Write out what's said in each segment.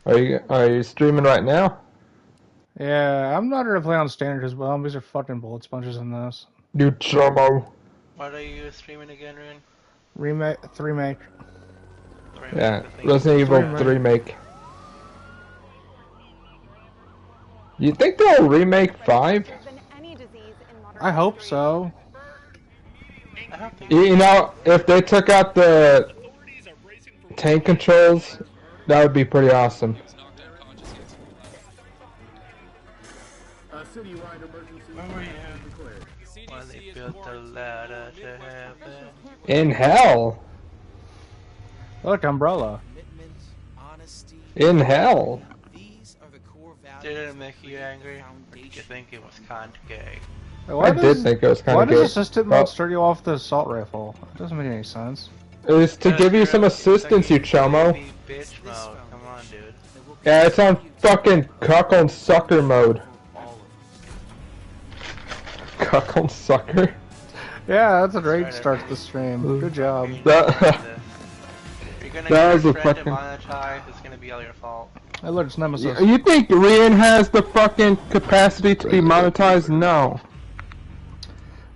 Are you streaming right now? Yeah, I'm not really playing on standard as well. These are fucking bullet sponges in this. You chomo. What are you streaming again, Rune? Remake, three make. The remake, Yeah, the thing. Resident Three Evil make. 3 make. You think they'll remake 5? I hope so. I hope they You do. know, if they took out the tank controls, that would be pretty awesome. Where were you when they built the ladder to heaven? In hell. Look, umbrella. In hell. Did it make you angry? Or did you think it was kind of gay? Why I did think it was kind why of does good. assistant mode start you off the assault rifle? It doesn't make any sense. It's to give you some assistance, you chomo. Baby bitch mode. Come on, dude. Yeah, it's on fucking cuckold sucker mode. Cuckold sucker? Yeah, that's a great start to the stream. Good job. That, You're gonna that get was your a friend fucking... demonetized, it's gonna be all your fault. Hey, look, it's Nemesis. You think Rian has the fucking capacity to be monetized? No.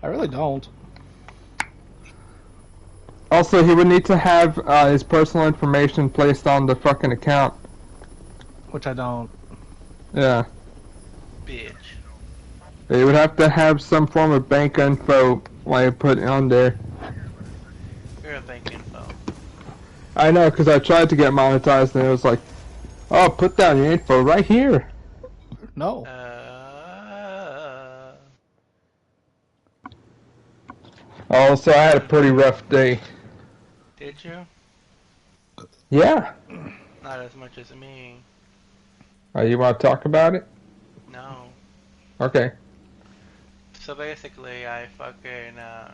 I really don't. Also, he would need to have his personal information placed on the fucking account. Which I don't. Yeah. Bitch. He would have to have some form of bank info like put on there. You're a bank info. I know, because I tried to get monetized and it was like, oh, put down your info right here. No. Oh, so I had a pretty rough day. Did you? Yeah. Not as much as me. You want to talk about it? No. Okay. So basically, I fucking, I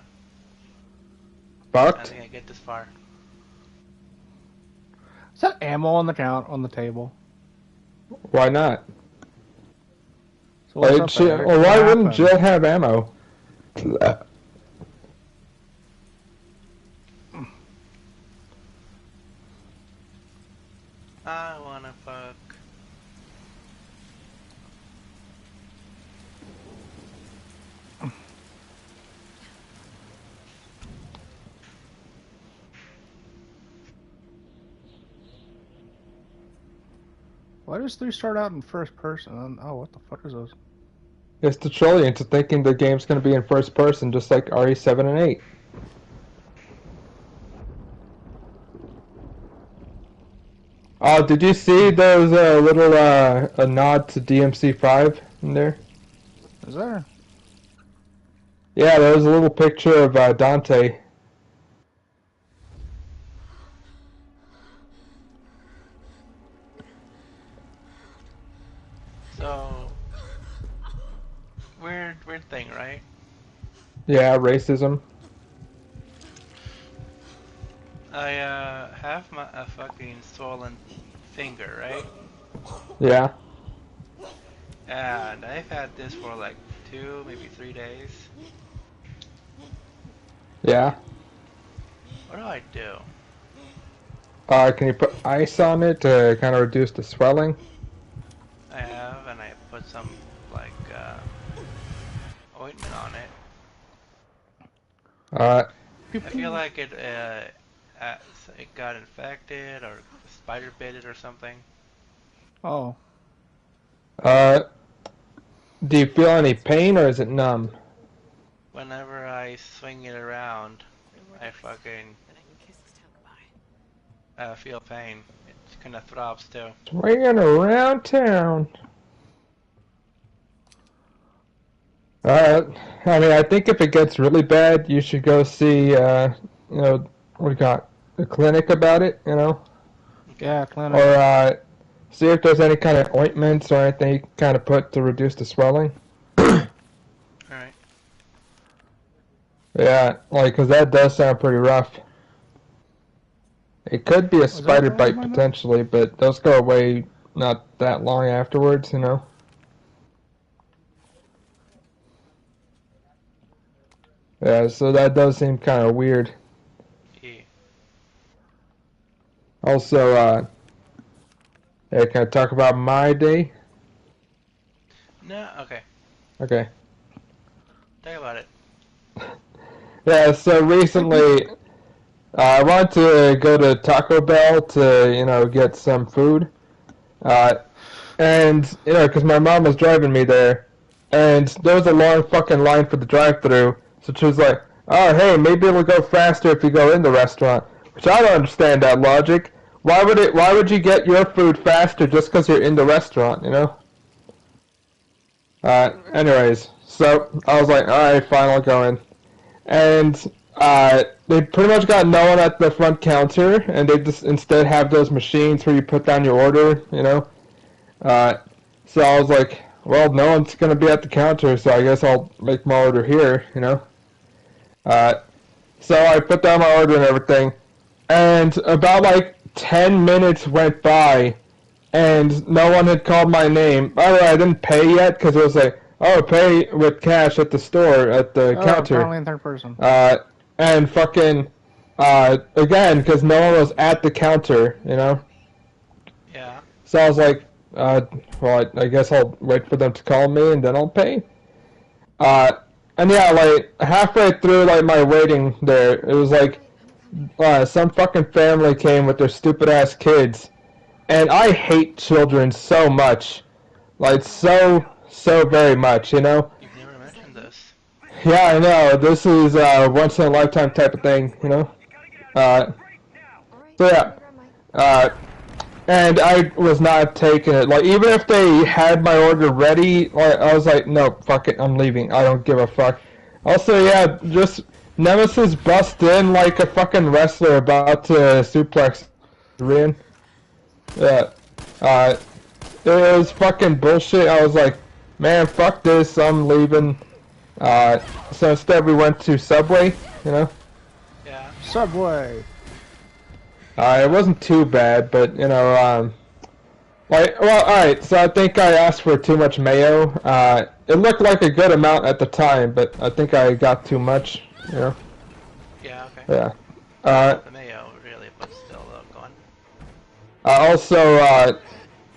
Fucked? think I get this far. Is that ammo on the on the table? Why not? So what's up there? Well, why What wouldn't happened? Jet have ammo? I wanna fuck. Why does 3 start out in first person? Oh, what the fuck is this? It's to troll you into thinking the game's going to be in first person, just like RE7 and 8. Oh, did you see those little a nod to DMC5 in there? Is there? Yeah, there was a little picture of Dante. So, weird thing, right? Yeah, racism. I have a fucking swollen finger, right? Yeah. And I've had this for like 2, maybe 3 days. Yeah. What do I do? Can you put ice on it to kind of reduce the swelling? I have, and I put some like ointment on it. I feel like it got infected or spider bit it or something. Oh. Do you feel any pain or is it numb? Whenever I swing it around, I fucking feel pain. It kind of throbs too. Swinging around town. I mean, I think if it gets really bad, you should go see, we got a clinic about it, Yeah, clinic. or see if there's any kind of ointments or anything you can kind of put to reduce the swelling. Alright. Yeah, because that does sound pretty rough. It could be a spider bite potentially, but those go away not that long afterwards, Yeah, so that does seem kind of weird. Yeah. Also, Hey, can I talk about my day? No, okay. Okay. Talk about it. Yeah, so recently I wanted to go to Taco Bell to, get some food. Uh, and, because my mom was driving me there, and there was a long fucking line for the drive-thru. So she was like, "Oh, hey, maybe it'll go faster if you go in the restaurant." Which I don't understand that logic. Why would you get your food faster just because you're in the restaurant? Anyways, so I was like, all right, fine, I'll go in. And they pretty much got no one at the front counter, and they just instead have those machines where you put down your order. Uh, so I was like, well, no one's gonna be at the counter, so I guess I'll make my order here. Uh, so I put down my order and everything, and about like 10 minutes went by, and no one had called my name. By the way, I didn't pay yet because it was like, oh, pay with cash at the store at the counter. Apparently in third person. And fucking again because no one was at the counter. Yeah. So I was like, well, I guess I'll wait for them to call me and then I'll pay. And yeah, like halfway through like my waiting there, it was like some fucking family came with their stupid ass kids. And I hate children so much. Like, so very much. You've never mentioned this. Yeah, I know. This is a once in a lifetime type of thing. Uh, so yeah. And I was not taking it. Like, even if they had my order ready, like, I was like, no, fuck it, I'm leaving. I don't give a fuck. Also, yeah, just Nemesis bust in like a fucking wrestler about to suplex Rian. Yeah. It was fucking bullshit. I was like, man, fuck this, I'm leaving. So instead we went to Subway. Yeah. Subway. It wasn't too bad, but, alright, so I think I asked for too much mayo. It looked like a good amount at the time, but I think I got too much. Yeah, okay. Yeah. The mayo, really, but still, go on. Also,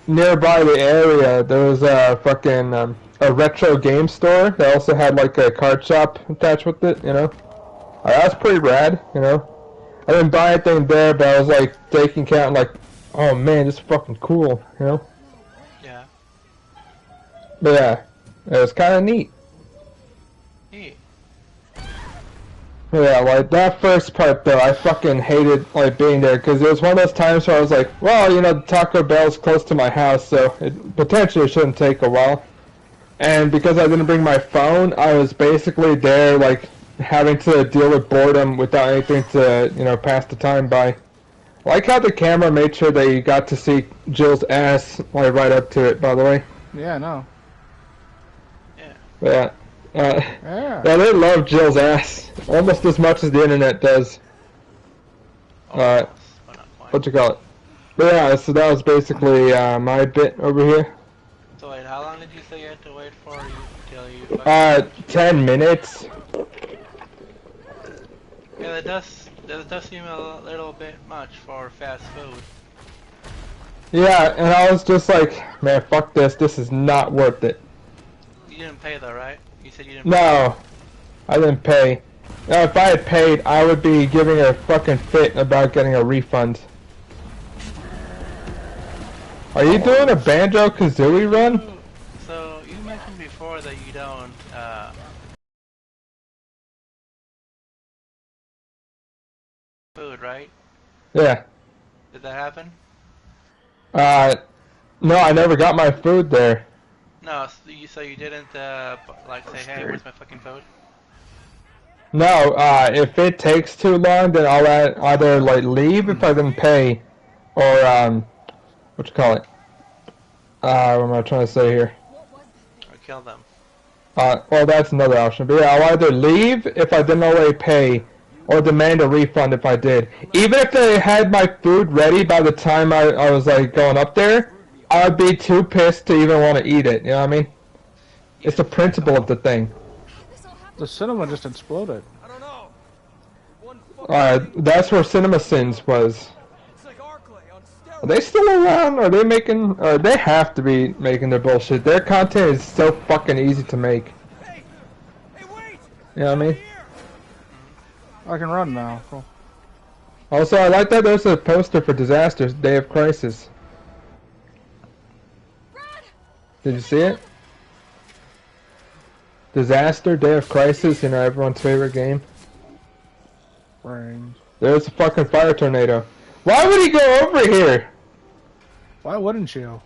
nearby the area, there was a fucking, a retro game store. They also had, like, a card shop attached with it. That's pretty rad. I didn't buy anything there, but I was, like, taking count, like, oh, man, this is fucking cool. Yeah. But, yeah, it was kind of neat. Neat. Yeah, like, that first part, though, I fucking hated, like, being there, because it was one of those times where I was like, well, the Taco Bell's close to my house, so it potentially shouldn't take a while. And because I didn't bring my phone, I was basically there, like, having to deal with boredom without anything to, pass the time by. I like how the camera made sure that you got to see Jill's ass, like, right up to it, by the way. Yeah, no. Yeah. Yeah. Yeah. Yeah, they love Jill's ass almost as much as the internet does. Almost, but not quite. What you call it? But yeah, so that was basically my bit over here. So wait, how long did you say you had to wait for till you 10 minutes. Yeah, that does seem a little bit much for fast food. Yeah, and I was just like, man, fuck this. This is not worth it. You didn't pay though, right? You said you didn't pay. No, I didn't pay. Now, if I had paid, I would be giving a fucking fit about getting a refund. Are you doing a Banjo-Kazooie run? So, you mentioned before that you don't, food, right? Yeah. Did that happen? No, I never got my food there. No, so you didn't, like say, hey, where's my fucking food? No, if it takes too long, then I'll either, like, leave if I didn't pay, or, what you call it? What am I trying to say here? Or kill them. Well, that's another option. But yeah, I'll either leave if I didn't already pay, or demand a refund if I did. Even if they had my food ready by the time I was, like, going up there, I'd be too pissed to even want to eat it, you know what I mean? It's the principle of the thing. The cinema just exploded. I don't know. That's where Cinema Sins was. It's like Arclay on Are they still around? Are they making? Or they have to be making their bullshit. Their content is so fucking easy to make. Hey, wait! You know what I mean? I can run now. Cool. Also, I like that there's a poster for Disasters, Day of Crisis. Did you see it? Disaster, Day of Crisis, you know, everyone's favorite game. Brains. There's a fucking fire tornado. Why would he go over here? Why wouldn't you?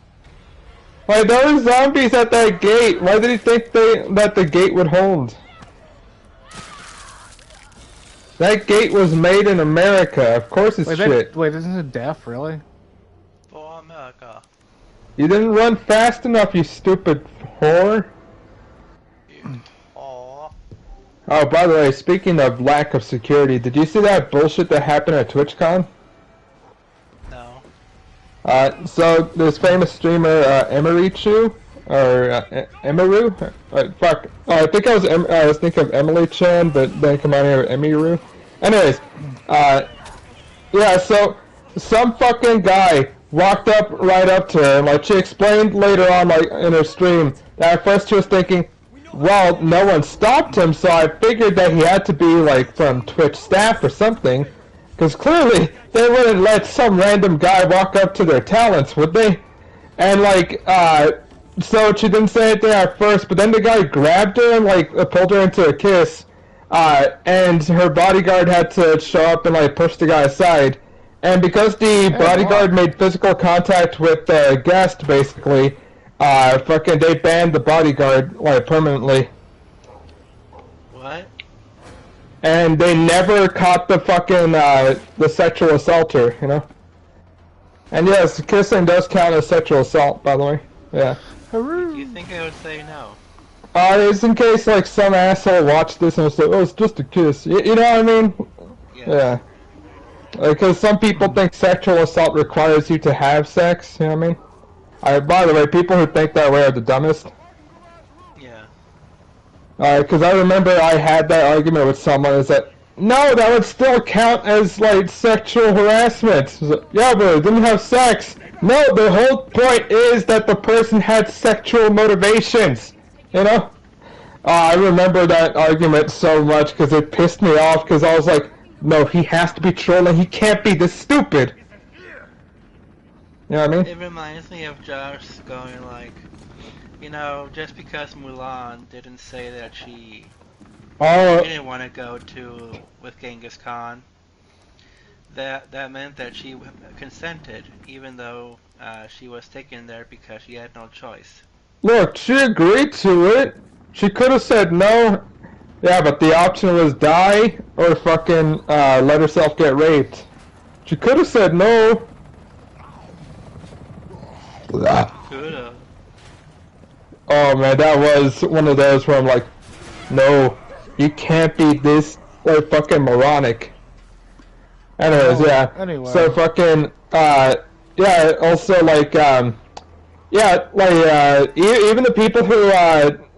Like, there were zombies at that gate. Why did he think that the gate would hold? That gate was made in America. Of course it's shit. Wait, isn't it deaf, really? For America. You didn't run fast enough, you stupid whore. Aw. Oh, by the way, speaking of lack of security, did you see that bullshit that happened at TwitchCon? No. So this famous streamer, Emery Chu, or Emiru? Fuck. I think I was thinking of Emily Chan, but then come on here with Emiru. Anyways, yeah. So some fucking guy walked up right up to her, and like she explained later on, like in her stream, that at first she was thinking, well, no one stopped him, so I figured that he had to be like from Twitch staff or something, because clearly they wouldn't let some random guy walk up to their talents, would they? And like, so she didn't say anything at first, but then the guy grabbed her and like pulled her into a kiss, and her bodyguard had to show up and like push the guy aside. And because the bodyguard made physical contact with the guest, basically, fucking they banned the bodyguard like permanently. What? And they never caught the fucking the sexual assaulter, you know. And yes, kissing does count as sexual assault, by the way. Yeah. Do you think I would say no? It's in case like some asshole watched this and was like, "Oh, it's just a kiss." You know what I mean? Yes. Yeah. Because some people think sexual assault requires you to have sex. You know what I mean? By the way, people who think that way are the dumbest. Yeah. Because I remember I had that argument with someone. Is that no? That would still count as like sexual harassment. Like, yeah, but they didn't have sex. No, the whole point is that the person had sexual motivations. You know? I remember that argument so much because it pissed me off. Because I was like, no, he has to be trolling. He can't be this stupid. You know what I mean? It reminds me of Josh going like, you know, just because Mulan didn't say that she didn't want to go to with Genghis Khan, that meant that she consented, even though she was taken there because she had no choice. Look, she agreed to it. She could have said no. Yeah, but the option was die or fucking let herself get raped. She could have said no. Coulda. Oh man, that was one of those where I'm like, no, you can't be this like fucking moronic. Anyways, yeah. Anyway. So fucking yeah. Also like yeah, like even the people who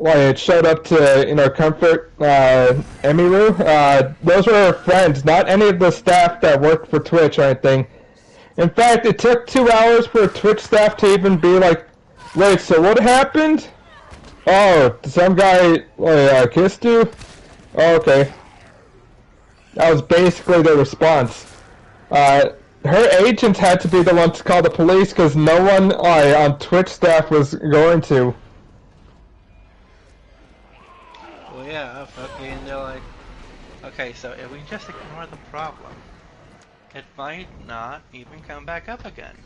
like showed up to comfort Emiru, those were her friends, not any of the staff that worked for Twitch or anything. In fact, it took 2 hours for Twitch staff to even be like, wait, so what happened? Oh, some guy kissed you? Oh, okay. That was basically the response. Her agents had to be the ones to call the police because no one on Twitch staff was going to. Well, yeah, fucking, they're like, okay, so if we just ignore the problem, it might not even come back up again.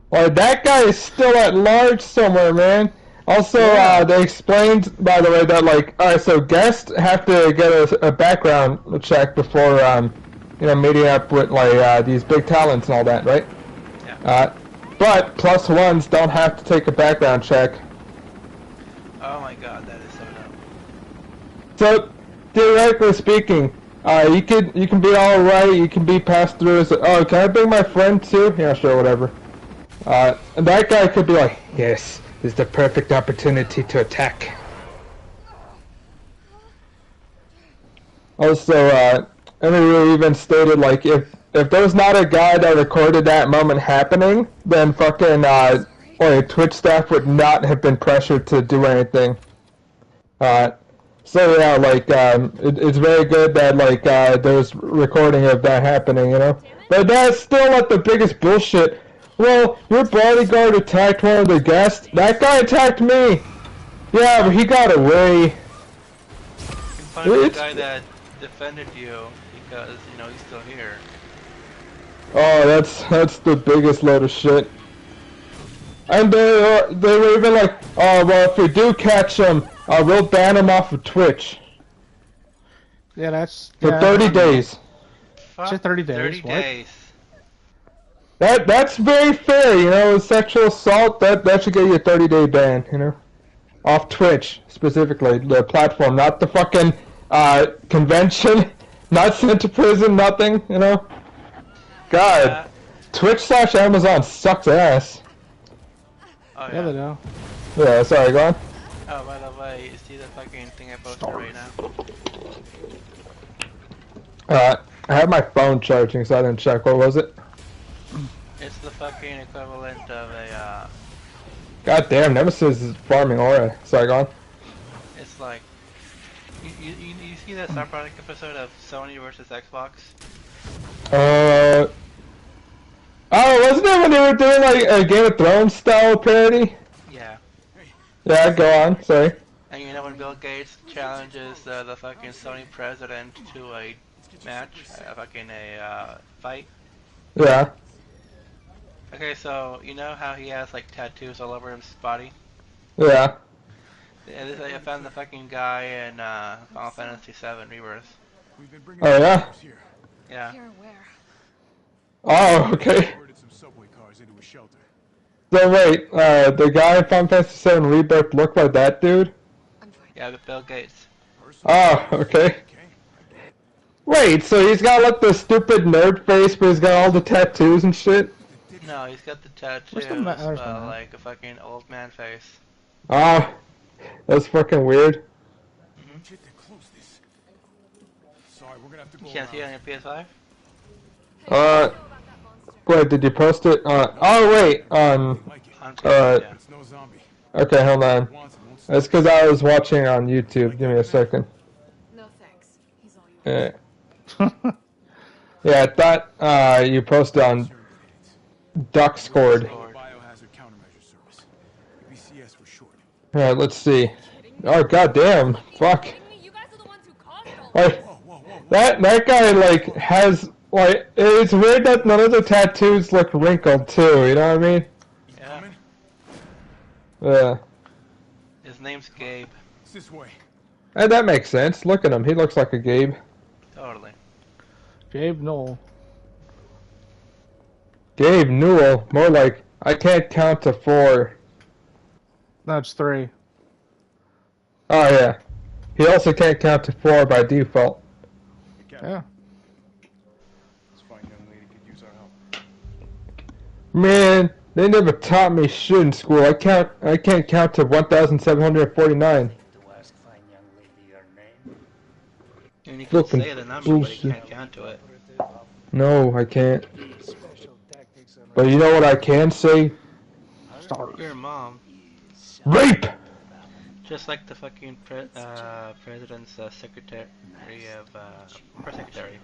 Well, that guy is still at large somewhere, man. Also, they explained, by the way, that like, alright, so guests have to get a background check before, meeting up with like these big talents and all that, right? Yeah. But plus ones don't have to take a background check. Oh my god, that is so dumb. So theoretically speaking, you can be all right, you can be passed through as oh, can I bring my friend too? Yeah, sure, whatever. And that guy could be like, yes, this is the perfect opportunity to attack. Also, Emery even stated like if if there's not a guy that recorded that moment happening, then fucking or Twitch staff would not have been pressured to do anything. So yeah, like it's very good that like there's recording of that happening, you know. But that's still like the biggest bullshit. Well, your bodyguard attacked one of the guests. That guy attacked me. Yeah, but he got away. You can find the guy that defended you because you know he's still here. Oh, that's the biggest load of shit. And they were even like, oh well, if we do catch him, we'll ban him off of Twitch. Yeah, that's for 30 days. Just 30 days. 30 what? days. That's very fair, you know. Sexual assault that should get you a 30-day ban, you know, off Twitch specifically, the platform, not the fucking convention, not sent to prison, nothing, you know. God, Twitch/Amazon sucks ass. Oh, yeah, they do. Yeah, sorry, go on. Oh, by the way, you see the fucking thing I posted right now? I have my phone charging, so I didn't check. What was it? It's the fucking equivalent of a, God damn, Nemesis is farming aura. Sorry, go on. It's like... You see that Star Product episode of Sony versus Xbox? Oh, wasn't it when they were doing like a Game of Thrones style parody? Yeah. Yeah, go on, sorry. And you know when Bill Gates challenges the fucking Sony president to a match? A fight? Yeah. Okay, so you know how he has like tattoos all over his body? Yeah. I found the fucking guy in Final Fantasy VII Rebirth. Oh yeah? Yeah. Oh, okay. So wait, the guy in Final Fantasy VII Rebirth looked like that dude? Yeah, but Bill Gates. Oh, okay. Wait, so he's got like the stupid nerd face, but he's got all the tattoos and shit? No, he's got the tattoos, like a fucking old man face. Oh, that's fucking weird. You can't see it on your PS5? Wait, did you post it on... Oh, wait, okay, hold on. That's because I was watching on YouTube. Give me a second. No thanks. He's all yours. Yeah. Yeah, I thought you posted on Duckscord. Alright, let's see. Oh, goddamn. Fuck. Like, that guy, like, has... Like, it's weird that none of the tattoos look wrinkled, too, you know what I mean? Yeah. Yeah. His name's Gabe. This way. And that makes sense. Look at him. He looks like a Gabe. Totally. Gabe Newell. Gabe Newell. More like, I can't count to 4. That's 3. Oh, yeah. He also can't count to 4 by default. Yeah. Man, they never taught me shit in school. I can't count to 1,749. And you can say the number, but you can't count to it. No, I can't. But you know what I can say? Your mom. Rape! Just like the fucking president's secretary of press secretary.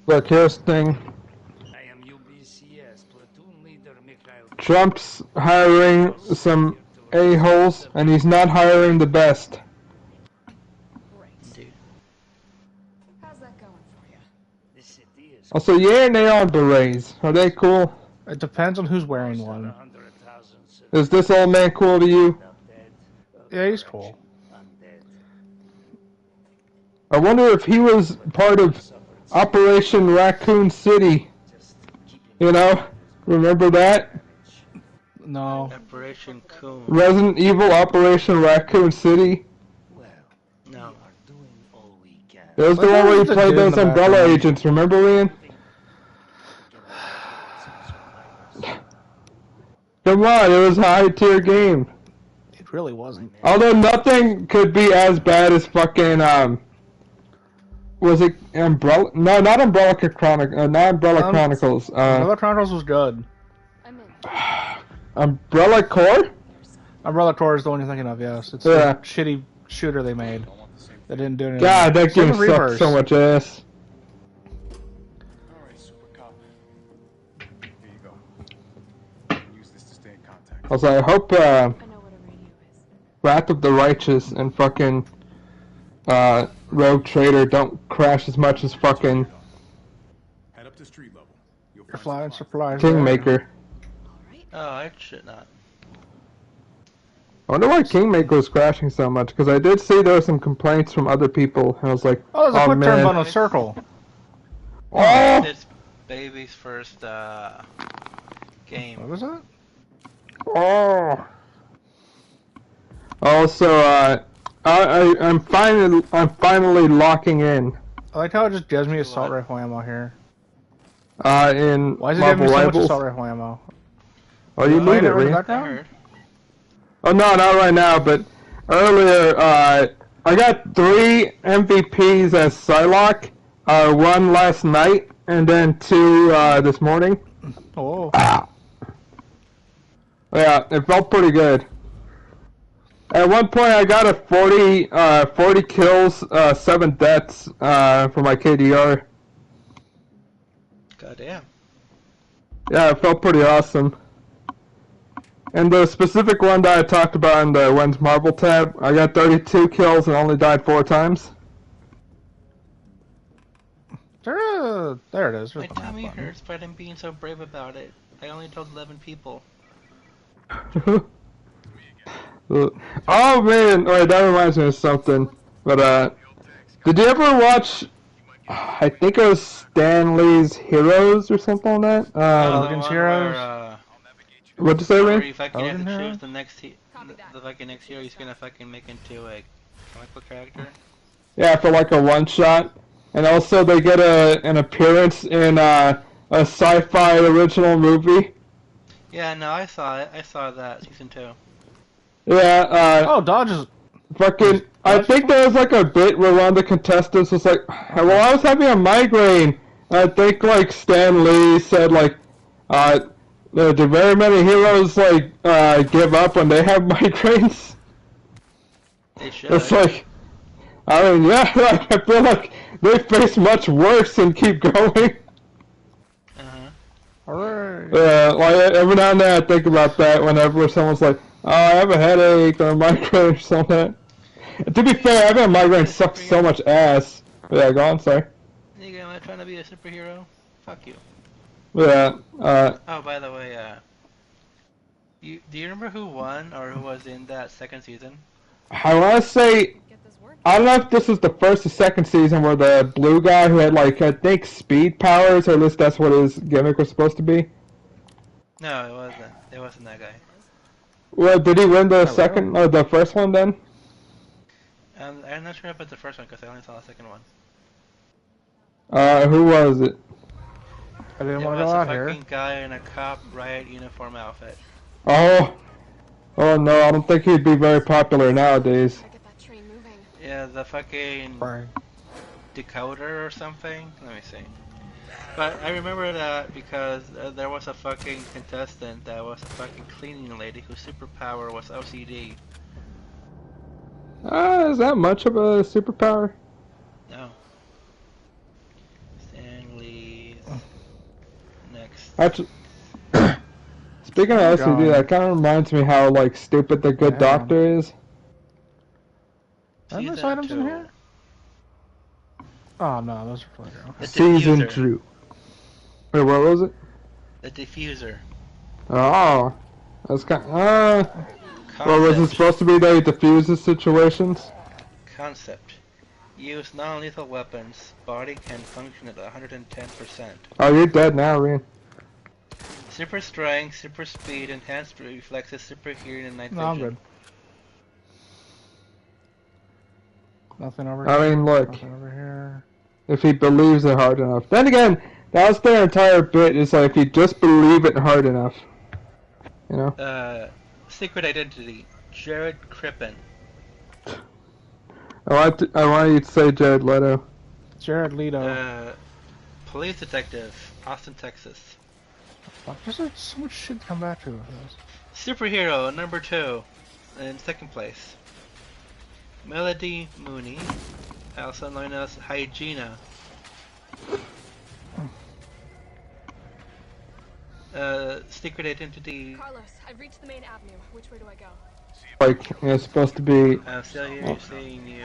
Look, here's the thing. Trump's hiring some a-holes, and he's not hiring the best. Dude. How's that going for you? Also, yeah, neon berets. Are they cool? It depends on who's wearing one. Is this old man cool to you? Yeah, he's cool. I wonder if he was part of Operation Raccoon City. You know? Remember that? No. Operation Coon. Resident Evil Operation Raccoon City? No. It was the one where you played those Umbrella agents, remember, Ian? Come on, it was a high-tier game. It really wasn't. Although nothing could be as bad as fucking, Was it Umbrella? No, not Umbrella not Umbrella Chronicles. Umbrella Chronicles was good. I'm in. Umbrella Corps? Umbrella Corps is the one you're thinking of, yes. It's Yeah. the shitty shooter they made. They didn't do anything. God, that Same game with sucked Reapers. so much ass. Alright, Super Cop. Here you go. Use this to stay in contact. I was like, I hope I know what a radio is. Wrath of the Righteous and fucking Rogue Trader don't crash as much as fucking Head up to street level. You'll You're find flying supplies. supplies. Kingmaker. Oh, I should not. I wonder why Kingmaker was crashing so much, because I did see there were some complaints from other people, and I was like, Oh, there's a quick turn man. button with circle. Oh! It's baby's first game. What was that? Oh! Also, I'm finally locking in. I like how it just gives me assault rifle ammo here. In Why is it Marvel giving me so much Rivals. assault rifle ammo? Oh, you Playing need it it, in the Rean. I background? heard. Oh no, not right now, but earlier, I got 3 MVPs as Psylocke, 1 last night, and then 2 this morning. Oh. Yeah, it felt pretty good. At one point, I got a 40 kills, 7 deaths for my KDR. Goddamn. Yeah, it felt pretty awesome. And the specific one that I talked about in the When's Marvel tab, I got 32 kills and only died 4 times. There it is. My There's the map tummy button. hurts, but I'm being so brave about it. I only told 11 people. Oh man, wait, that reminds me of something. But did you ever watch? I think it was Stan Lee's Heroes or something like that. Logan's Heroes? What'd you say, Where Ray? you fucking have Logan to Heroes? choose the next Copy that. the fucking next hero he's gonna fucking make into a comic book character. Yeah, for like a one shot, and also they get an appearance in a sci-fi original movie. Yeah, no, I saw it. I saw that season 2. Yeah, Oh, Dodge is... fucking. I think there was like a bit where one of the contestants was like, "Well, I was having a migraine." I think like Stan Lee said like, "Do very many heroes like give up when they have migraines?" They should. It's like, I mean, yeah, like, I feel like they face much worse and keep going. Uh-huh. Alright. Like every now and then I think about that whenever someone's like, "Oh, I have a headache or a migraine or something." And to be fair, having a migraine sucks so much ass. Yeah, go on, sorry. You gonna trying to be a superhero? Fuck you. Yeah, Oh, by the way, do you remember who won or who was in that second season? I want to say, Get this work. I don't know if this was the first or second season where the blue guy who had like, I think speed powers, or at least that's what his gimmick was supposed to be. No, it wasn't. It wasn't that guy. Well, did he win the Oh, second, or the first one then? I'm not sure about the first one because I only saw the second one. Who was it? I didn't It want to was go a out here. fucking guy in a cop riot uniform outfit. Oh no, I don't think he'd be very popular nowadays. Gotta get that train moving. Yeah, the fucking Right. decoder or something. Let me see. But I remember that because there was a fucking contestant that was a fucking cleaning lady whose superpower was OCD. Is that much of a superpower? No. Stanley's next. Actually, speaking of OCD, that kind of reminds me how like stupid the Good Yeah. Doctor is. Are there Season items in 2. here? Oh no, those are for later. The Season diffuser. 2. Wait, what was it? The diffuser. Oh, that's kind. Concept. Well, was it supposed to be that he diffuses situations? Concept. Use non-lethal weapons. Body can function at 110%. Oh, you're dead now, Rian. Super strength, super speed, enhanced reflexes, super hearing, and night vision. No, I'm good. Nothing over here. I mean, look, Nothing over here. if he believes it hard enough. Then again, that was their entire bit. Is like if you just believe it hard enough, you know. Secret identity. Jared Crippen. I want you to say Jared Leto. Jared Leto. Police detective, Austin, Texas. Fuck, there's like so much shit to come back to. Superhero number 2, in second place. Melody Mooney, also known as Hygiena. Secret identity. Carlos, I've reached the main avenue. Which way do I go? Like, it's supposed to be... I'm still here seeing you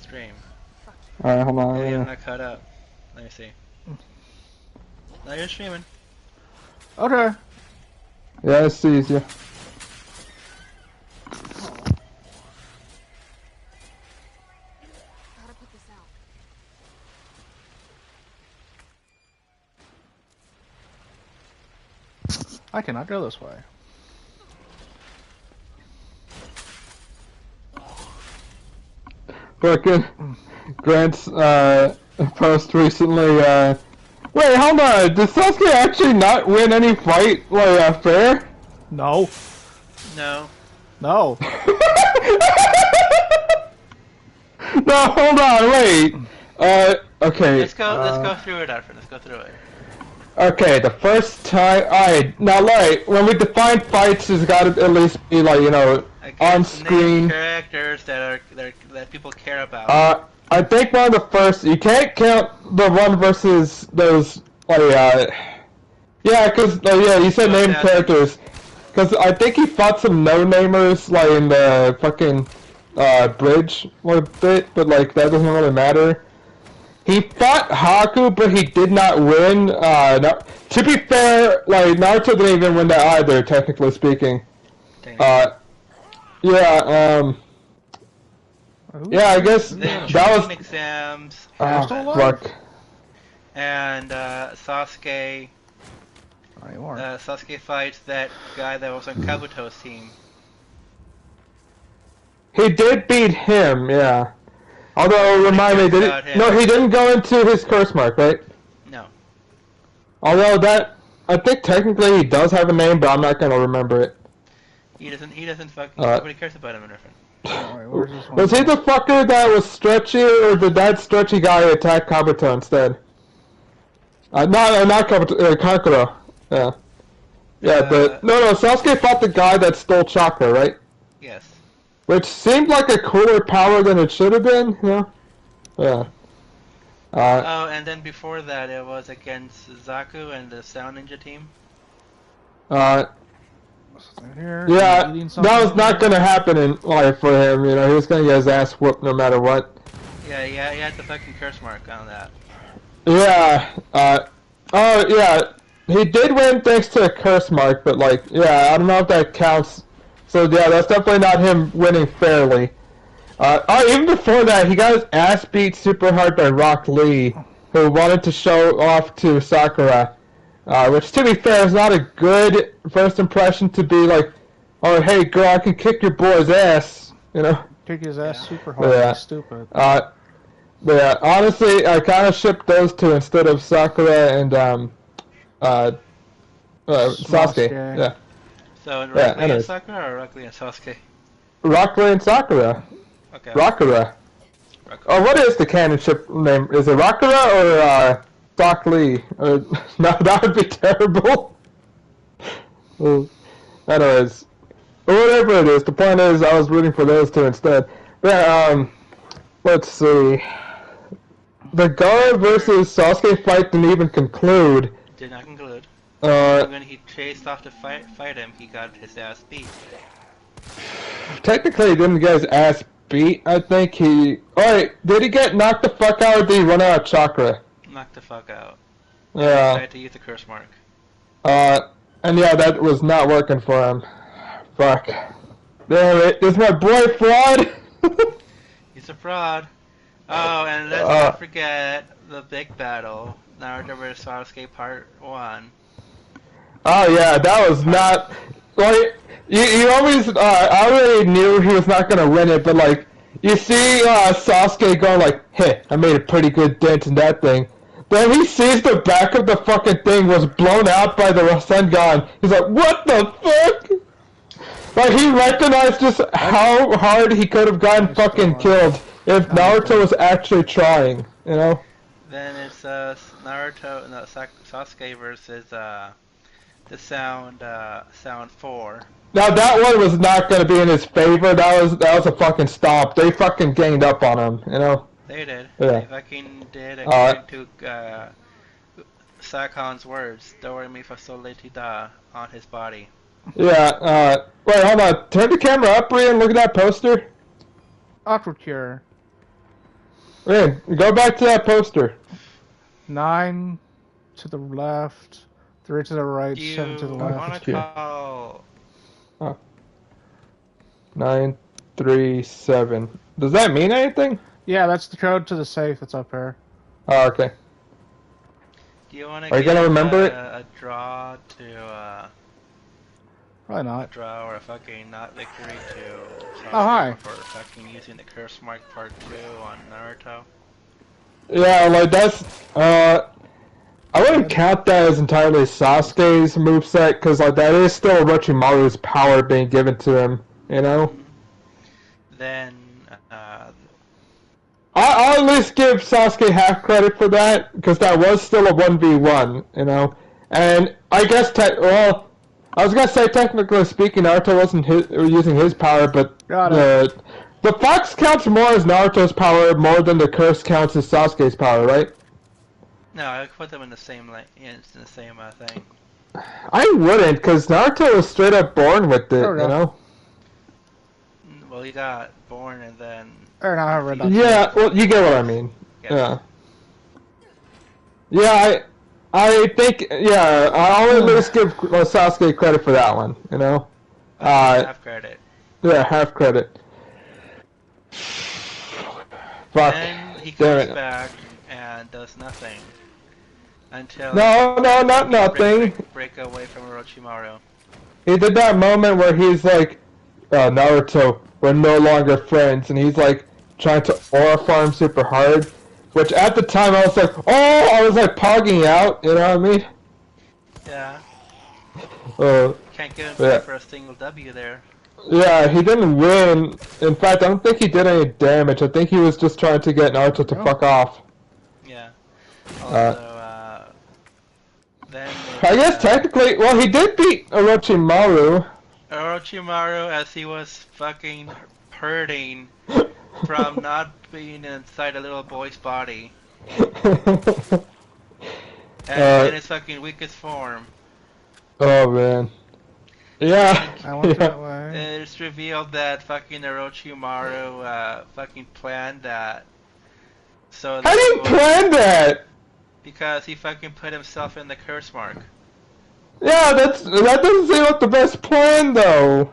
stream. Alright, hold on. Maybe I'm not caught up. Let me see. Now you're streaming. Okay. Yeah, it sees you. How to put this out? I cannot go this way. Fucking Grant's post recently. Wait, hold on. Did Sasuke actually not win any fight like fair? No. No. No. No, hold on. Wait. Okay. Let's go through it, Alfred. Let's go through it. Okay, the first time. Alright, now, like, when we define fights, there's got to at least be like, you know, on screen characters that people care about. I think one of the first. You can't count the one versus those. Like, yeah, because yeah, you said named characters. Because I think he fought some no-namers like in the fucking bridge a bit, but like that doesn't really matter. He fought Haku, but he did not win. No, to be fair, like Naruto didn't even win that either, technically speaking. Yeah, yeah, I guess that was exams. fuck. And Sasuke. Sasuke fights that guy that was on Kabuto's team. He did beat him, yeah. Although, remind me, no, he didn't go into his curse mark, right? No. Although that, I think technically he does have a name, but I'm not gonna remember it. He doesn't fucking, nobody cares about him, Alright, where's this one? Was he the fucker that was stretchy, or did that stretchy guy attack Kabuto instead? Not Kabuto, Kankuro. Yeah. Yeah, but, no, Sasuke fought the guy that stole chakra, right? Yes. Which seemed like a cooler power than it should have been, you know? Yeah. Oh, and then before that, it was against Zaku and the Sound Ninja team. Yeah, that was not gonna happen in life for him, you know, he was gonna get his ass whooped no matter what. Yeah, he had the fucking curse mark on that. Yeah, oh, yeah, he did win thanks to a curse mark, but, like, yeah, I don't know if that counts. So, yeah, that's definitely not him winning fairly. Even before that, he got his ass beat super hard by Rock Lee, who wanted to show off to Sakura. Which, to be fair, is not a good first impression to be like, oh, hey, girl, I can kick your boy's ass, you know? Kick his ass super hard, he's stupid. But yeah, honestly, I kind of shipped those two instead of Sakura and, Sasuke. Yeah. So, Rock Lee and Sakura or Rock Lee and Sasuke? Rock Lee and Sakura. Okay. Rakura. Oh, what is the canon ship name? Is it Rakura or, Doc Lee? No, that would be terrible. Anyways, whatever it is, the point is I was rooting for those two instead. Yeah, let's see. The Gaara versus Sasuke fight didn't even conclude. Did not conclude. When he chased off to fight him, he got his ass beat. Technically, he didn't get his ass beat. I think he... Alright, did he get knocked the fuck out or did he run out of chakra? Knocked the fuck out. Yeah. He tried to use the curse mark. And yeah, that was not working for him. Fuck. Damn it, is my boy fraud? He's a fraud. Oh, and let's not forget the big battle. Naruto vs. Sasuke Part 1. Oh yeah, that was not... Like, you always... I already knew he was not gonna win it, but like, you see Sasuke going like, hey, I made a pretty good dent in that thing. Then he sees the back of the fucking thing was blown out by the Rasengan. He's like, what the fuck? Like, he recognized just how hard he could have gotten fucking killed if Naruto was actually trying, you know? Then it's Naruto, no, Sasuke versus the Sound 4. Now that one was not going to be in his favor. That was a fucking stomp. They fucking ganged up on him, you know. They did. Yeah. They fucking did according to Sakon's words. "Do mi fa sol la ti da" on his body. Yeah. Wait, hold on. Turn the camera up, Brian. Look at that poster. Awkward cure. Brian, go back to that poster. 9 to the left, 3 to the right, Do 7 to the you left. want to call? 9, 3, 7. Does that mean anything? Yeah, that's the code to the safe that's up here. Oh, okay. Do you want Are to you gonna remember it? a draw to Probably a not. draw or a fucking not victory to Sasuke hi. for fucking using the curse mark part 2 on Naruto? Yeah, like that's I wouldn't count that as entirely Sasuke's moveset, because like that is still Orochimaru's power being given to him, you know? Then I'll at least give Sasuke half credit for that, because that was still a 1v1, you know? And I guess, well, I was gonna say technically speaking, Naruto wasn't using his power, but the Fox counts more as Naruto's power more than the curse counts as Sasuke's power, right? no, I put them in the same thing. I wouldn't, because Naruto was straight up born with it, Oh, yeah. you know? Well, he got born and then. Or no, I read that. Yeah, well, you get what I mean. Yeah. Yeah, I think, yeah, I'll at least give Sasuke credit for that one, you know? Half credit. Yeah, half credit. Fuck. Then he Damn comes it. back and does nothing until No, not nothing. break away from Orochimaru. He did that moment where he's like, Naruto, we're no longer friends, and he's like trying to aura farm super hard, which at the time I was like, oh, I was like pogging out, you know what I mean? Yeah. Uh, Can't get him Yeah. for a single W there. yeah, he didn't win. In fact, I don't think he did any damage. I think he was just trying to get Naruto to fuck off. Yeah. Also, then I guess technically, well, he did beat Orochimaru. Orochimaru, as he was fucking hurting from not being inside a little boy's body, and in his fucking weakest form. Oh man. Yeah. I went yeah. that way. It's revealed that fucking Orochimaru fucking planned that. So I didn't plan that. because he fucking put himself in the curse mark. Yeah, that doesn't seem like the best plan though.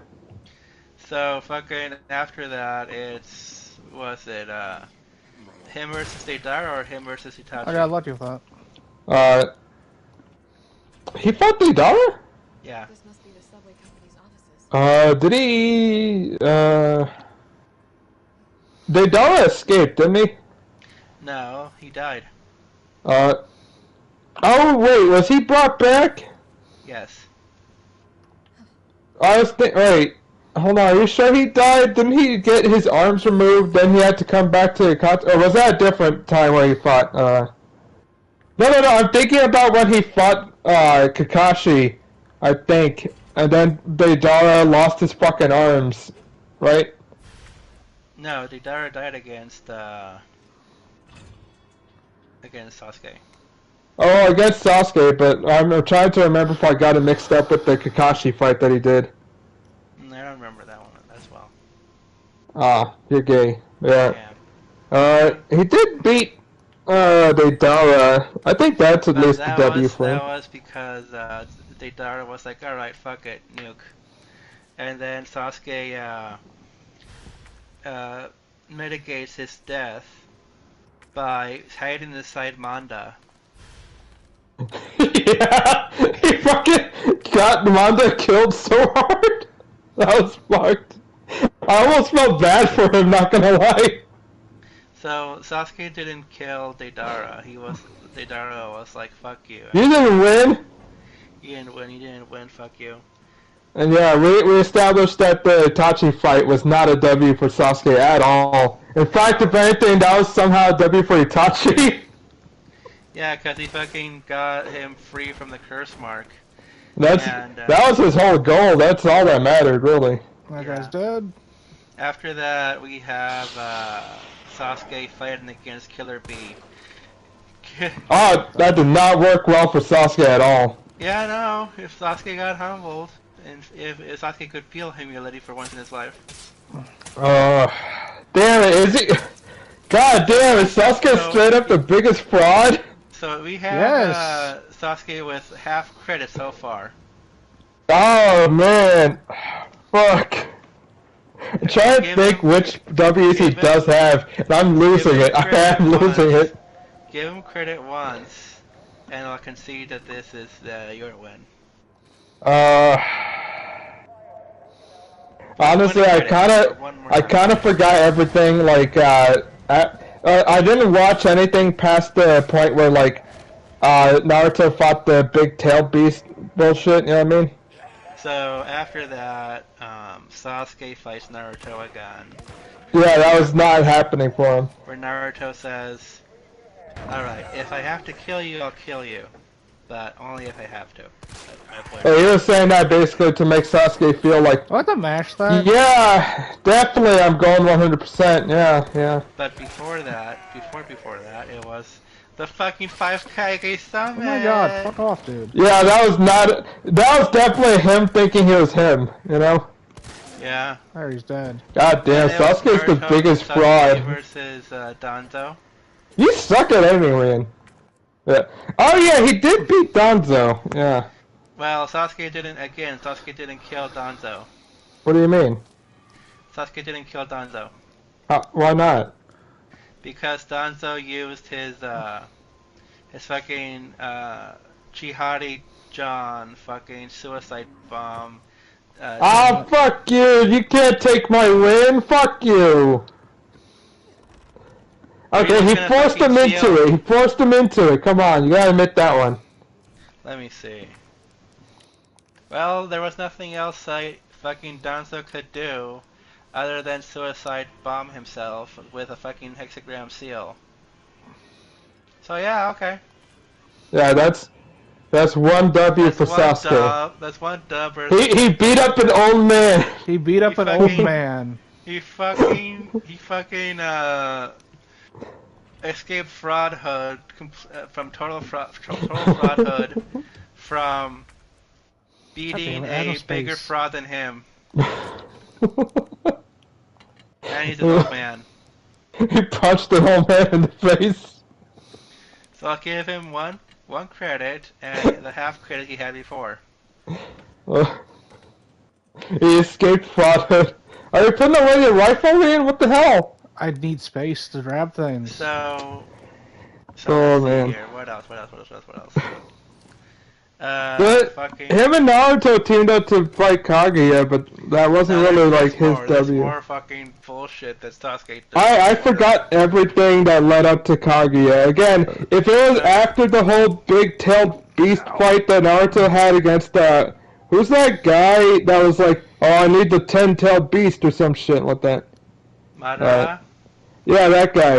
So fucking after that, was it him versus Deidara or him versus Itachi? I got lucky with that. He fought Deidara? Yeah. This must be the subway company's offices. Did he, Deidara escaped, didn't he? No, he died. Oh wait, was he brought back? Yes. I was wait, hold on, are you sure he died? Didn't he get his arms removed, then he had to come back to or was that a different time where he fought, No, I'm thinking about when he fought, Kakashi, I think, and then Deidara lost his fucking arms, right? No, Deidara died against Sasuke. Oh, against Sasuke, but I'm trying to remember if I got it mixed up with the Kakashi fight that he did. I don't remember that one as well. Ah, you're gay. Yeah. Yeah. He did beat Deidara. I think that's at least the W for him. That was because Deidara was like, alright, fuck it, nuke. And then Sasuke mitigates his death by hiding inside Manda. Yeah, he fucking got Manda killed so hard. That was fucked. I almost felt bad for him, not gonna lie. So Sasuke didn't kill Deidara. Deidara was like, fuck you. You didn't win? You didn't win, fuck you. And yeah, we established that the Itachi fight was not a W for Sasuke at all. In fact, if anything, that was somehow a W for Itachi. Yeah, because he fucking got him free from the curse mark. That's And, that was his whole goal. That's all that mattered, really. That Yeah. guy's dead. After that, we have Sasuke fighting against Killer Bee. Oh, that did not work well for Sasuke at all. Yeah, I know. If Sasuke got humbled, and if Sasuke could feel humility for once in his life. Damn it, is he? God damn, is Sasuke straight up the biggest fraud? So we have Yes. Sasuke with half credit so far. Oh man, fuck. I'm trying to think which W's he does have, and I'm losing it. I am losing it. Give him credit once, and I'll concede that this is your win. Honestly, I kind of forgot everything. Like, I didn't watch anything past the point where like, Naruto fought the big tail beast bullshit. You know what I mean? So after that, Sasuke fights Naruto again. Yeah, that was not happening for him. Where Naruto says, "Alright, if I have to kill you, I'll kill you. But only if I have to." Hey, he was saying that basically to make Sasuke feel like, What the mash that? yeah, definitely I'm going 100%, yeah. But before that, it was the fucking 5K summit! Oh my god, fuck off, dude. Yeah, that was definitely him thinking he was him, you know? Yeah. There, he's dead. God damn, And it was Sasuke's the Naruto biggest Sasuke fraud. versus Danzo. You suck at anything. Yeah. Oh yeah, he did beat Danzo, yeah. Well, Sasuke didn't kill Danzo. What do you mean? Sasuke didn't kill Danzo. Why not? Because Danzo used his fucking Jihadi John fucking suicide bomb. Fuck you! You can't take my win! Fuck you! Okay, he forced him into it. He forced him into it. Come on, you gotta admit that one. Let me see. Well, there was nothing else fucking Danzo could do other than suicide bomb himself with a fucking hexagram seal. So yeah, okay. Yeah, that's one W for Sasuke. That's one dub. He beat up an old man. He beat up an old man. He fucking escaped fraudhood from total fraudhood from beating a bigger fraud than him. And he's an old man. He punched an old man in the face. So I'll give him one credit and the half credit he had before. He escaped fraudhood. Are you putting away your rifle, Ian? What the hell? I need space to grab things. So Oh man. here. What else? Him and Naruto teamed up to fight Kaguya, but that wasn't really like his W. There's more fucking bullshit that Sasuke does. I forgot everything that led up to Kaguya. Again, if it was after the whole big-tailed beast fight that Naruto had against, who's that guy that was like, oh, I need the 10-tailed beast or some shit like that? Madara? Yeah, that guy.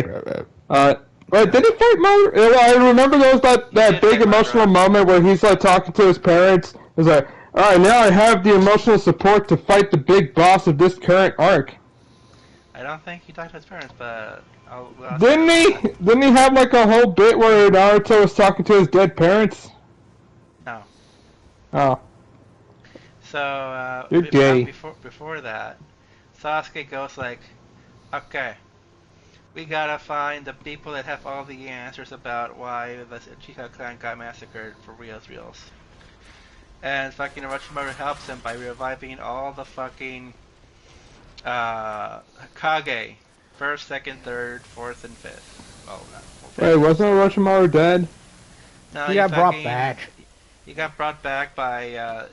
Wait, did he fight Madara? I remember there was that big emotional moment where he's like talking to his parents. He's like, alright, now I have the emotional support to fight the big boss of this current arc. I don't think he talked to his parents, but Didn't he? Didn't he have like a whole bit where Naruto was talking to his dead parents? No. Oh. So, You're gay. Before that, Sasuke goes like, okay, we gotta find the people that have all the answers about why the Uchiha clan got massacred for reals. And fucking Orochimaru helps him by reviving all the fucking Kage. First, second, third, fourth, and fifth. Oh, Wait, wasn't Orochimaru dead? No, he got brought back. He got brought back by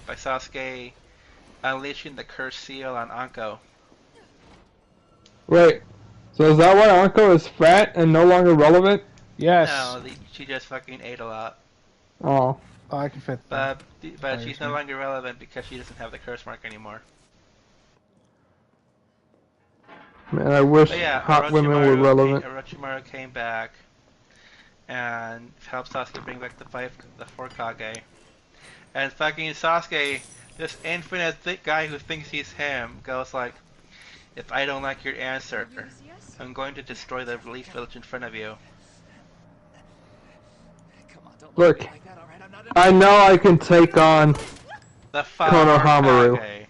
by Sasuke unleashing the curse seal on Anko. Wait, so is that why Anko is fat and no longer relevant? Yes. No, she just fucking ate a lot. Oh. Oh, I can fit that. But she's no longer relevant because she doesn't have the curse mark anymore. Man, I wish But yeah, hot women were relevant. Orochimaru came back, and helps Sasuke bring back the 4 Kage. And fucking Sasuke, this infinite guy who thinks he's him, goes like, "If I don't like your answer, I'm going to destroy the Leaf Village in front of you." Look, I know I can take on The 4 Konohamaru. Kage.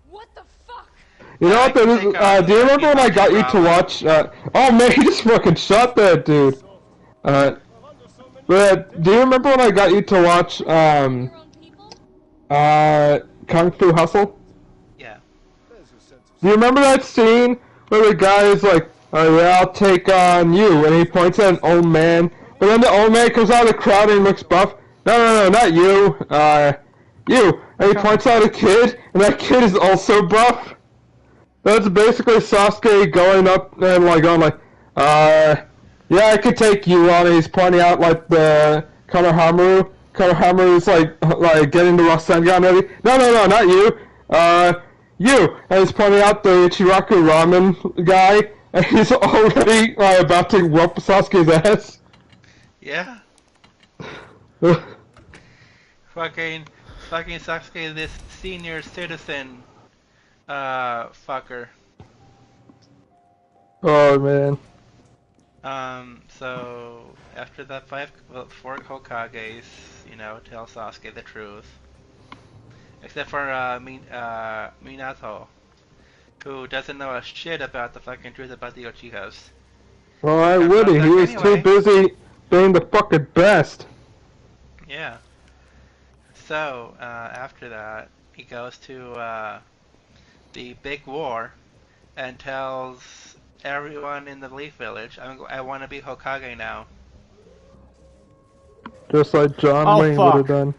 What the fuck? You know what that is? Do you remember when I got you to watch? Oh man, he just fucking shot that dude. But do you remember when I got you to watch Your own people? Kung Fu Hustle? Yeah. Do you remember that scene where the guy is like, "Oh yeah, I'll take on you," and he points at an old man, but then the old man comes out of the crowd and he looks buff. No, not you. You. And he points out a kid, and that kid is also buff. That's basically Sasuke going up and like going like, yeah, I could take you on. And he's pointing out like the Konohamaru. Konohamaru's like getting the Rasengan ready. No, not you. You. And he's pointing out the Ichiraku ramen guy, and he's already about to whoop Sasuke's ass. Yeah. Fucking Sasuke, this senior citizen, fucker. Oh man. So after that 4 Hokages, tell Sasuke the truth. Except for Minato, who doesn't know a shit about the fucking truth about the Uchihas. Well, why would he? He was too busy being the fucking best. Yeah. So after that, he goes to the big war and tells everyone in the Leaf Village, I want to be Hokage now. Just like John Wayne would have done.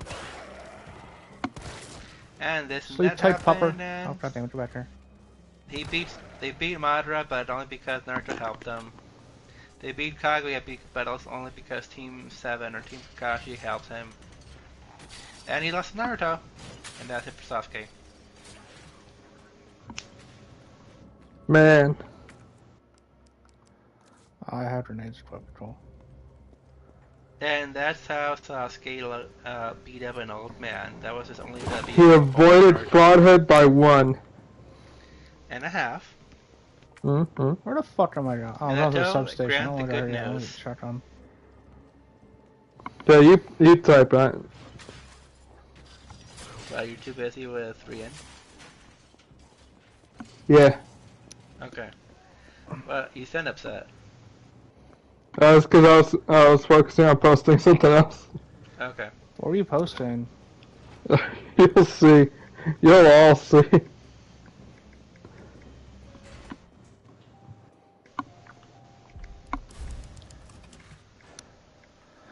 And this and Sleep that tight, happened, pupper. and Oh goddamn, get back here. they beat Madara, but only because Naruto helped them. They beat Kaguya, but also only because Team 7 or Team Kakashi helped him. And he lost Naruto, and that's it for Sasuke. Man. I had grenades for control. And that's how Sasuke beat up an old man. That was his only W. He avoided Fraudhead by 1. And a half. Mm-hmm. Where the fuck am I going? Oh, I'm And going to the that's how substation. Grant Oh the my good god, news. shotgun. Yeah, you type right. Are you too busy with Rian? Yeah. Okay. Well, you sound upset. That was because I was focusing on posting something else. Okay. What were you posting? You'll see. You'll all see.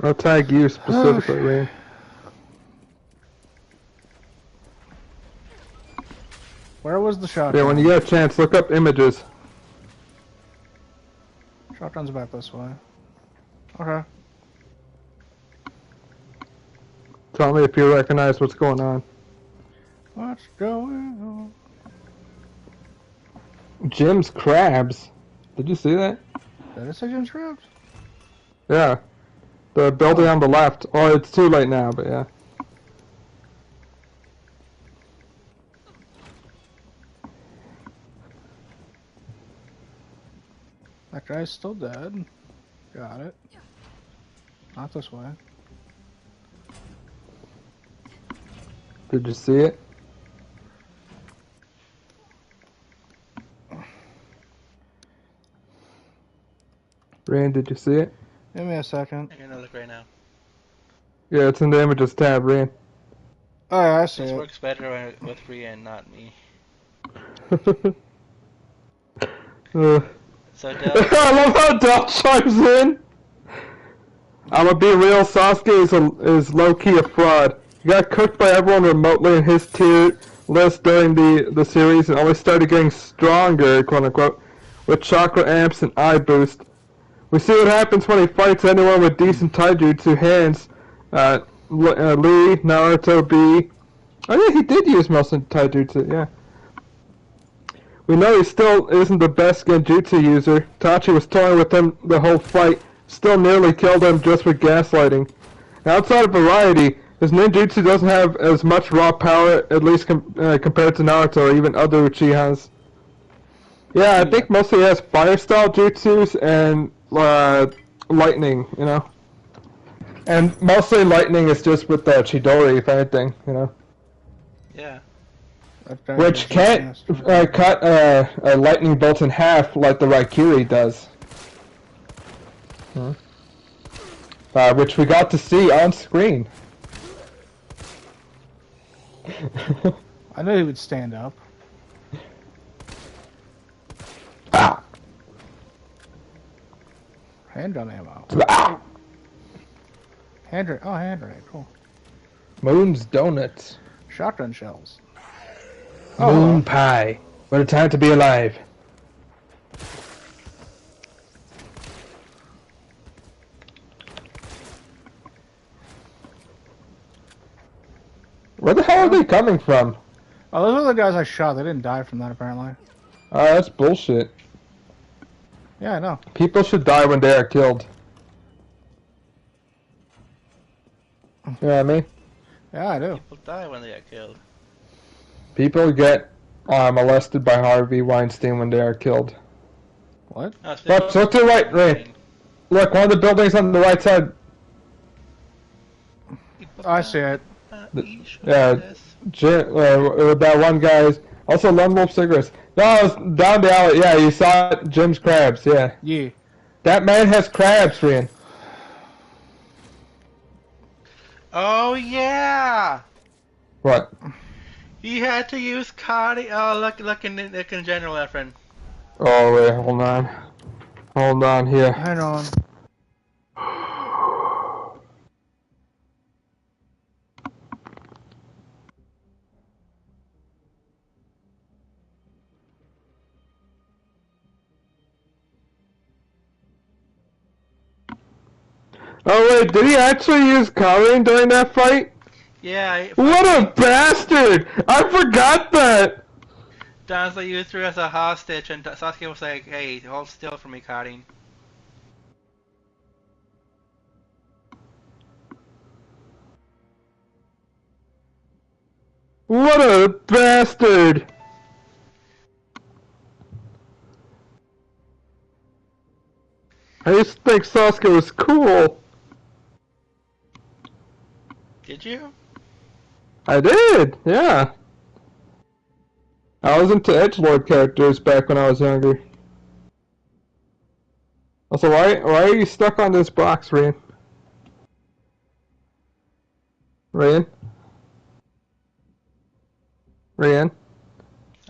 I'll tag you specifically, Ray. Where was the shotgun? Yeah, when you get a chance, look up images. Shotgun's about this way. Okay. Tell me if you recognize what's going on. What's going on? Jim's Crabs. Did you see that? Did it say Jim's Crabs? Yeah. The building on the left. Oh, it's too late now, but yeah. That guy's still dead. Got it. Not this way. Did you see it? Rand, did you see it? Give me a second. I'm gonna look right now. Yeah, it's in the images tab, Rand. Oh, yeah, I see This it. works better with Rian, not me. So Del, I love how Del chimes in. I'ma be real, Sasuke is low-key a fraud. He got cooked by everyone remotely in his tier list during the series and only started getting stronger, quote-unquote, with chakra amps and eye boost. We see what happens when he fights anyone with decent taijutsu hands. Lee, Naruto, B. Oh yeah, he did use most of taijutsu, yeah. We know he still isn't the best genjutsu user. Tachi was toying with him the whole fight, still nearly killed him just with gaslighting. And outside of variety, his ninjutsu doesn't have as much raw power, at least compared to Naruto or even other Uchihas. Yeah, I think mostly he has fire style jutsus and lightning, you know. And mostly lightning is just with the Chidori, if anything, you know. Yeah. Which can't cut a lightning bolt in half like the Raikiri does. Which we got to see on screen. I knew he would stand up. Ah. Handgun ammo. Ah. Hand grenade, cool. Moon's Donuts. Shotgun shells. Moon pie. What a time to be alive. Where the hell are they coming from? Oh, those are the guys I shot. They didn't die from that, apparently. Oh, that's bullshit. Yeah, I know. People should die when they are killed. You know what I mean? Yeah, I do. People die when they get killed. People get molested by Harvey Weinstein when they are killed. What? Look to the right, Ray. Look, one of the buildings on the right side. Oh, I see it. Yeah, that one guy's. Also, Lone Wolf cigarettes. No, it's down the alley. Yeah, you saw it. Jim's crabs. Yeah. Yeah. That man has crabs, Rian. Oh yeah. What? He had to use Cody. Oh, look in general, my friend. Oh wait, hold on. Hold on here. Hang on. Oh wait, did he actually use Karin during that fight? Yeah. What a bastard! I forgot that! Danzo used her as a hostage, and Sasuke was like, "Hey, hold still for me, Karin." What a bastard! I used to think Sasuke was cool. Did you? I did, yeah. I was into edgelord characters back when I was younger. Also, why are you stuck on this box, Ryan? Ryan? Ryan?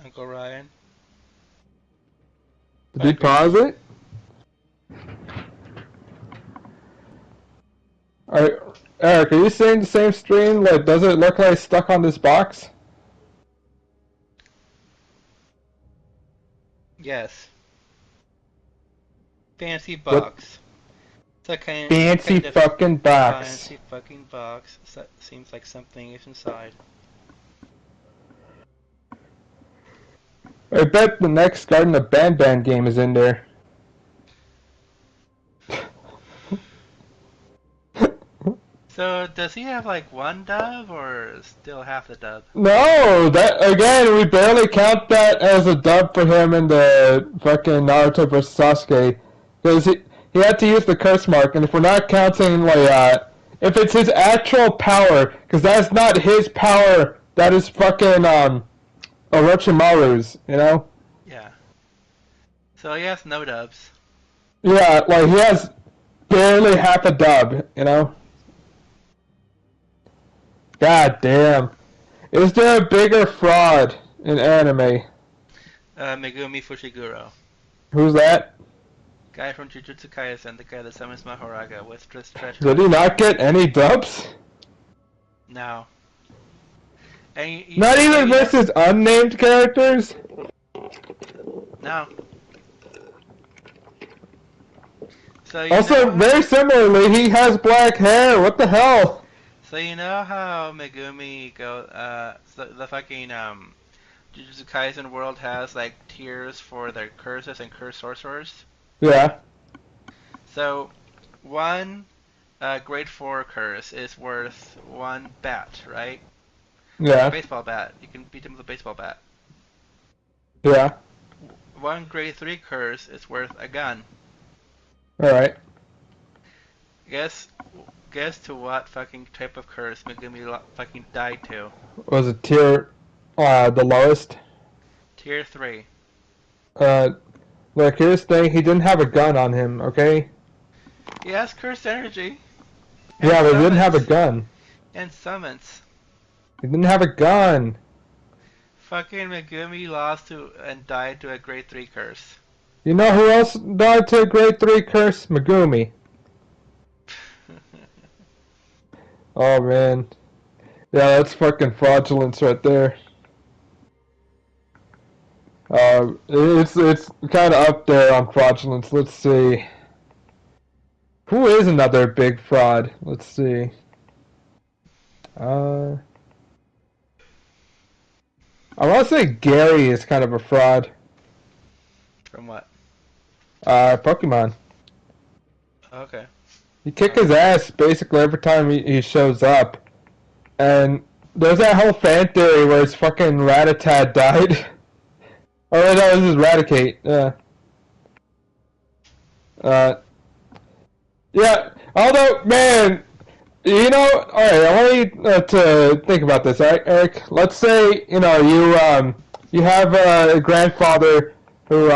Uncle Ryan. Did you pause it? Eric, are you seeing the same stream? Like, does it look like it's stuck on this box? Yes. Fancy box. It's a Fancy kind of fucking box. Fancy fucking box. So, seems like something is inside. I bet the next Garden of Banban game is in there. So, does he have like one dub, or still half the dub? No, that again, we barely count that as a dub for him in the fucking Naruto vs Sasuke, because he had to use the curse mark, and if we're not counting like if it's his actual power, because that's not his power, that is fucking Orochimaru's, you know? Yeah. So he has no dubs. Yeah, like he has barely half a dub, you know? God damn. Is there a bigger fraud in anime? Megumi Fushiguro. Who's that? Guy from Jujutsu Kaisen, the guy that summons Mahoraga with stretch. Did he not get any dubs? No. And Not even versus unnamed characters? No. So Also, very similarly, he has black hair. What the hell? So you know how Megumi the fucking Jujutsu Kaisen world has like tiers for their curses and curse sorcerers? Yeah. So one grade 4 curse is worth one bat, right? Yeah. Baseball bat. You can beat him with a baseball bat. Yeah. One grade 3 curse is worth a gun. Alright. Guess to what fucking type of curse Megumi fucking died to. Was it tier the lowest? Tier 3. Look, here's the thing, he didn't have a gun on him, okay? He has cursed energy. Yeah, but he didn't have a gun. And summons. He didn't have a gun. Fucking Megumi lost to and died to a grade 3 curse. You know who else died to a grade 3 curse? Megumi. Oh man. Yeah, that's fucking fraudulence right there. It's kind of up there on fraudulence. Let's see. Who is another big fraud? Let's see. I want to say Gary is kind of a fraud. From what? Pokemon. Okay. You kick his ass basically every time he shows up. And there's that whole fan theory where his fucking Rattata died. Oh, no, this is Raticate. Yeah, although, man, you know, alright, I want you to think about this, alright, Eric? Let's say, you know, you have a grandfather who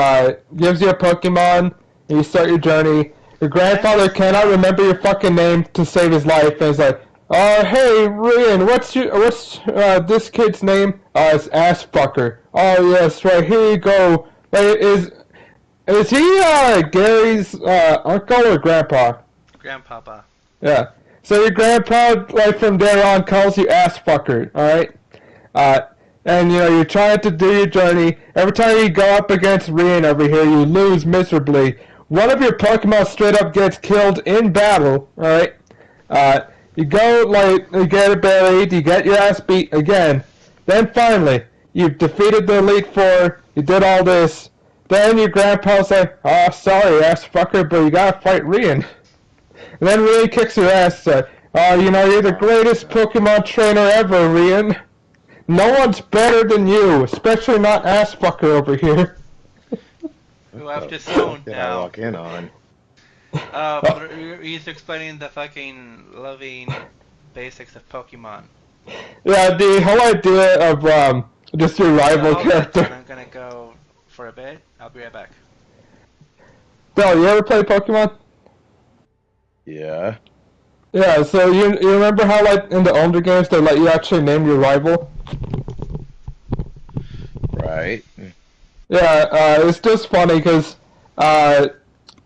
gives you a Pokemon, and you start your journey. Your grandfather cannot remember your fucking name to save his life, and he's like, hey, Ryan, what's this kid's name? It's Assfucker. Oh, yes, right, here you go. Wait, is he, Gary's, uncle or grandpa? Grandpapa. Yeah. So your grandpa, like, from there on, calls you Assfucker, alright? And, you know, you're trying to do your journey. Every time you go up against Ryan over here, you lose miserably. One of your Pokemon straight up gets killed in battle, alright? You go, like, you get it buried, you get your ass beat again. Then finally, you've defeated the Elite Four, you did all this. Then your grandpa's like, oh, sorry, ass fucker, but you gotta fight Rian. And then Rian kicks your ass, like, oh, you know, you're the greatest Pokemon trainer ever, Rian. No one's better than you, especially not ass fucker over here. Who I've disowned Did I now. walk in on? He's explaining the fucking loving basics of Pokemon. Yeah, the whole idea of just your rival Hold on, character. I'm gonna go for a bit. I'll be right back. Bill, you ever play Pokemon? Yeah. Yeah, so you remember how, like, in the older games they let you actually name your rival? Right. Yeah, it's just funny because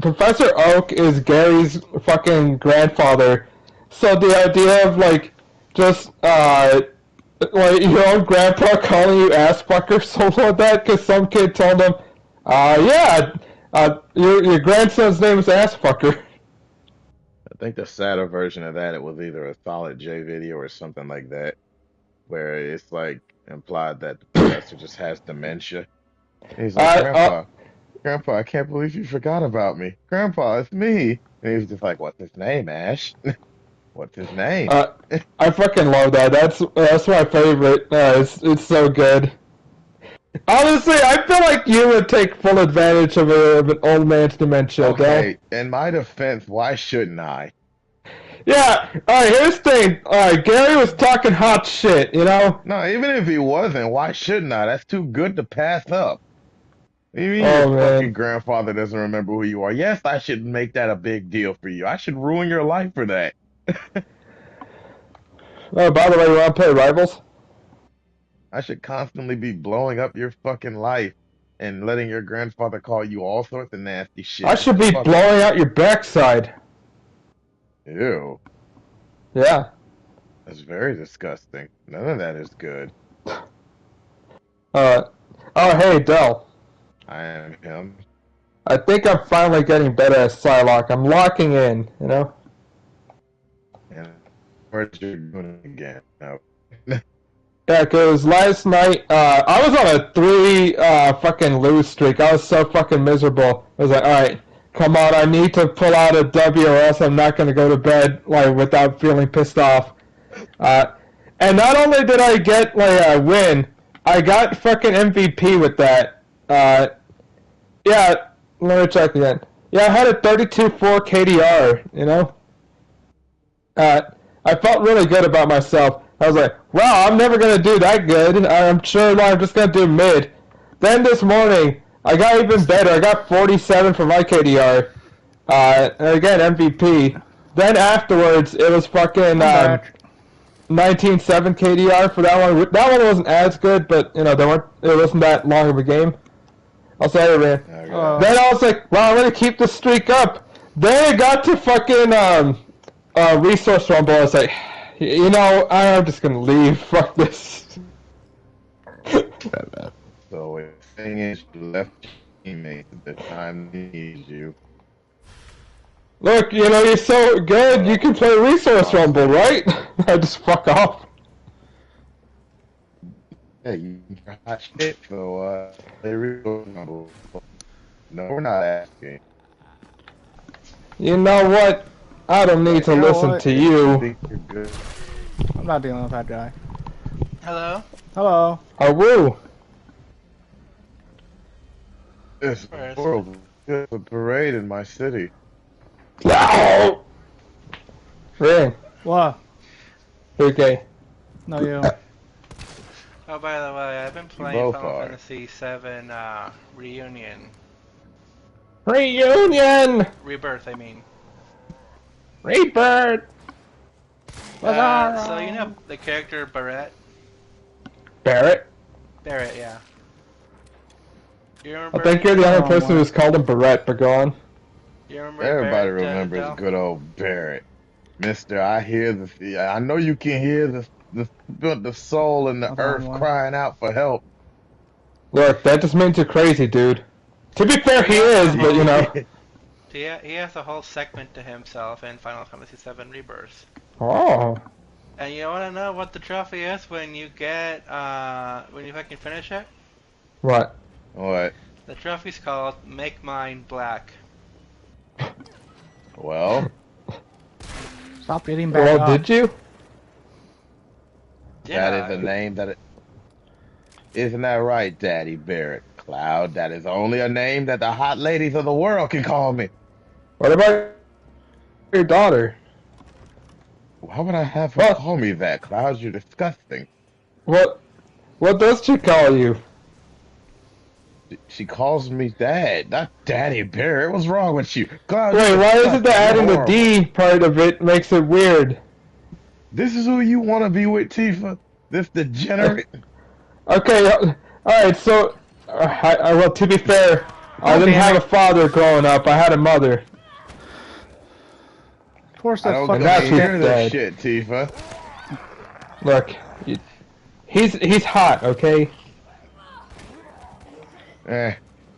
Professor Oak is Gary's fucking grandfather. So the idea of, like, just, like, your own grandpa calling you ass fucker or something like that because some kid told him, yeah, your grandson's name is ass fucker. I think the sadder version of that, it was either a Solid J video or something like that, where it's like implied that the professor just has dementia. He's like, Grandpa, I can't believe you forgot about me. Grandpa, it's me. And he was just like, what's his name, Ash? What's his name? I fucking love that. That's my favorite. It's so good. Honestly, I feel like you would take full advantage of an old man's dementia. Okay, in my defense, why shouldn't I? Yeah, alright, here's the thing. Alright, Gary was talking hot shit, you know? No, even if he wasn't, why shouldn't I? That's too good to pass up. Even Oh, your man. fucking grandfather doesn't remember who you are. Yes, I should make that a big deal for you. I should ruin your life for that. Oh, by the way, you want to play Rivals? I should constantly be blowing up your fucking life and letting your grandfather call you all sorts of nasty shit. I should be Fuck. blowing out your backside. Ew. Yeah. That's very disgusting. None of that is good. Oh, hey, Del. I am him. I think I'm finally getting better at Psylocke. I'm locking in, you know? And where's you doing it again? No. Yeah, because last night, I was on a 3 fucking lose streak. I was so fucking miserable. I was like, alright, come on, I need to pull out a W or else I'm not going to go to bed like without feeling pissed off. And not only did I get like a win, I got fucking MVP with that. Yeah, let me check again. Yeah, I had a 32.4 KDR, you know? I felt really good about myself. I was like, wow, I'm never going to do that good. I'm sure I'm just going to do mid. Then this morning, I got even better. I got 47 for my KDR. And again, MVP. Then afterwards, it was fucking 19.7 KDR for that one. That one wasn't as good, but, you know, it wasn't that long of a game. I'll say it, man. Then I was like, well, I'm going to keep the streak up. Then it got to fucking resource rumble. I was like, you know, I'm just going to leave. Fuck this. So the thing is, you left your teammate at the time he needs you. Look, you know, you're so good, you can play resource rumble, right? I just fuck off. Yeah, you hot shit, so play resource rumble. No, we're not asking. You know what? I don't need to listen to you. I think you're good. I'm not dealing with that guy. Hello? Hello. Oh, woo. This world is a parade in my city. No! Ring. What? Okay. No, you. Oh, by the way, I've been playing Final Fantasy VII Reunion. Reunion! Rebirth, I mean. Rebirth! So you know the character Barrett? Barrett? Barrett, yeah. You remember? I think you're the only person who's called him Barrett, but go on. You remember Everybody Barrett, remembers good old Barrett. Mister, I know you can hear the soul in the earth crying out for help. Look, that just means you're crazy, dude. To be fair, he is, but you know. He has a whole segment to himself in Final Fantasy VII Rebirth. Oh. And you want to know what the trophy is when you get, when you fucking finish it? What? What? The trophy's called Make Mine Black. Well. Stop getting back up. Did you? Yeah. That is a name that it... Isn't that right, Daddy Barrett? Cloud, that is only a name that the hot ladies of the world can call me. What about your daughter? Why would I have her call me that, Cloud? You're disgusting. What does she call you? She calls me Dad, not Daddy Barrett. What's wrong with you? Cloud, wait, why is it that adding the D part of it makes it weird? This is who you want to be with, Tifa? This degenerate? Okay, alright, so... well, to be fair, I didn't have a father growing up. I had a mother. Of course, I don't hear this shit, Tifa. Look, he's hot, okay?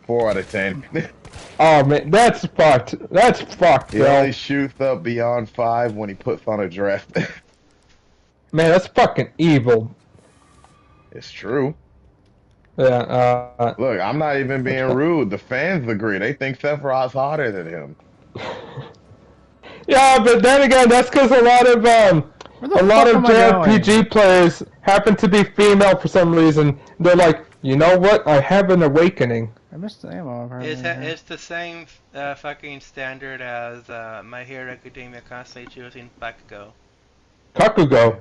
4 out of 10. Oh man, that's fucked. That's fucked, He bro. only shoots up beyond 5 when he puts on a dress. Man, that's fucking evil. It's true. Yeah, Look, I'm not even being rude. The fans agree. They think Sephiroth's hotter than him. Yeah, but then again, that's because a lot of JRPG players happen to be female for some reason. They're like, you know what? I have an awakening. I missed the ammo. It's the same fucking standard as My Hero Academia constantly choosing Bakugo. Kakugo.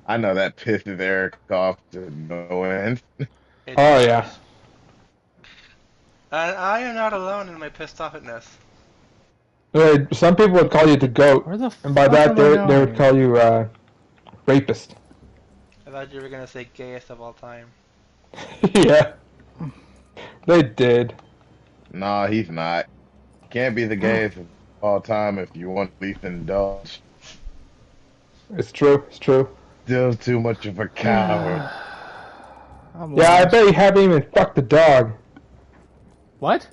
I know that pisses Eric off to no end. Oh yeah. And I am not alone in my pissed offness. Some people would call you the goat, and by that they would call you rapist. I thought you were gonna say gayest of all time. Yeah. They did. Nah, he's not. Can't be the gayest of all time if you want to at least indulge. It's true. It's true. Still too much of a coward. Yeah, I bet you haven't even fucked the dog. What?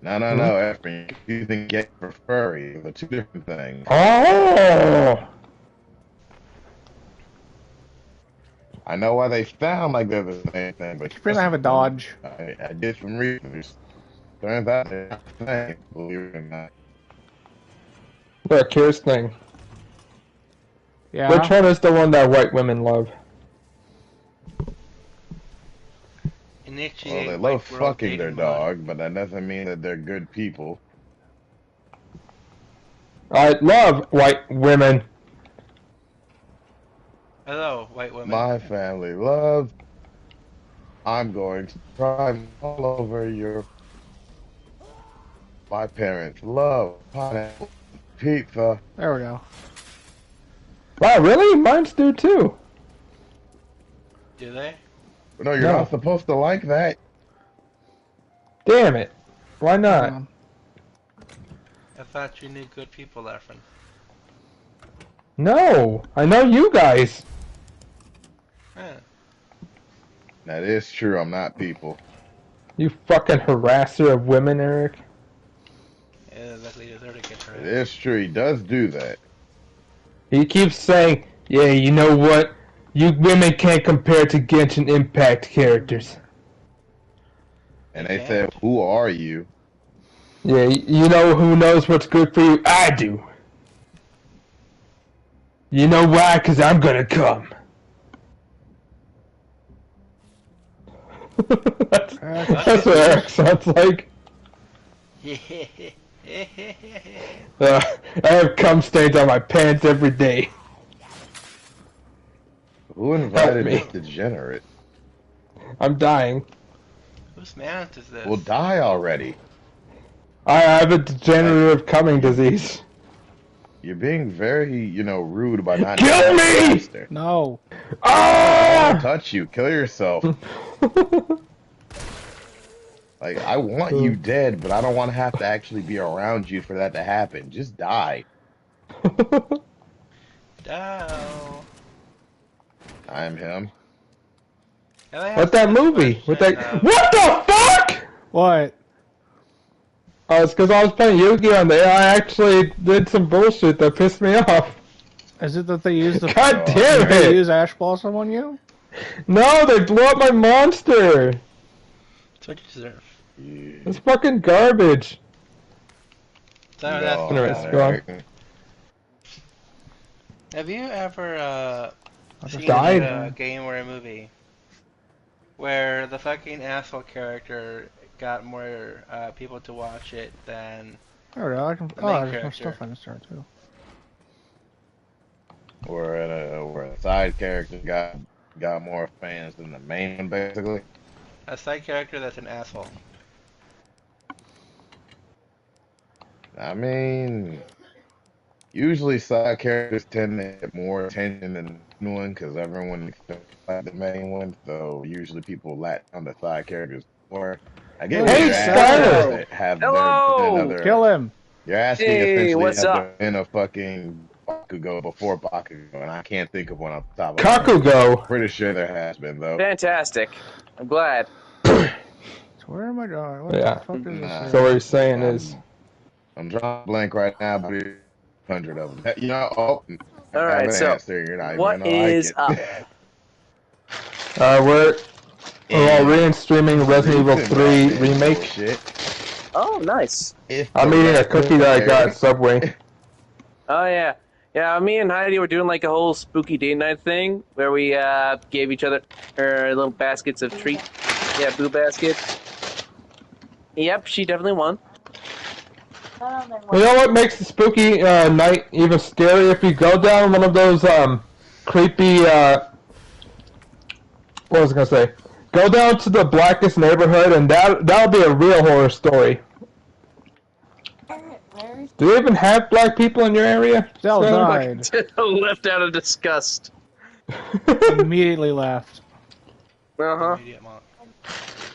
No, Efren. You think gay for furry. They're two different things. Oh! I know why they sound like they're the same thing, but... You have a Dodge. I did some research. Turns out they're not the same, believe it or not. Look, here's the thing. Yeah. Which one is the one that white women love? Initiate Well, they white love world fucking their dating mode. dog, but that doesn't mean that they're good people. I love white women. Hello, white women. My family loves. I'm going to drive all over your. My parents love pineapple pizza. There we go. Wow, really? Mine's do too. Do they? No, you're No. not supposed to like that. Damn it. Why not? I thought you knew good people, Leffin. No. I know you guys. Huh. That is true. I'm not people. You fucking harasser of women, Eric. Yeah, that leader there to get her. It is true. He does do that. He keeps saying, yeah, you know what? You women can't compare to Genshin Impact characters. And they said, "Who are you?" Yeah, you know who knows what's good for you? I do. You know why? Because I'm gonna come. That's what Eric sounds like. I have cum stains on my pants every day. Who invited me. this degenerate? I'm dying. Whose mount is this? Well, die already. I have a degenerative cumming disease. You're being very, rude by not. Kill me! Faster. No. I Ah! touch you. Kill yourself. Like, I want you dead, but I don't want to have to actually be around you for that to happen. Just die. No. I'm him. What that movie? What that? What the fuck? What? Oh, it's because I was playing Yu-Gi-Oh! And I actually did some bullshit that pissed me off. Is it that they use the God damn they it! use ash blossom on you? No, they blew up my monster. That's what you deserve. It's fucking garbage. So No, that's Anyways, go on. Have you ever seen died. a game or a movie where the fucking asshole character got more people to watch it than There we go. I can. The Oh, main there's more character. stuff I can start too. Where a side character got more fans than the main one, basically. a side character that's an asshole? I mean, usually side characters tend to get more attention than the main one because everyone expects like the main one. So usually people latch on the side characters more. I get Hey, you're Skyler! asking to have Hello! another. Kill him. You're asking Hey, essentially what's have up? there been a fucking Bakugo before Bakugo, and I can't think of one off the top of my head. Kakugo. Pretty sure there has been though. Fantastic. I'm glad. So where am I going? What Yeah. the fuck is this? Nah. So what you're saying is, I'm drawing a blank right now, but 100 of them. All right, so answer. You're not what even gonna is like up? we're all re-streaming Resident Evil 3 remake. Shit. Oh, nice. I'm eating a cookie that I got at Subway. Oh yeah, yeah. Me and Heidi were doing like a whole spooky date night thing where we gave each other little baskets of treat. Yeah, boo basket. Yep, she definitely won. You know what makes the spooky night even scarier? If you go down one of those creepy, what was I gonna say? Go down to the blackest neighborhood, and that'll be a real horror story. Do they even have black people in your area? Zell died. Left out of disgust. Immediately left. Uh-huh. Immediate mock.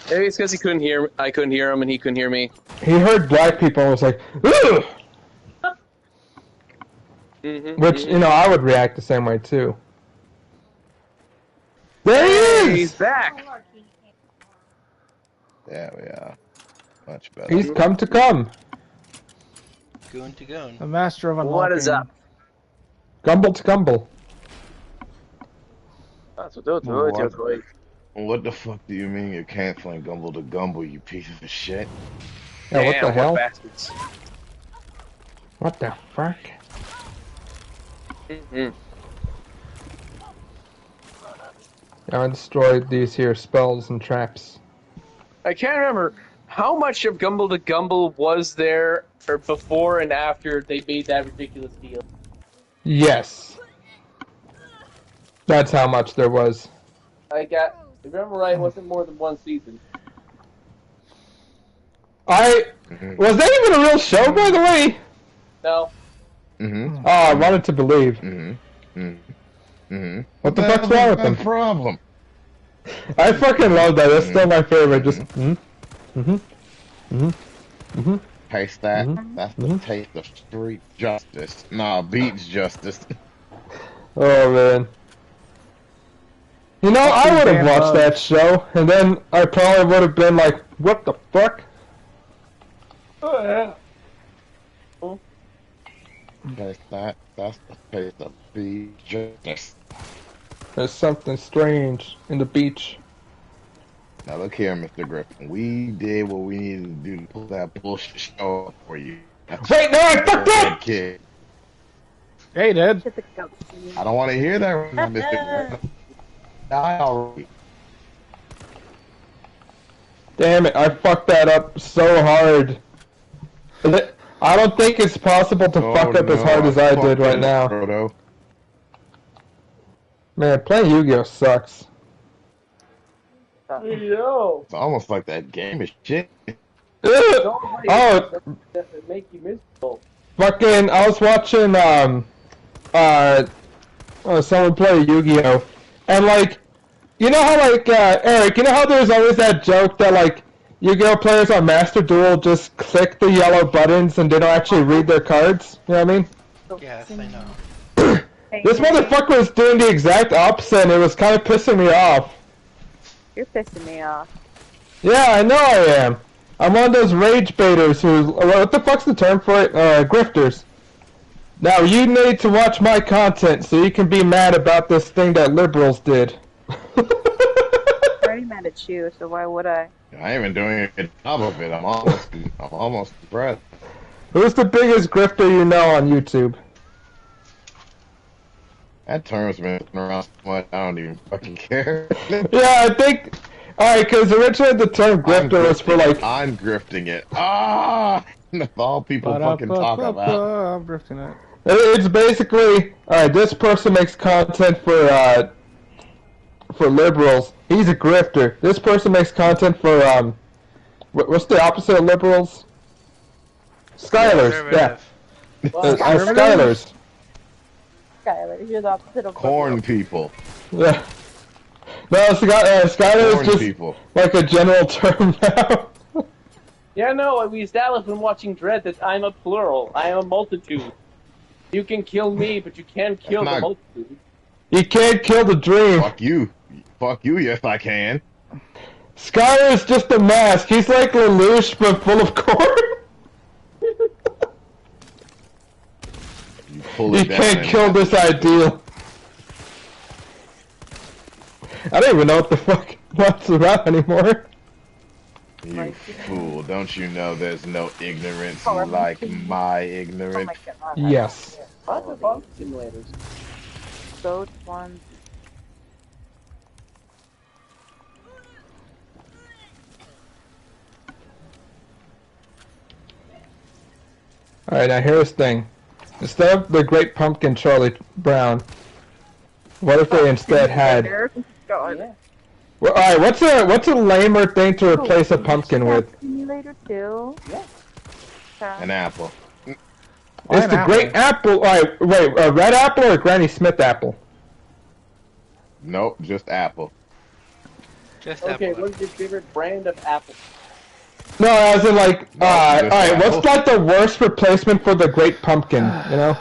Maybe it's because he couldn't hear. I couldn't hear him, and he couldn't hear me. He heard black people and was like, "Ugh!" Which, you know, I would react the same way too. There he He's is! back. Yeah, we are. Much better. He's come to come. Goon to goon. The master of unlocking. What is up? Gumble to gumble. What the fuck do you mean you're canceling Gumble to Gumble, you piece of shit? Yeah, what the Damn, hell? bastards. What the fuck? Mm-hmm. I destroyed these here spells and traps. I can't remember how much of Gumble to Gumble was there or before and after they made that ridiculous deal. Yes. That's how much there was. If I remember right, it wasn't more than one season. Was that even a real show, by the way? No. Mm-hmm. Oh, I wanted to believe. Mm-hmm. Mm-hmm. Mm-hmm. What the fuck's wrong with them? Problem. I fucking love that. That's still my favorite. Just Taste that. Mhm. That's the taste of street justice. Nah, beach justice. Oh man. You know, I would have damn watched that bugs. show, and then I probably would have been like, "What the fuck?" Oh, yeah. Taste that. That's the taste of beach justice. There's something strange in the beach. Now look here, Mr. Griffin. We did what we needed to do to pull that bullshit show up for you. Wait, no, I fucked That up. kid. Yeah, he did. I don't want to hear that, Mr. Griffin. Die already. Damn it, I fucked that up so hard. I don't think it's possible to fuck up as hard as I did right now. Frodo. Man, playing Yu-Gi-Oh sucks. Yo. It's almost like that game is shit. Oh, That make you miserable. fucking, I was watching, someone play Yu-Gi-Oh! And, like, you know how, like, Eric, you know how there's always that joke that, like, Yu-Gi-Oh! Players on Master Duel just click the yellow buttons and they don't actually read their cards? You know what I mean? Yes, I know. This motherfucker was doing the exact opposite and it was kind of pissing me off. You're pissing me off. Yeah, I know I am. I'm one of those rage baiters who, what the fuck's the term for it? Grifters. Now, you need to watch my content so you can be mad about this thing that liberals did. I'm already mad at you, so why would I? I ain't even doing a good job of it. I'm almost impressed. Who's the biggest grifter you know on YouTube? That term's been around so much, I don't even fucking care. Yeah, I think... Alright, because originally the term grifter was for like... I'm grifting it. Ah! That's all people fucking talk about. I'm drifting it. It's basically... Alright, this person makes content for liberals. He's a grifter. This person makes content for, what's the opposite of liberals? Skylers, yeah. Skylers. Skylar, you're the opposite of Corn people. Yeah. No, Skyler Corn is just people. like a general term now. Yeah, no, we established when watching Dread that I'm a plural. I am a multitude. You can kill me, but you can't kill the multitude. You can't kill the dream. Fuck you. Fuck you, yes I can. Skyler is just a mask. He's like Lelouch, but full of corn. You can't kill this ideal. I don't even know what the fuck what's around anymore. You fool, don't you know there's no ignorance like my ignorance? Yes. What the fuck? Simulators. Those ones. Alright, now here's the thing. Instead of the Great Pumpkin Charlie Brown, what if they instead had... God. Well, alright, what's a lamer thing to replace a pumpkin with? Simulator 2. Yeah. An apple. It's the Great Apple. Alright, wait, a red apple or a Granny Smith apple? Nope, just apple. Just Okay, apple. what's your favorite brand of apple? No, as in like, alright, apple. what's like the worst replacement for the Great Pumpkin, you know?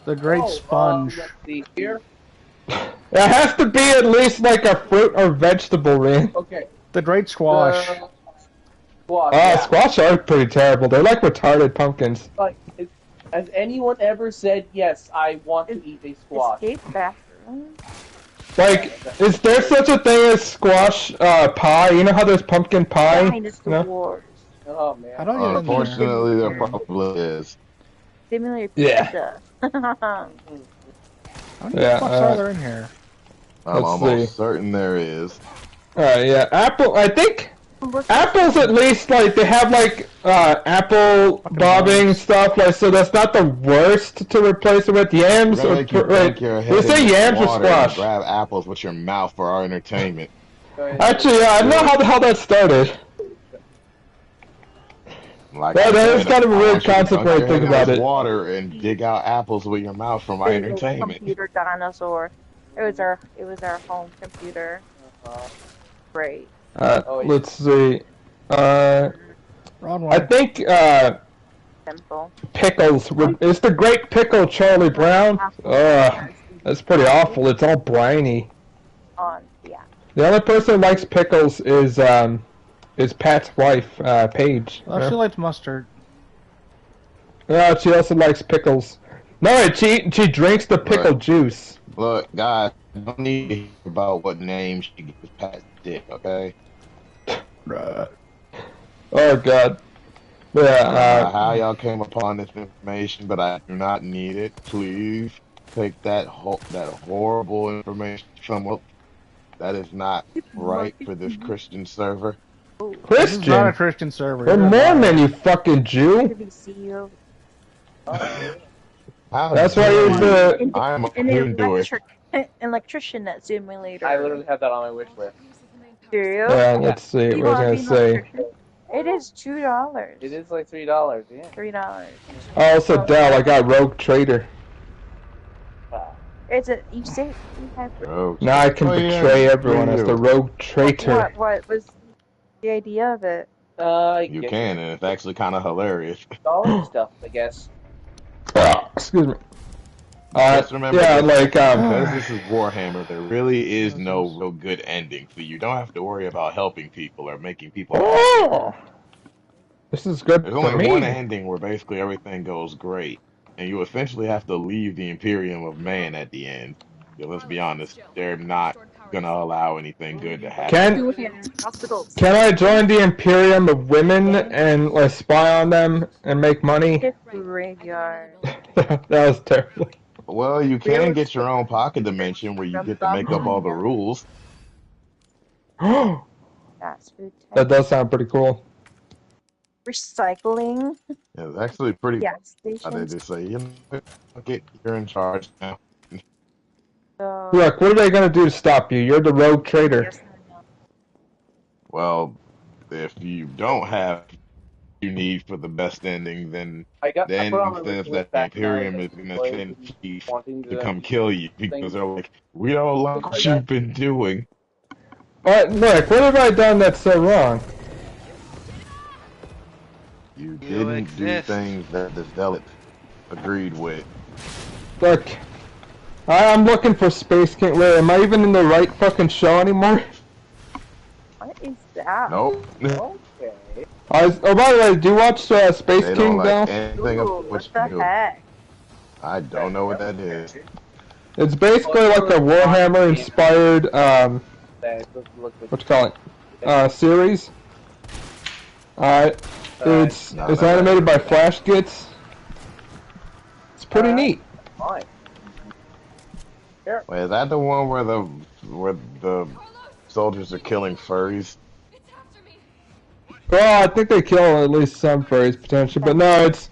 The Great Sponge. Let's see here. It has to be at least like a fruit or vegetable ring. Okay. The Great Squash. Squash. Oh, yeah. squash are pretty terrible. They're like retarded pumpkins. Like, has anyone ever said, yes, I want to eat a squash? Escape bathroom. Like, is there such a thing as squash pie? You know how there's pumpkin pie? Dinosaurs. You know? Oh man. How do I get in there? Unfortunately, there probably is. Simulator Yeah. pizza. How many Yeah, fucks are there in here? I'm Let's almost see. certain there is. Alright, yeah. Apple, I think Look, Apple's at least, like, they have, like, apple Fucking bobbing bugs. stuff, like, so that's not the worst to replace it with. Yams We're or, gonna make you wait, dunk your did you head say in yams or water and squash? grab apples with your mouth for our entertainment. Actually, yeah, I know how the hell that started. Like Yeah, I that is said, kind of a I weird want you to concept dunk when your you head think in about this it. water and dig out apples with your mouth for my entertainment. computer dinosaur. It was our home computer. Great. Let's see. Wrong I one. think, Simple. Pickles. It's the Great Pickle Charlie Brown. Ugh, that's pretty awful. It's all briny. Yeah. The only person who likes pickles is Pat's wife, Paige. Well, she liked mustard. No, she also likes pickles. No, she drinks the pickle juice. Look, guys, I don't need to hear about what name she gives Pat's dick, okay? Oh God. I don't know Yeah. how y'all came upon this information, but I do not need it. Please take that horrible information somewhere. That is not right for this Christian server. This is not a Christian. Christian server. We're You're a Mormon, liar. you fucking Jew. CEO. How That's why you're dare the. you? I'm a An Hindu. electrician that simulator. I literally have that on my wish list. Serious? Yeah, let's see. You What was I wanna gonna be an say? electrician? It is $2. It is like $3, yeah. $3. Oh, also Dell. I got Rogue Trader. It's a you say you have Oh, Now I can oh, yeah, betray everyone you as the Rogue Traitor. what was the idea of it? You can, and it's actually kind of hilarious. Dollar stuff, I guess. Excuse me. Just remember, Yeah, this, like because this is Warhammer, there really is no real good ending, so you don't have to worry about helping people or making people happy. Oh, this is good There's for only one me. ending where basically everything goes great, and you essentially have to leave the Imperium of Man at the end. Yeah, let's be honest, they're not gonna allow anything good to happen. Can I join the Imperium of Women and like spy on them and make money? It's graveyard. That was terrible. Well, you can get your own pocket dimension where you get to make up all the rules. Fast food That does sound pretty cool. Recycling. Yeah, it's actually pretty. Gas How they stations. just say, you know, okay, you're in charge now. So, Look, what are they gonna do to stop you? You're the Rogue Trader. yes, I know. Well, if you don't have what you need for the best ending, then I put on my instead wish of list that, the back when I was Imperium is like, gonna send chiefs wanting to come kill you because they're like, we don't like what like you've been doing. Look, what have I done that's so wrong? You didn't do exist. things that the Zealots agreed with. Look, I'm looking for Space King. Wait, am I even in the right fucking show anymore? What is that? Nope. Okay. Oh, by the way, do you watch Space They King, don't like though? anything Ooh, of what what the you do. heck? I don't know what that is. It's basically like a Warhammer-inspired, That look what you call it, series. It's animated by Flash Gits. It's pretty neat. fine. Wait, is that the one where the soldiers are killing furries? It's after me. Well, I think they kill at least some furries potentially, but no, it's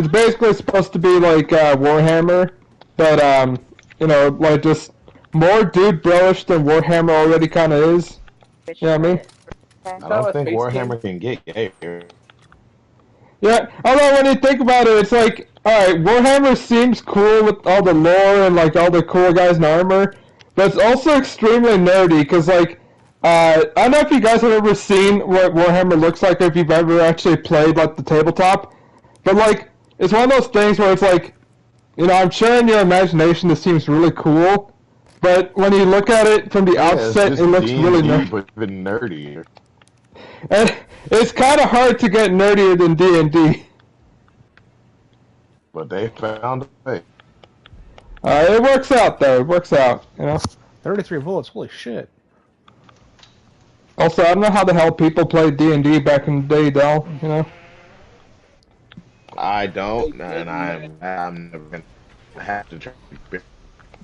basically supposed to be like Warhammer, but you know, like just more dude bro-ish than Warhammer already kind of is. You know what I mean? I don't think Warhammer can get gay here. Yeah, although when you think about it, it's like, alright, Warhammer seems cool with all the lore and like all the cool guys in armor, but it's also extremely nerdy, because like, I don't know if you guys have ever seen what Warhammer looks like, or if you've ever actually played like the tabletop, but like, it's one of those things where it's like, you know, I'm sure in your imagination this seems really cool, but when you look at it from the outset, it's it just looks really D&D, nerdy. but even nerdier. And it's kind of hard to get nerdier than D&D. But they found a way. It works out though. It works out, you know. 33 bullets. Holy shit. Also, I don't know how the hell people played D&D back in the day, Del. You know. I don't, and I'm never gonna have to try to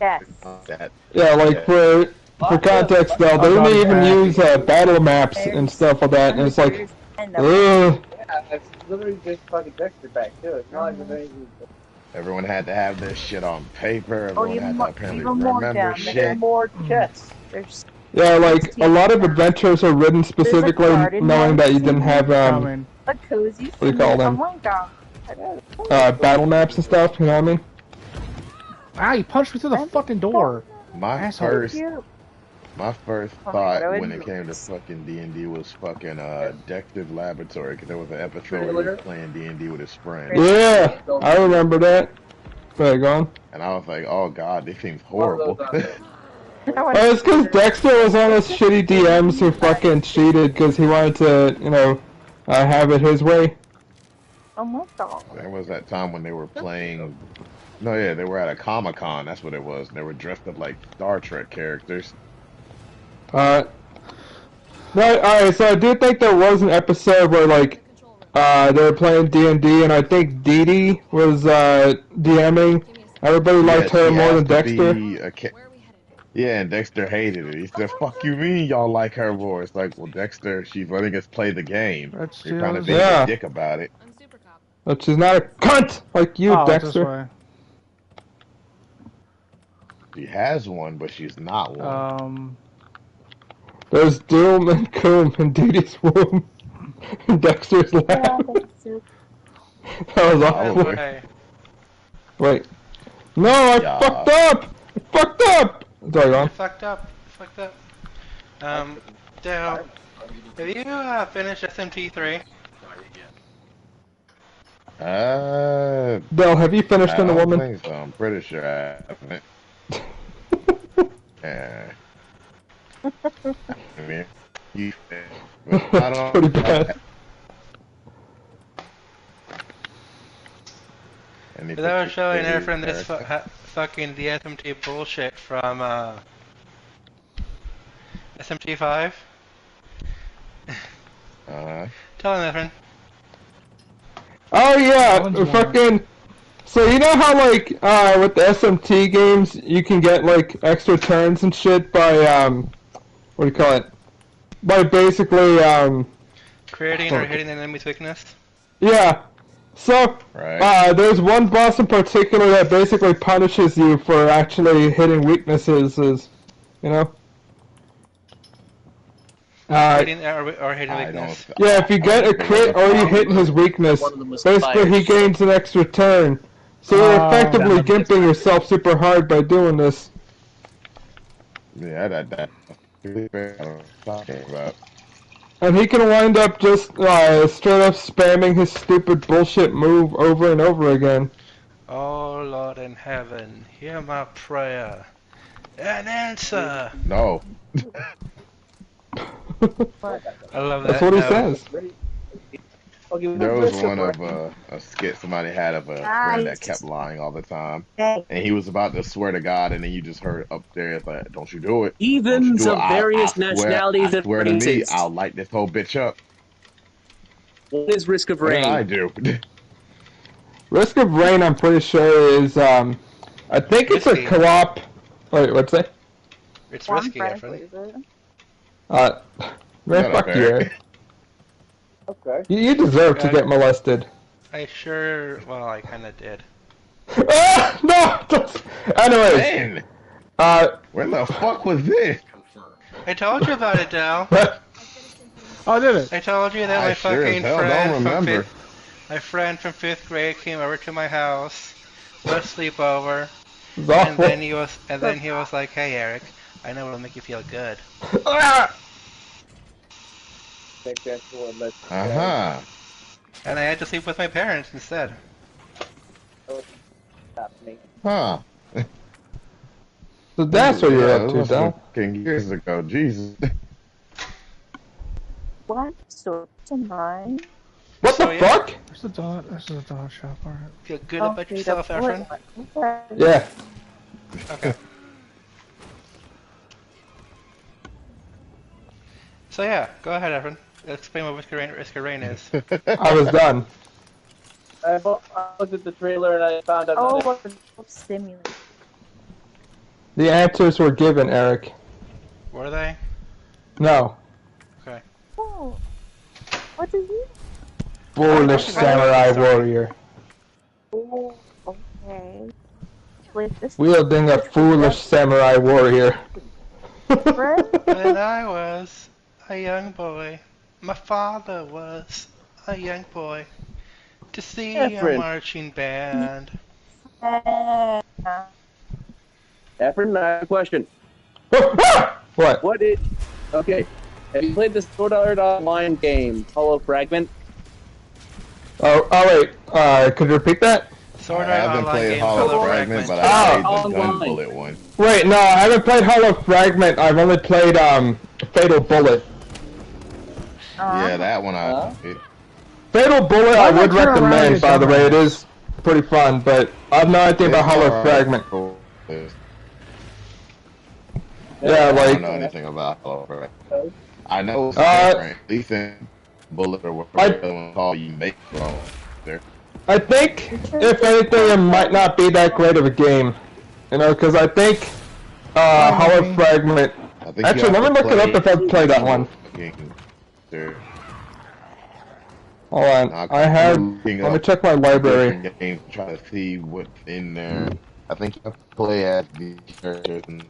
Yes. that. Yeah, like for context, Del, they Oh, God, didn't he's even back. use battle maps and stuff like that, and it's like, ugh. Yeah, it's literally just fucking Dexter back too. It's not even anything. Everyone had to have this shit on paper. Oh, Everyone had to apparently even more remember down there. shit. More chests. There's Yeah, like 16 a lot of down. adventures are written specifically garden knowing that you magazine. didn't have Coming. a cozy. what do you call them? Oh my god. Battle maps and stuff. You know what I mean? Ah, you punched me through the fucking door. My Asshole. first Oh my thought God, when it came to fucking D&D was fucking Dexter's Laboratory, because there was an episode where he was playing D&D with his friend, Yeah, I remember that. Right, go on. and I was like, oh god, this seems horrible. Oh, it's because Dexter was one of those shitty DMs who fucking cheated because he wanted to, you know, have it his way. Oh my god. There was that time when they were playing. No, yeah, they were at a Comic-Con. That's what it was. And they were dressed up like Star Trek characters. No, alright, so I do think there was an episode where, like, they were playing D&D, and I think Dee Dee was, DMing. Everybody liked her she more than asked to Dexter. be Yeah, and Dexter hated it. He said, "Fuck you mean y'all like her more?" It's like, well, Dexter, she's letting us play the game. That's You're kind of just- being Yeah. a dick about it. But she's not a cunt like you, Oh, it's this Dexter. way. She has one, but she's not one. There's Doom and Coom in Dee Dee's womb. In Dexter's lab. That was awful. Okay. Wait. No, I Yeah. fucked up! I fucked up! Sorry, go on. Fucked up. Fucked up. Dale, have you finished SMT3? Del, have you finished I in the don't woman? think so. I'm pretty sure I haven't. Yeah. I mean, you, I That's don't. pretty bad. But I was showing her from this fucking the SMT bullshit from SMT5. Tell him, Efren. Oh yeah, One's one. fucking. So you know how like with the SMT games you can get like extra turns and shit by what do you call it? By basically Creating or hitting an enemy's weakness. yeah. So Right. there's one boss in particular that basically punishes you for actually hitting weaknesses. You know. Hitting or hitting I weakness. don't. Yeah, if you get a crit or you hit his weakness, One of them was basically he fired. gains an extra turn. So you're effectively Yeah. gimping yourself super hard by doing this. Yeah, that. I'm talking about. And he can wind up just straight up spamming his stupid bullshit move over and over again. Oh Lord in heaven, hear my prayer and answer. No. I love that. That's what he No. says. There was one of a skit somebody had of a friend that kept lying all the time, and he was about to swear to God, and then you just heard up there, it's like, "Don't you do it." Heathens of various nationalities I and swear to me, races. I'll light this whole bitch up. What is Risk of What did I Rain? do? Risk of Rain, I'm pretty sure is I think it's a Risky. co-op. Wait, what's that? It's One risky, friend, Efren. please. Man, Shut fuck up, you. Eric. Okay. You deserve to get molested. I sure, well, I kinda did. Ah, no! Anyways, Man, where the fuck was this? I told you about it, Dal. Oh, did it? I told you that I my sure as fucking hell don't friend from remember. my friend from 5th grade came over to my house for a sleepover, it's and awful. then he was like, "Hey Eric, I know what'll make you feel good." Ah! Uh-huh. And I had to sleep with my parents instead. Huh. So that's what you're up to, That Del. was fucking years ago. Jesus. What? So tonight? What So, the yeah. fuck? There's the dog. There's the dog shop. Alright. Feel good about yourself, Efren? Yeah. Okay. So yeah, go ahead, Evan. Explain what Risk of Rain is. I was done. I looked at the trailer and I found out. Oh, what a stimulant. The answers were given, Eric. Were they? No. Okay. Oh, what is it? Foolish samurai warrior. Oh, okay. Wait, this Wielding a foolish samurai warrior. Right? When I was a young boy, my father was a young boy. To see Efren. a marching band. Efren, I have a question. What? What is... Okay. Have you played the Sword Art Online game, Hollow Fragment? Oh wait. Could you repeat that? Sword I Art haven't Online played game Hollow Fragment, but I played the Gun Bullet one. Wait, no, I haven't played Hollow Fragment. I've only played Fatal Bullet. Yeah, that one I played. Fatal Bullet I would recommend, by the way. It is pretty fun, but I have no idea about Hollow Fragment. Yeah, I like... don't know anything about Hollow Fragment. I know it's different. At least in Bullet or whatever the one called you make wrong there. I think, if anything, it might not be that great of a game. You know, because I think Hollow Fragment... Actually, let me look it up if I've played that one. Hold on, I have... Let me check my library. Game, try to see what's in there. I think you have to play as the characters and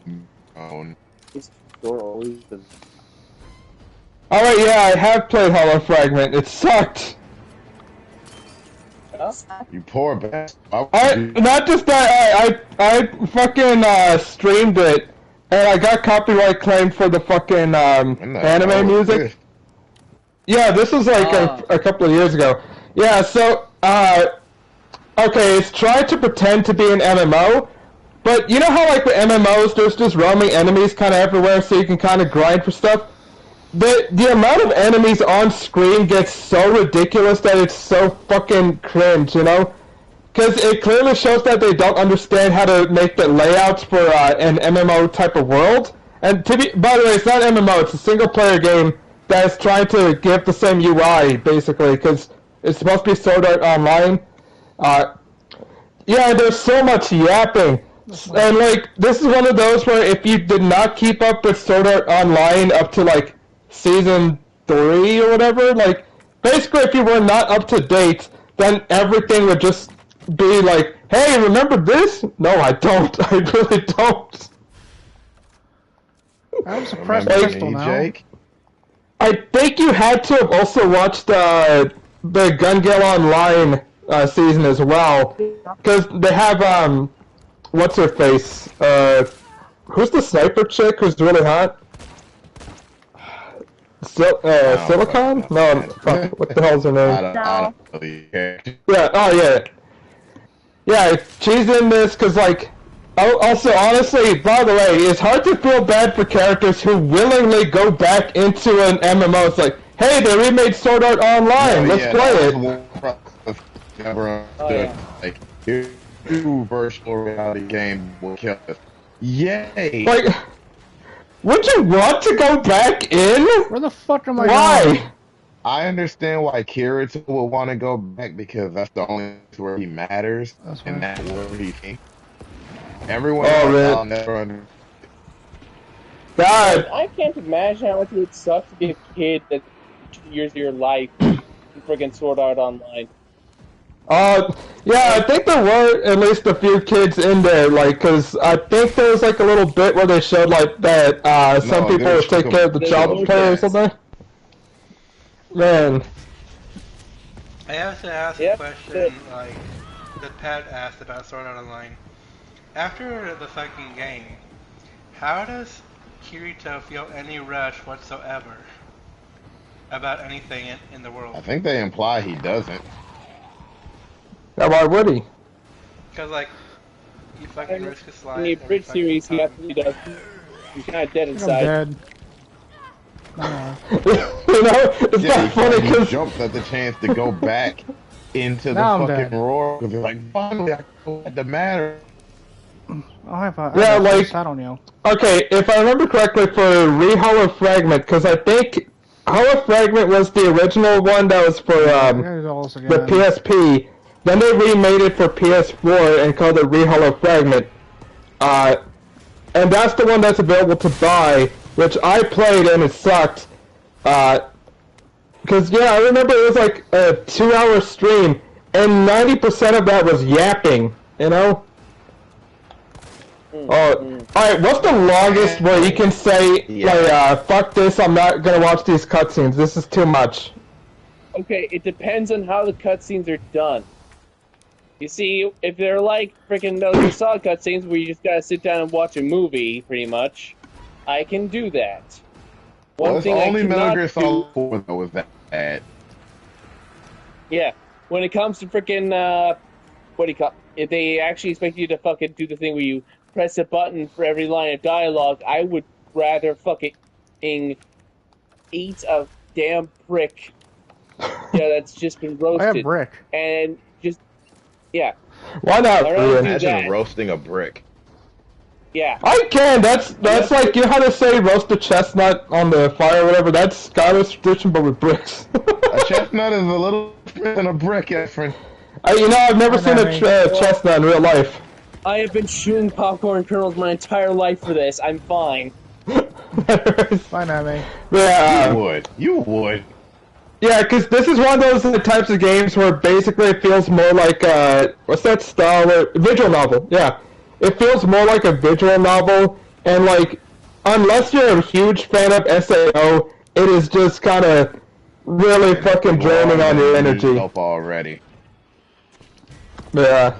own. Alright, yeah, I have played Hollow Fragment. It sucked. You poor bastard. Not just that, I fucking streamed it, and I got copyright claimed for the fucking anime music. Yeah, this was like a couple of years ago. Yeah, so, okay, it's trying to pretend to be an MMO, but you know how like with MMOs, there's just roaming enemies kind of everywhere, so you can kind of grind for stuff? The amount of enemies on screen gets so ridiculous that it's so fucking cringe, you know? Because it clearly shows that they don't understand how to make the layouts for an MMO type of world. And by the way, it's not an MMO, it's a single player game that is trying to give the same UI, basically, because it's supposed to be Sword Art Online. Yeah, there's so much yapping. And, like, this is one of those where if you did not keep up with Sword Art Online up to, like, Season 3 or whatever, like, basically if you were not up to date, then everything would just be like, hey, remember this? No, I don't. I really don't. I'm surprised Crystal now. Jake? I think you had to have also watched the Gun Gale Online season as well, because they have what's her face? Who's the sniper chick who's really hot? Silicon? No, fuck, what the hell's her name? I don't really care. Yeah. Oh yeah. Yeah, she's in this because like. Also, honestly, by the way, it's hard to feel bad for characters who willingly go back into an MMO. It's like, hey, they remade Sword Art Online. Let's play it. Like, new virtual reality game will kill us. Yay! Like, would you want to go back in? Where the fuck am I Why? going? I understand why Kirito would want to go back because that's the only place where he matters, and that's where he thinks. Everyone else never under. God! I can't imagine how much it would suck to be a kid that 2 years of your life in friggin' Sword Art Online. Yeah, I think there were at least a few kids in there, like, cause I think there was like a little bit where they showed like that, some people would take care of the child play or something. Man. I have to ask a question, like, that Pat asked about Sword Art Online. After the fucking game, how does Kirito feel any rush whatsoever about anything in the world? I think they imply he doesn't. Yeah, why would he? Because, like, you fucking risk his life. In the bridge series, he absolutely does. He's kind of dead inside. I'm dead. You know, it's not funny he because jumped at the chance to go back into the fucking roar because he's like, finally, I got the matter. I have a like, I don't know. Okay, if I remember correctly for Hollow Fragment, because I think Hollow Fragment was the original one that was for the PSP. Then they remade it for PS4 and called it Re-Hollow Fragment. And that's the one that's available to buy, which I played and it sucked. Because, yeah, I remember it was like a 2-hour stream, and 90% of that was yapping, you know? Alright, what's the longest where you can say, like, fuck this, I'm not gonna watch these cutscenes, this is too much? Okay, it depends on how the cutscenes are done. You see, if they're like freaking Metal Gear Solid cutscenes where you just gotta sit down and watch a movie, pretty much, I can do that. Well, only Metal Gear Solid 4 though was that bad. Yeah, when it comes to freaking, what do you call? If they actually expect you to fucking do the thing where you press a button for every line of dialogue, I would rather fucking eat a damn brick. Yeah, that's just been roasted. I have brick. And just, yeah. Why not? Imagine roasting a brick. Yeah. I can. That's like, you know how to say roast a chestnut on the fire or whatever. That's Scottish tradition, but with bricks. A chestnut is a little different than a brick, yeah, friend. You know, I've never seen a chestnut in real life. I have been chewing popcorn kernels my entire life for this. I'm fine. Fine, Abby. Yeah. You would. Yeah, because this is one of those types of games where basically it feels more like what's that style? Visual novel. Yeah, it feels more like a visual novel, and like, unless you're a huge fan of SAO, it is just kind of really fucking draining on your energy. Already. Yeah.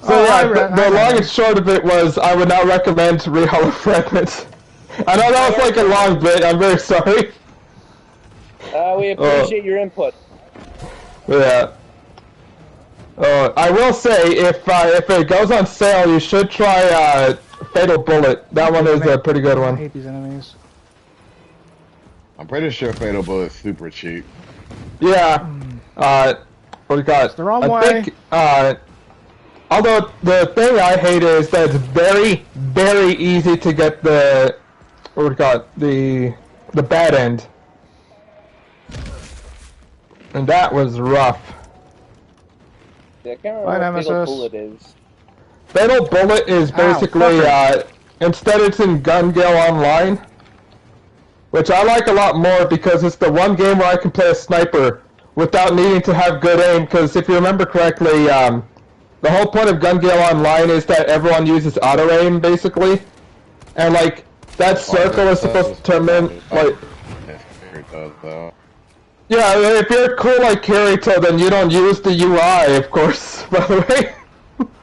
So the long and short of it was, I would not recommend Re-Hollow Fragments. I know that was like a long bit. I'm very sorry. We appreciate your input. Yeah. I will say, if it goes on sale, you should try Fatal Bullet. That one is a pretty good one. I hate these enemies. I'm pretty sure Fatal Bullet's super cheap. Yeah. What do you got? It's the wrong way. Although the thing I hate is that it's very, very easy to get the bad end. And that was rough. Yeah, I can't remember what Fatal Bullet is. Fatal Bullet is basically, instead it's in Gun Gale Online, which I like a lot more because it's the one game where I can play a sniper without needing to have good aim, because if you remember correctly, the whole point of Gun Gale Online is that everyone uses auto-aim, basically. And, like, that circle is supposed to determine, like... Yeah, if you're cool like Kirito, then you don't use the UI, of course, by the way.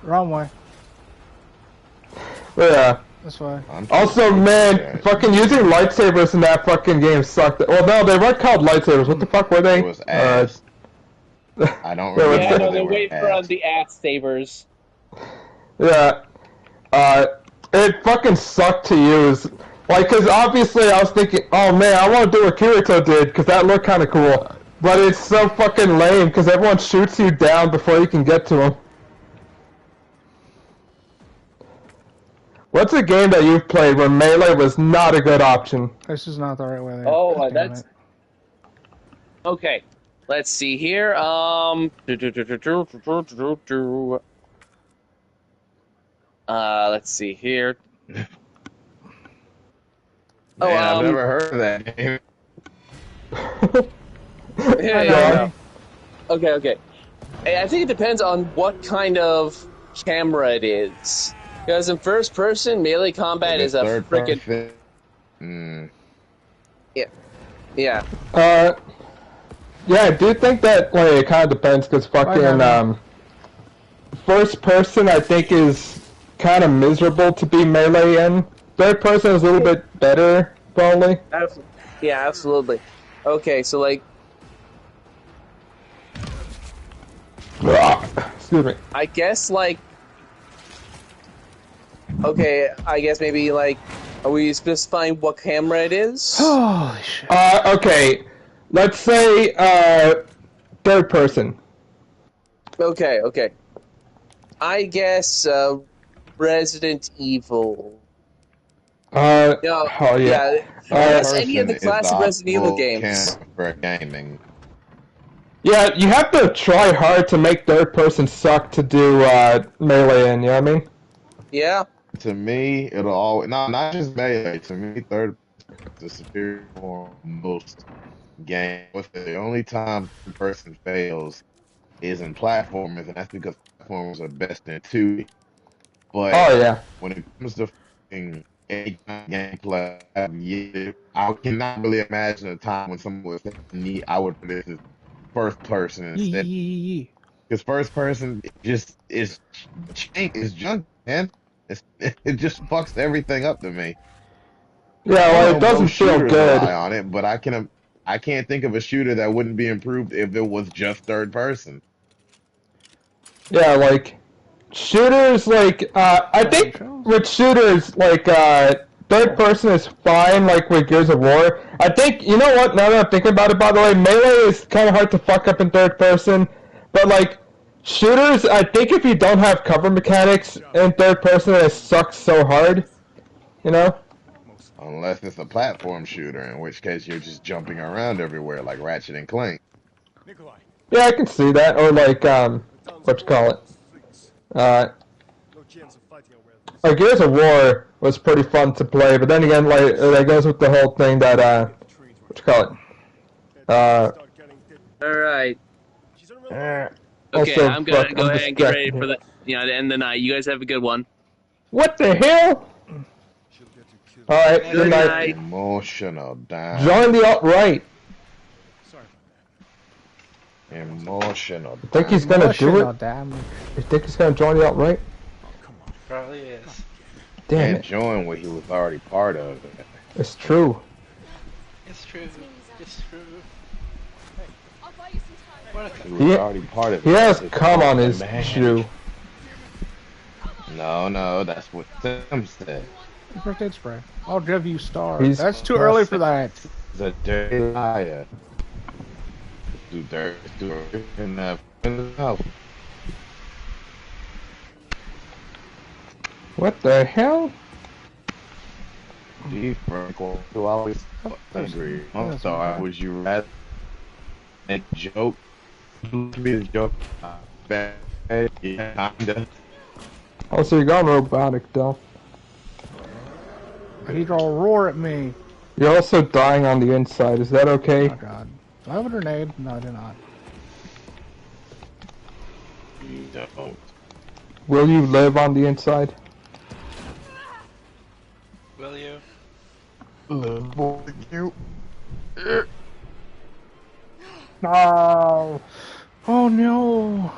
Wrong way. Yeah. That's why. Also, man, fucking using lightsabers in that fucking game sucked. Well, no, they weren't called lightsabers. What the fuck were they? It was ass. I don't remember. Yeah, no, they wait for the ass sabers. Yeah. It fucking sucked to use. Like, cause obviously I was thinking, oh man, I want to do what Kirito did, cause that looked kind of cool. But it's so fucking lame, cause everyone shoots you down before you can get to them. What's a game that you've played where melee was not a good option? This is not the right way. Oh, that's... Okay, let's see here. Let's see here. Man, I've never heard of that game. Yeah. Okay. I think it depends on what kind of camera it is. Because in first person, melee combat is a freaking... Yeah. Yeah, I do think that, like, it kind of depends, because fucking, first person, I think, is kind of miserable to be melee in. Third person is a little bit better, probably. Yeah, absolutely. Okay, so, like... Excuse me. I guess, like... Okay, I guess maybe, like... Are we specifying what camera it is? Holy shit. Okay. Let's say, third person. Okay. I guess, Resident Evil. Yo, Oh yeah. yeah. Third Ask any of person the is the classic Resident Evil optimal games. camera for gaming. Yeah, you have to try hard to make third person suck to do melee in, you know what I mean? Yeah. To me, it'll always not just melee. To me, third person is the superior form of most games. The only time third person fails is in platformers, and that's because platformers are best in 2D. But Oh yeah. when it comes to fucking any kind of gameplay, I cannot really imagine a time when someone would say to me, I would put this as first person instead. Yee. Because first person just is junk, man. It just fucks everything up to me. Yeah, I well know it doesn't most feel shooters rely good. on it, but I can't think of a shooter that wouldn't be improved if it was just third person. Yeah, like shooters like I think with shooters like third person is fine like with Gears of War. I think you know what, now that I'm thinking about it, by the way, melee is kinda hard to fuck up in third person, but like shooters, I think if you don't have cover mechanics in third person it sucks so hard. You know? Unless it's a platform shooter, in which case you're just jumping around everywhere like Ratchet and Clank. Nikolai, Yeah, I can see that. Or like what you call it? Uh no chance of fighting our way out of this. Like Gears of War was pretty fun to play, but then again, like that goes with the whole thing that what you call it? All right. She's on a Okay, Also, I'm gonna fuck, go I'm ahead and get ready distracted for here. the to end the night. You guys have a good one. What the hell? She'll get you killed. All right, Good good night. night. Emotional damn. Join the alt-right. Sorry about Emotional. You think he's gonna do Oh, it? damn. You think he's gonna join the alt-right? Probably is. Damn Can't it! join what he was already part of. It's true. It's true. It's true. I'll buy you some time. What a He was He- already part of it. He has It's cum on called his the man. shoe. No, that's what Tim said. First aid spray. I'll give you stars. He's- That's too early for that. He's a dirty liar. Do dirt, do it in the house. What the hell? Gee, Franco, you always agree. I'm sorry. Would you rather make a joke? Be a joke. Bad. Yeah, kinda. Oh, so you're going robotic, though. He's all roar at me. You're also dying on the inside. Is that okay? Oh god. Do I have a grenade? No, I do not. You don't. Will you live on the inside? Will you? You. No. Oh no.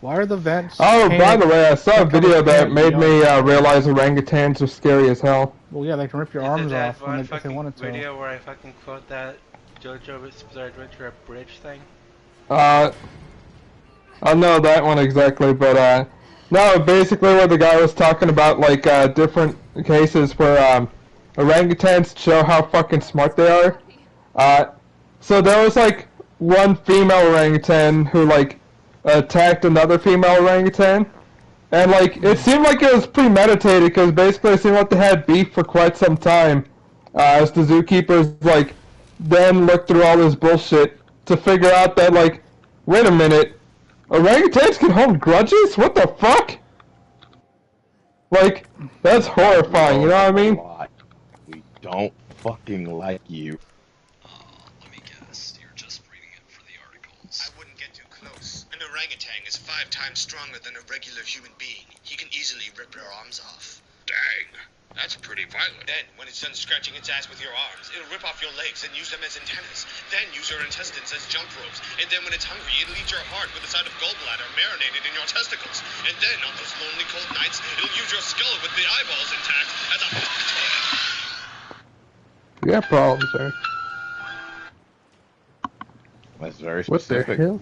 Why are the vents? Oh, by the way, I saw a can't video cover that the made me yard. realize orangutans are scary as hell. Well, yeah, they can rip your Is arms it that off one if they fucking wanted to. video where I fucking quote that JoJo's Bizarre Adventure a bridge thing? I don't know that one exactly, but no, basically where the guy was talking about like different cases where orangutans show how fucking smart they are. So there was like one female orangutan who like attacked another female orangutan, and like it seemed like it was premeditated because basically it seemed like they had beef for quite some time. As the zookeepers like then looked through all this bullshit to figure out that like, wait a minute, orangutans can hold grudges? What the fuck? Like, that's horrifying, you know what I mean? We don't fucking like you. Let me guess. You're just reading it for the articles. I wouldn't get too close. An orangutan is 5 times stronger than a regular human being. He can easily rip your arms off. Dang. That's pretty violent. Then, when it's done scratching its ass with your arms, it'll rip off your legs and use them as antennas. Then use your intestines as jump ropes. And then when it's hungry, it'll eat your heart with a side of gallbladder marinated in your testicles. And then, on those lonely cold nights, it'll use your skull with the eyeballs intact as a fuck toy. You got problems there. That's very What the specific. hell?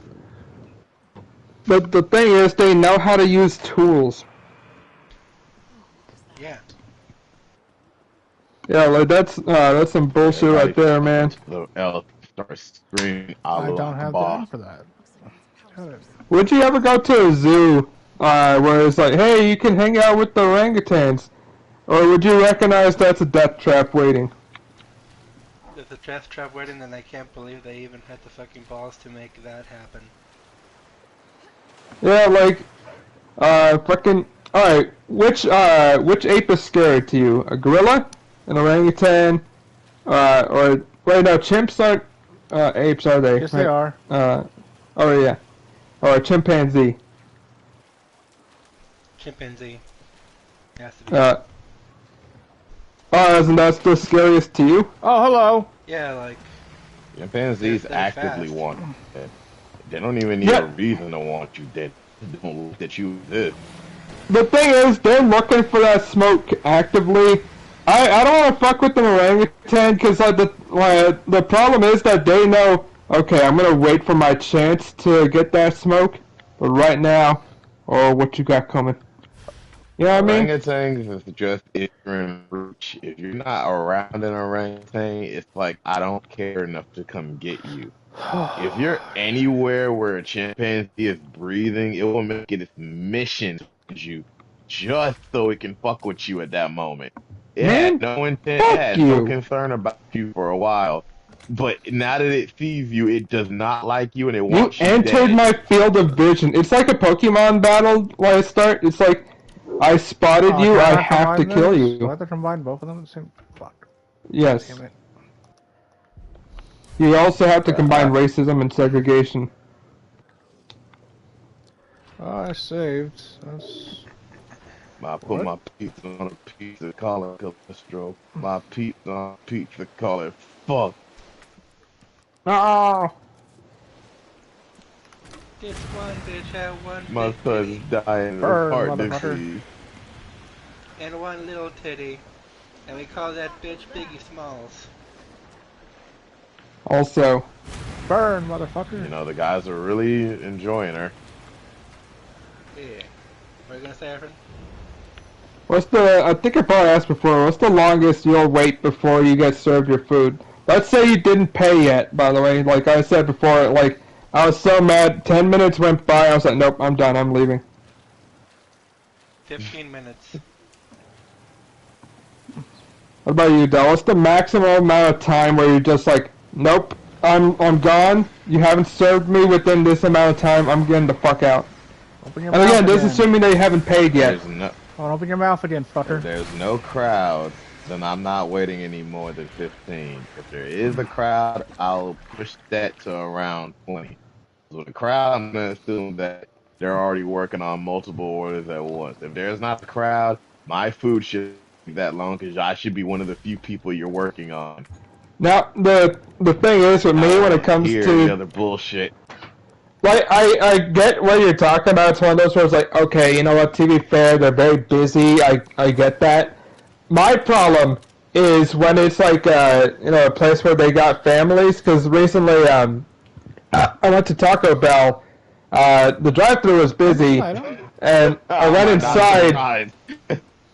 But the thing is, they know how to use tools. Yeah. Yeah, like that's some bullshit right there, man. The elf starts screaming, I Allah don't have the Akbar. time for that. Got it. Would you ever go to a zoo where it's like, hey, you can hang out with the orangutans? Or would you recognize that's a death trap waiting? There's a death trap waiting, and I can't believe they even had the fucking balls to make that happen. Yeah, like, fucking. Alright, which ape is scary to you? A gorilla? An orangutan? Or. Wait, no, chimps aren't apes, are they? Yes, they are. Oh, yeah. Or a chimpanzee. Chimpanzee. Has to be. Oh, isn't that the scariest to you? Oh, hello. Yeah, like. Chimpanzees They're actively fast. want you dead. They don't even need a reason to want you dead. They don't look that you exist. The thing is, they're looking for that smoke actively. I don't want to fuck with the orangutan because the problem is that they know, okay, I'm going to wait for my chance to get that smoke, but right now, oh, what you got coming? You know what I mean? Orangutans is just if you're in reach. If you're not around an orangutan, it's like I don't care enough to come get you. If you're anywhere where a chimpanzee is breathing, it will make it its mission to find you just so it can fuck with you at that moment. It Man, had no intent, it fuck had no you. concern about you for a while. But now that it sees you, it does not like you and it You wants you entered dead. my field of vision. It's like a Pokemon battle when I start. It's like, I spotted you, I have to kill you. Do I have to combine both of them at the same... Fuck. Yes. Damn it. You also have to combine racism and segregation. Oh, I saved. That's... I put my pizza on a pizza, call it cholesterol. My pizza on a pizza, call it fuck. Oh. This one bitch had one My big son's titty dying of Burn, heart motherfucker. disease. and one little titty, and we call that bitch Biggie Smalls. Also, Burn, motherfucker. You know, the guys are really enjoying her. Yeah. What are you gonna say, Efren? I think I probably asked before, what's the longest you'll wait before you get served your food? Let's say you didn't pay yet, by the way. Like I said before, like, I was so mad, 10 minutes went by, I was like, nope, I'm done, I'm leaving. 15 minutes. What about you, Del? What's the maximum amount of time where you're just like, nope, I'm gone, you haven't served me within this amount of time, I'm getting the fuck out. Open your And mouth again, this again. is assuming they haven't paid yet. Open your mouth again, If fucker. there's no crowd, then I'm not waiting any more than 15. If there is a crowd, I'll push that to around 20. So with the crowd, I'm going to assume that they're already working on multiple orders at once. If there's not a crowd, my food should be that long because I should be one of the few people you're working on. Now, the thing is with me when it comes Hear to... the other bullshit. Like, I get what you're talking about. It's one of those where it's like, okay, you know what, to be fair, they're very busy. I get that. My problem is when it's like, you know, a place where they got families. Because recently, I went to Taco Bell. The drive-thru was busy. And I went inside.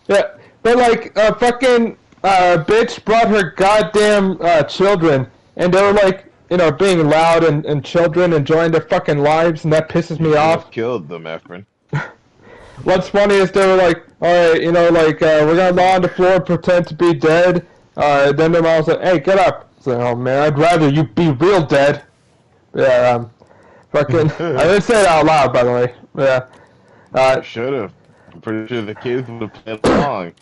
Yeah, but like, fucking bitch brought her goddamn children. And they were like, you know, being loud and children enjoying their fucking lives, and that pisses me off. Killed them, Efren. What's funny is they were like, alright, you know, like, we're gonna lie on the floor and pretend to be dead. Then their mom was like, hey, get up. I was like, oh man, I'd rather you be real dead. Yeah, fucking, I didn't say it out loud, by the way. Yeah. Should have. I'm pretty sure the kids would have played along.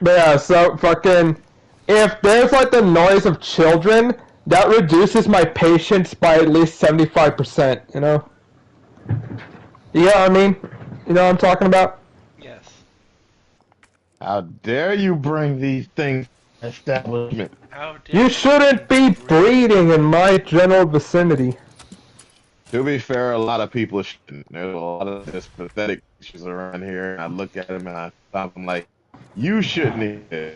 But yeah, so fucking, if there's like the noise of children, that reduces my patience by at least 75%, you know? You know what I mean? You know what I'm talking about? Yes. How dare you bring these things to establishment? How dare You shouldn't be breeding in my general vicinity. To be fair, a lot of people shouldn't. There's a lot of this pathetic issues around here, and I look at them and I stop. I'm like, you shouldn't either.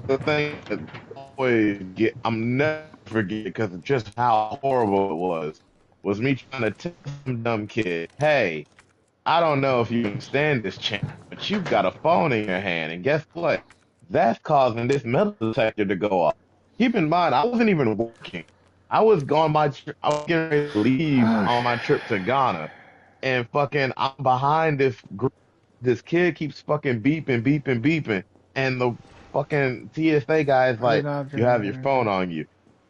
The thing that always I'm never forget because of just how horrible it was me trying to tell some dumb kid, hey, I don't know if you understand this channel, but you've got a phone in your hand, and guess what? That's causing this metal detector to go off. Keep in mind, I wasn't even working. I was getting ready to leave on my trip to Ghana, and fucking I'm behind this group. This kid keeps fucking beeping. and the fucking TSA guy is I did like, not "You have your phone on you,"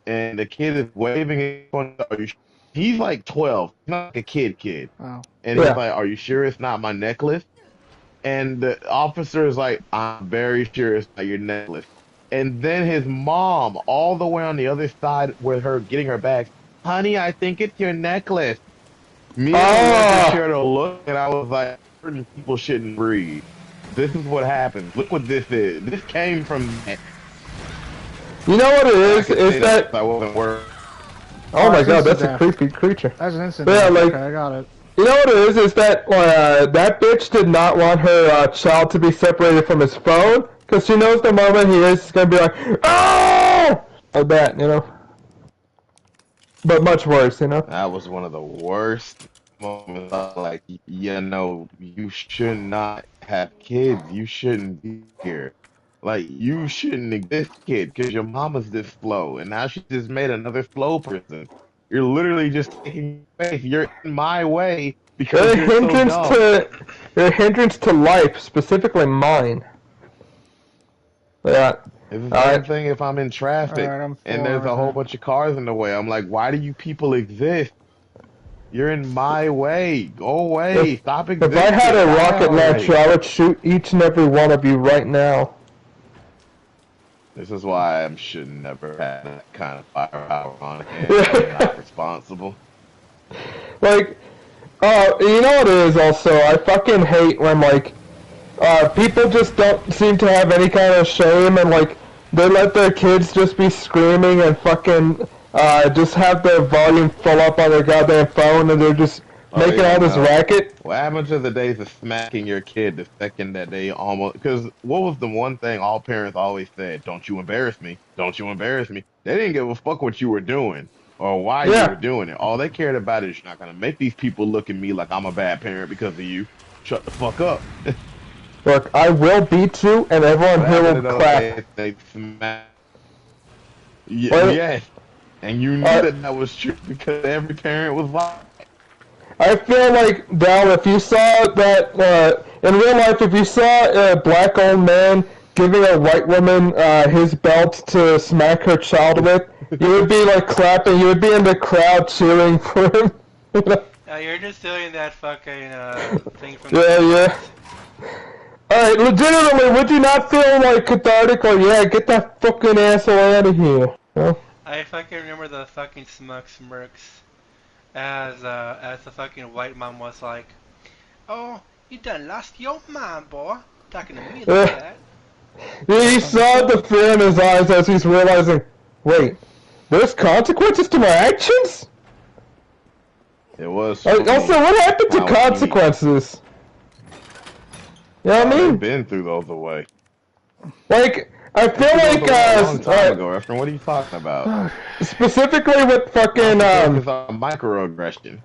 and the kid is waving his phone. He's like 12, he's not like a kid, Oh. and he's Yeah. like, "Are you sure it's not my necklace?" And the officer is like, "I'm very sure it's not your necklace." And then his mom, all the way on the other side with her getting her bags, "Honey, I think it's your necklace." Me and Alexis Oh, shared a look, and I was like, certain people shouldn't breathe. This is what happens. Look what this is. This came from that. you know what it I is? could Is say that? I wasn't worried. Oh my it's god, instant that's a death. creepy creature. That's an instant But yeah, death. like, Okay, I got it. you know what it is? Is that that bitch did not want her child to be separated from his phone because she knows the moment he is gonna be like, oh, like that, you know. But much worse, you know. That was one of the worst moments. Like, you should not have kids. You shouldn't be here. Like, you shouldn't exist, kid, because your mama's this slow, and now she just made another slow person. You're literally just taking space. You're in my way They're because a you're so hindrance dumb. they're a hindrance to life, specifically mine. Yeah. It's the same thing if I'm in traffic Alright, I'm and full there's a whole everything. bunch of cars in the way. I'm like, why do you people exist? You're in my way. Go away. Stop If existing. I had a Die rocket already. launcher, I would shoot each and every one of you right now. This is why I should never have that kind of firepower on hand. I'm not responsible. Like, you know what it is also? I fucking hate when, like, people just don't seem to have any kind of shame and, like, they let their kids just be screaming and fucking, just have their volume full up on their goddamn phone and they're just making all this racket. What happened to the days of smacking your kid the second that they almost... Because what was the one thing all parents always said? Don't you embarrass me. Don't you embarrass me. They didn't give a fuck what you were doing or why you were doing it. All they cared about is, you're not going to make these people look at me like I'm a bad parent because of you. Shut the fuck up. Look, I will beat you and everyone here will clap. They smack... Yes. And you knew that was true because every parent was like... I feel like, Dal, if you saw that, in real life, if you saw a black old man giving a white woman his belt to smack her child with, you would be, like, clapping, you would be in the crowd cheering for him. You're just doing that fucking thing from Yeah. Alright, legitimately, would you not feel, like, cathartic, or, yeah, get that fucking asshole out of here? Huh? I fucking remember the fucking smug smirks. As the fucking white mom was like, "Oh, you done lost your mind, boy. Talking to me like that." He saw the fear in his eyes as he's realizing, wait, there's consequences to my actions? It was. Also, what happened to consequences? You know what I mean? I've been through those away. Like, I feel like, a long time ago, Efren, what are you talking about? Specifically with fucking, It's a microaggression.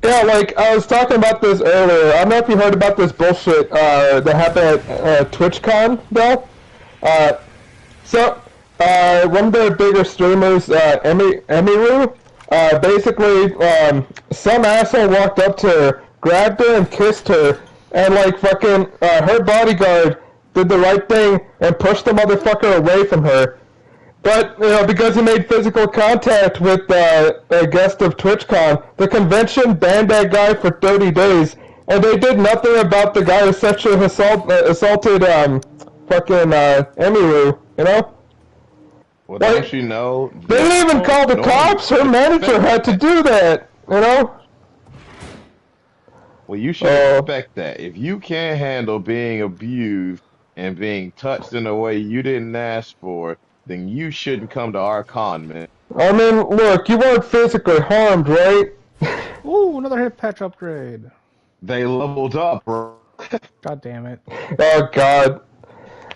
Yeah, like, I was talking about this earlier. I don't know if you heard about this bullshit, that happened at TwitchCon, though. One of the bigger streamers, Emiru, basically, some asshole walked up to her, grabbed her and kissed her, and, like, fucking, her bodyguard did the right thing and pushed the motherfucker away from her. But, you know, because he made physical contact with a guest of TwitchCon, the convention banned that guy for 30 days, and they did nothing about the guy who sexually assaulted, fucking, Emiru, you know? Well, don't you know? They didn't even call the cops, her manager had to do that, you know? Well, you should expect that. If you can't handle being abused and being touched in a way you didn't ask for, then you shouldn't come to our con, man. I mean, look, you weren't physically harmed, right? Ooh, another hit patch upgrade. They leveled up, bro. God damn it. Oh, God.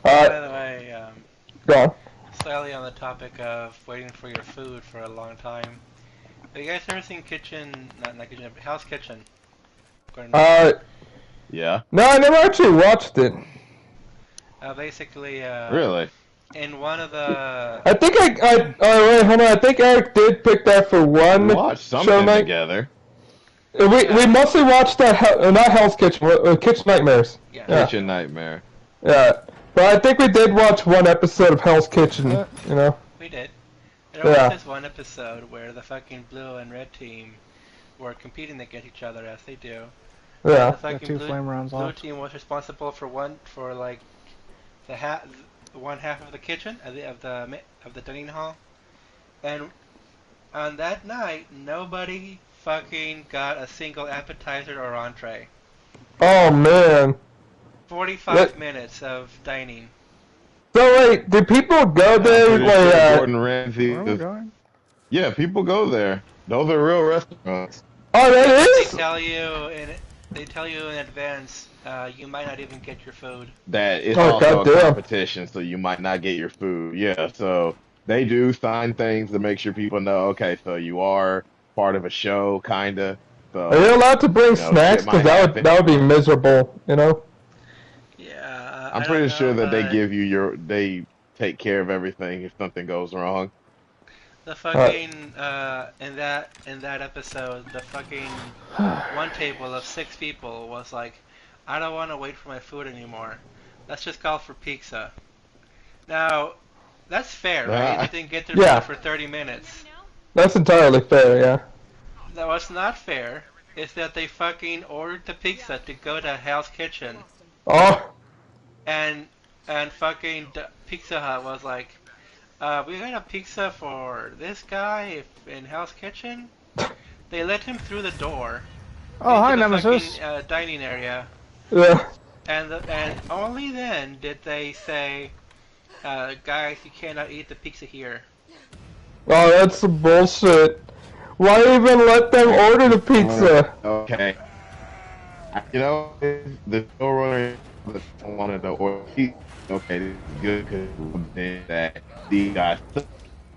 By the way, go on. Slightly on the topic of waiting for your food for a long time. Have you guys ever seen not Kitchen, Hell's Kitchen? Yeah. No, I never actually watched it. Basically, really? In one of the... I think wait, hold on, I think Eric did pick that for one we watched something together. We mostly watched that, not Hell's Kitchen, Kitchen Nightmares. Yeah. Kitchen Nightmare. Yeah. But I think we did watch one episode of Hell's Kitchen, you know? We did. There was this one episode where the fucking blue and red team were competing against each other as they do. Yeah. And the fucking blue team was responsible for one half of the kitchen of the dining hall, and on that night nobody fucking got a single appetizer or entree. Oh man. 45 minutes of dining. So wait, do people go there like Gordon Ramsay? Where are we going? Yeah, people go there. Those are real restaurants. Oh, that is? They tell you in advance. You might not even get your food. That it's also a competition, so you might not get your food. Yeah, so they do sign things to make sure people know. Okay, so you are part of a show, kinda. So, are you allowed to bring snacks? Because that would be miserable, you know. Yeah. I'm pretty sure that they give you they take care of everything if something goes wrong. The fucking in that episode, the fucking one table of 6 people was like, I don't want to wait for my food anymore. Let's just call for pizza. Now, that's fair, right? They didn't get their food for 30 minutes. That's entirely fair, yeah. Now, what's not fair is that they fucking ordered the pizza to go to Hell's Kitchen. Oh. And fucking Pizza Hut was like, we got a pizza for this guy in Hell's Kitchen. They let him through the door. Oh, hi, Nemesis. Fucking, dining area. Yeah. And only then did they say, guys, you cannot eat the pizza here. Oh, that's some bullshit. Why even let them order the pizza? Okay. You know, the showrunner wanted to order pizza. Okay, this is good because that these guys,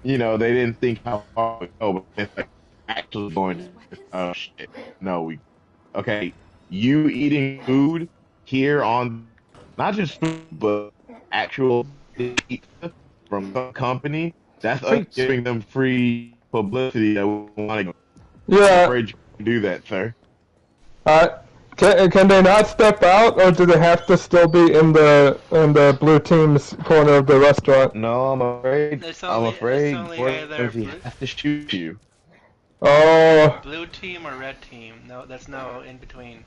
you know, they didn't think how far it would go, but it's like actually going to, oh shit, no, okay, you eating food here on, not just food, but actual pizza from some company, that's us giving them free publicity that we want to. Yeah. I'm afraid you can do that, sir. Can they not step out, or do they have to still be in the blue team's corner of the restaurant? No, I'm afraid. He has to shoot you. Oh. Blue team or red team? No, there's no in between.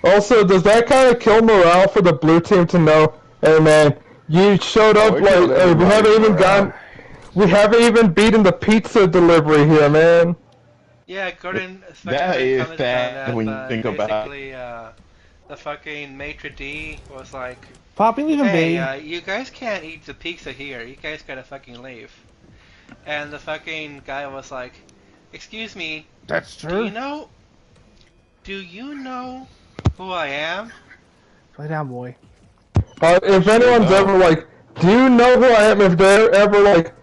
Also, does that kind of kill morale for the blue team to know, hey man, you showed up hey, we haven't even beaten the pizza delivery here, man. Yeah, Gordon. That is sad when you think about it. The fucking maitre d' was like, Poppy, leave him hey, you guys can't eat the pizza here. You guys gotta fucking leave. And the fucking guy was like, excuse me. That's true. Do you know who I am? Play down, boy. If anyone's ever like, do you know who I am? If they're ever like,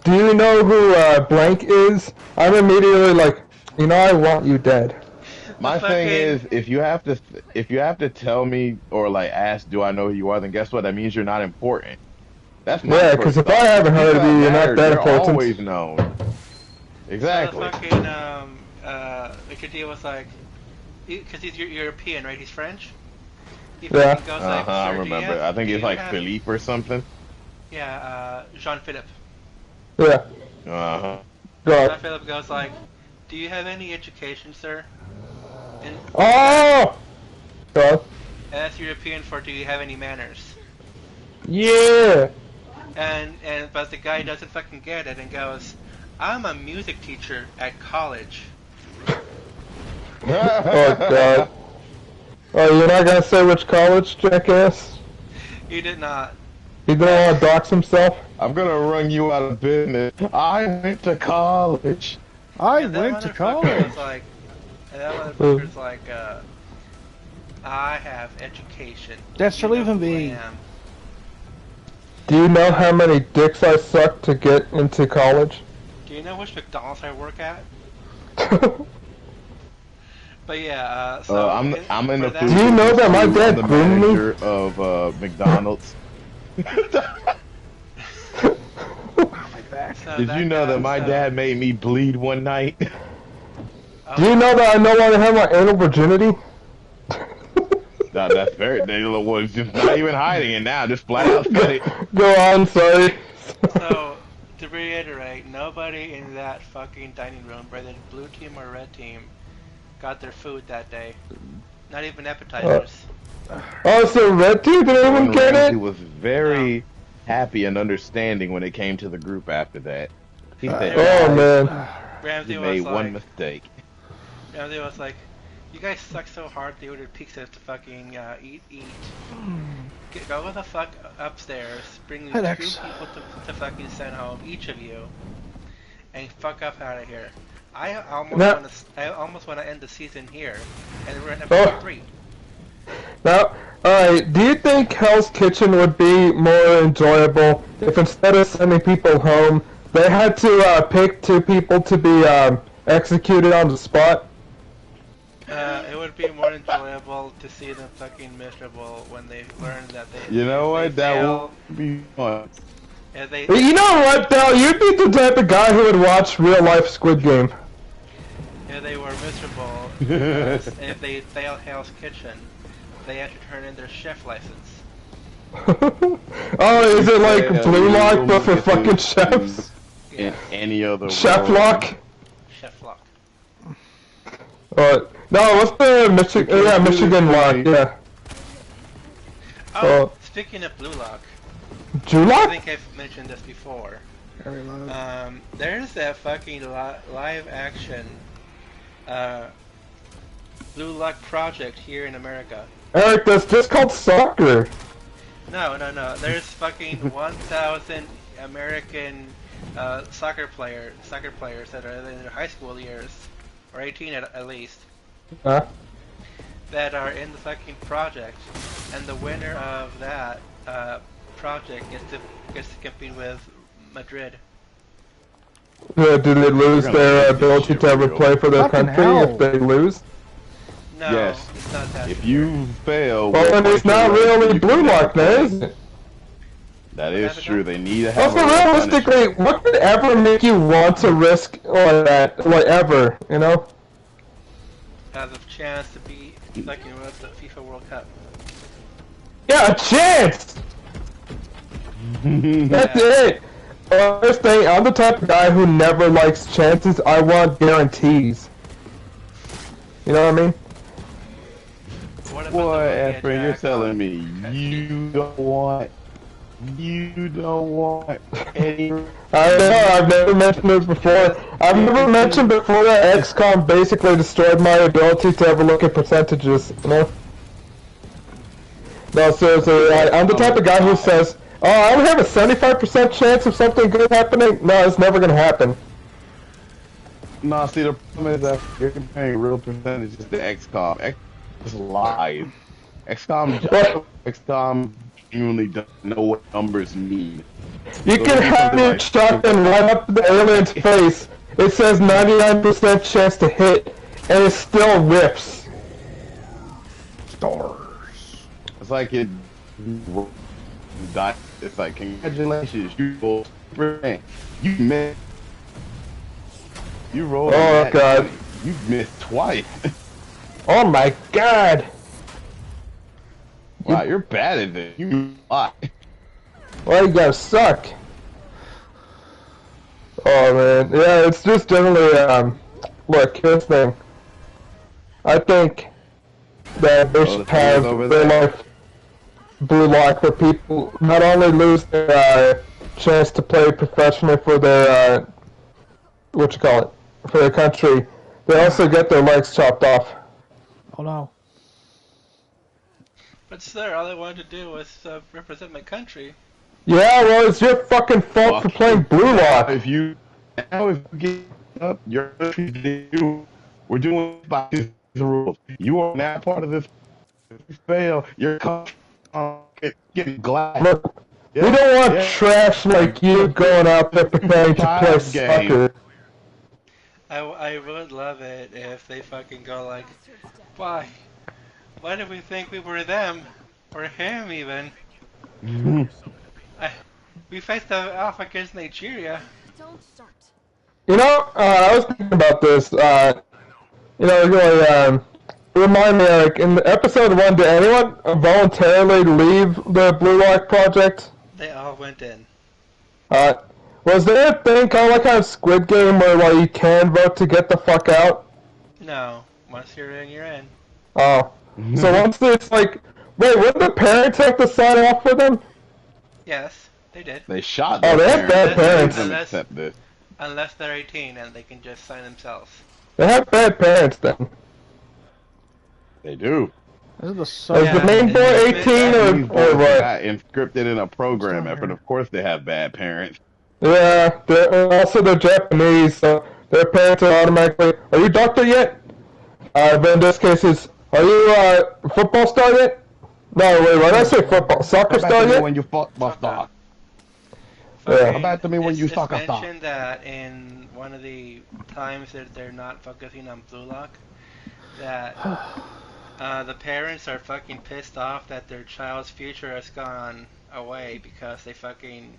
do you know who blank is? I'm immediately like, you know, I want you dead. My thing is, if you have to tell me or like ask, do I know who you are? Then guess what? That means you're not important. That's my yeah. Because if I haven't heard of you, you're not that important. You're always known. Exactly. So the fucking Maitre d' was like, because he's European, right? He's French. He yeah. Goes like, I remember. I think it's like Philippe or something. Yeah, Jean-Philippe. Yeah. Jean-Philippe goes like, do you have any education, sir? And oh! God. And that's European for do you have any manners? Yeah! But the guy doesn't fucking get it and goes, I'm a music teacher at college. Oh god. Oh, you're not gonna say which college, jackass? He did not. He didn't want to dox himself? I'm gonna run you out of business. I went to college. I went to college. Was like, and that motherfucker's like, I have education. That's to leave him be. Do you know how many dicks I sucked to get into college? Do you know which McDonald's I work at? But yeah, so I'm in the food. Do you know that my dad groomed me? Of McDonald's. Did you know that my dad made me bleed one night? Do you know that I no longer have my anal virginity? No, that's very. They was just not even hiding it now. Just flat out said it. Go on, sorry. So, to reiterate, nobody in that fucking dining room, whether blue team or red team, got their food that day. Not even appetizers. Oh, so red team didn't even get Ramsey it? was very happy and understanding when it came to the group after that. He said, Oh, man. Ramsey you was made like, one mistake. Ramsey was like, you guys suck so hard they ordered pizza to fucking eat. Go the fuck upstairs, bring 2 people to fucking send home, each of you, and fuck up out of here. I almost want to end the season here, and we're at episode 3. Now, alright, do you think Hell's Kitchen would be more enjoyable if instead of sending people home, they had to pick 2 people to be executed on the spot? It would be more enjoyable to see them fucking miserable when they learn that they. You know what? That fail. would be fun. Yeah, You know what, though? You'd be the type of guy who would watch real-life Squid Game. Yeah, they were miserable because if they failed Hell's Kitchen, they had to turn in their chef license. Oh, is it like Blue Lock but for fucking chefs? In any other Chef role. Lock? Chef Lock. No, what's the Michigan? Yeah, Michigan Lock. Yeah. Oh, speaking of Blue Lock. Julock? I think I've mentioned this before. There's that fucking live action Blue Lock project here in America. Eric, that's just called soccer. No. There's fucking 1,000 American soccer players that are in their high school years, or 18 at least, that are in the fucking project, and the winner of that project gets to compete with Madrid. Yeah, do they lose their ability to ever play for their Fucking country hell. if they lose? No, Yes. it's not that. If you fail, Well, then it's not really Blue Lock, then, is it? That is true. They need to have. Also, realistically, what could ever make you want to risk like that, like ever, you know? Has a chance to be fucking with the FIFA World Cup. Yeah, a chance! That's it! First thing, I'm the type of guy who never likes chances. I want guarantees. You know what I mean? Boy, Efren, you're telling me you don't want any. I know, I've never mentioned this before. I've never mentioned before that XCOM basically destroyed my ability to ever look at percentages, you know? No, seriously, I'm the type of guy who says, oh, I would have a 75% chance of something good happening. No, it's never gonna happen. No, see, the problem is that you're comparing real percentages to XCOM. XCOM is live. XCOM genuinely doesn't know what numbers mean. You can have your shotgun right up the alien's face. It says 99% chance to hit, and it still rips. Stars. It's like it's like, congratulations, you rolled 3%. You missed. You rolled. Oh god. You missed twice. Oh my god. Wow, you're bad at this. You lie. Well, you gotta suck. Oh man, yeah, it's just generally, look, here's the thing. I think that they should have real life Blue Lock where people not only lose their chance to play professionally for their, for their country, they also get their legs chopped off. Oh no. But sir, all I wanted to do was represent my country. Yeah, well, it's your fucking fault for playing Blue Lock. If you get up, your country, we're doing by the rules. You are now part of this. If you fail, your country get glad. Look, we don't want trash like you going out there preparing to play soccer. I would love it if they fucking go like, why did we think we were them? Or him even? We faced off against Nigeria. You know, I was thinking about this, you know, really, remind me, Eric, in episode 1, did anyone voluntarily leave the Blue Lock project? They all went in. Uh, was there a thing kind of like on Squid Game where like you can vote to get the fuck out? No. Once you're in, you're in. Oh. So once it's like, wait, wouldn't the parents have to sign off for them? Yes, they did. They shot Oh, their they have bad parents. parents. They accept this. Unless they're 18 and they can just sign themselves. They have bad parents then. They do. This is the Is so the main boy 18 These or boys what? got inscripted in a program effort. Of course they have bad parents. Yeah, they're Japanese, so their parents are automatically, are you doctor yet? But in this case, are you football star yet? No, wait, why did I say football? Soccer star yet? When you football star. Yeah. Come back to me when you It's soccer star. mentioned that in one of the times that they're not focusing on Blue Lock, that the parents are fucking pissed off that their child's future has gone away because they fucking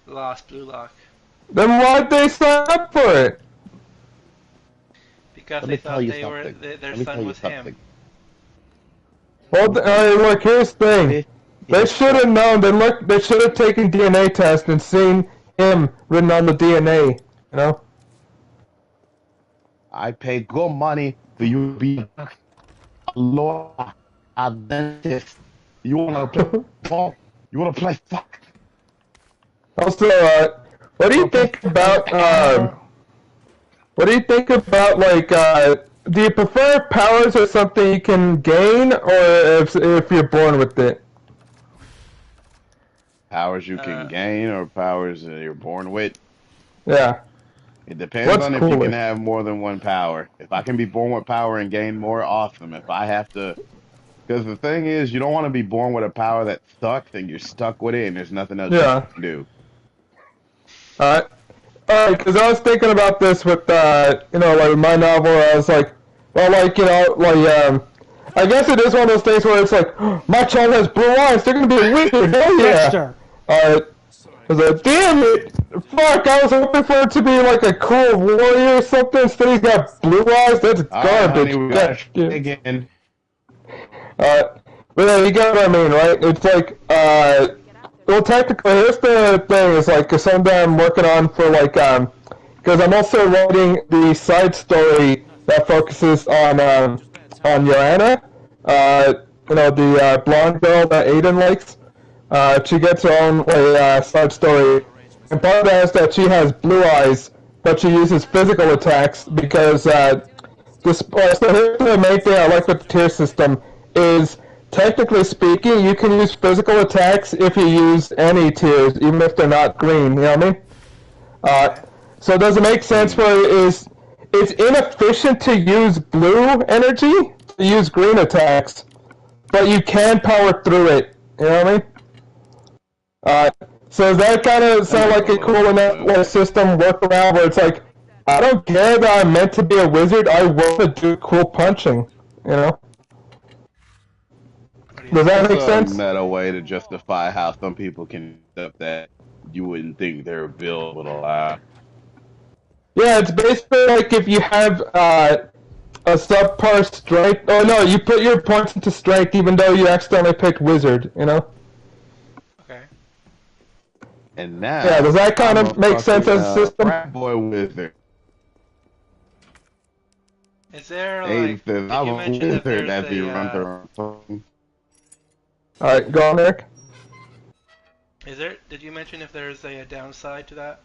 lost Blue Lock. Then why'd they sign up for it? Because Let they me tell thought you they were something. their Let me son tell you was something. him. Well, look, here's the thing. They should have known. They should have taken DNA test and seen him written on the DNA. You know. I pay good money for you to be a lawyer, a dentist. You wanna play ball? You wanna play fuck? Also, what do you think about what do you think about like do you prefer powers or something you can gain, or if you're born with it? Powers you can gain or powers that you're born with? Yeah. It depends What's on if you cooler? can have more than one power. If I can be born with power and gain more, awesome. If I have to, because the thing is, you don't want to be born with a power that sucks and you're stuck with it and there's nothing else you can do. Alright, because I was thinking about this with, you know, like my novel, where I was like, well, like, you know, like, I guess it is one of those things where it's like, oh, my child has blue eyes, they're gonna be a wizard, hell yeah! Dexter. Alright, I was like, damn it! Fuck, I was hoping for it to be like a cool warrior or something, instead he's got blue eyes, that's garbage. Honey, we gotta again. But yeah, you get what I mean, right? It's like, well, technically, here's the thing, is like, something I'm working on for, like, because I'm also writing the side story that focuses on Joanna, you know, the blonde girl that Aiden likes. She gets her own, side story, and part of that is that she has blue eyes, but she uses physical attacks, because, so here's the main thing I like with the tier system, is technically speaking, you can use physical attacks if you use any tiers, even if they're not green, you know what I mean? So does it make sense where it's inefficient to use blue energy to use green attacks, but you can power through it, you know what I mean? So does that kind of sound like a cool enough system workaround where it's like, I don't care that I'm meant to be a wizard, I want to do cool punching, you know? Does that make sense? It's a meta way to justify how some people can stuff that you wouldn't think their build would allow. Yeah, it's basically like if you have a subpar strength. Oh no, you put your points into strength even though you accidentally picked wizard, you know? Okay. And now, yeah, does that kind of make sense as a system? Frat boy wizard. Is there Aiden like? says, Did I'm you a mention that wizard there's as he a, runs around. Alright, go on, Eric. Did you mention if there's a downside to that?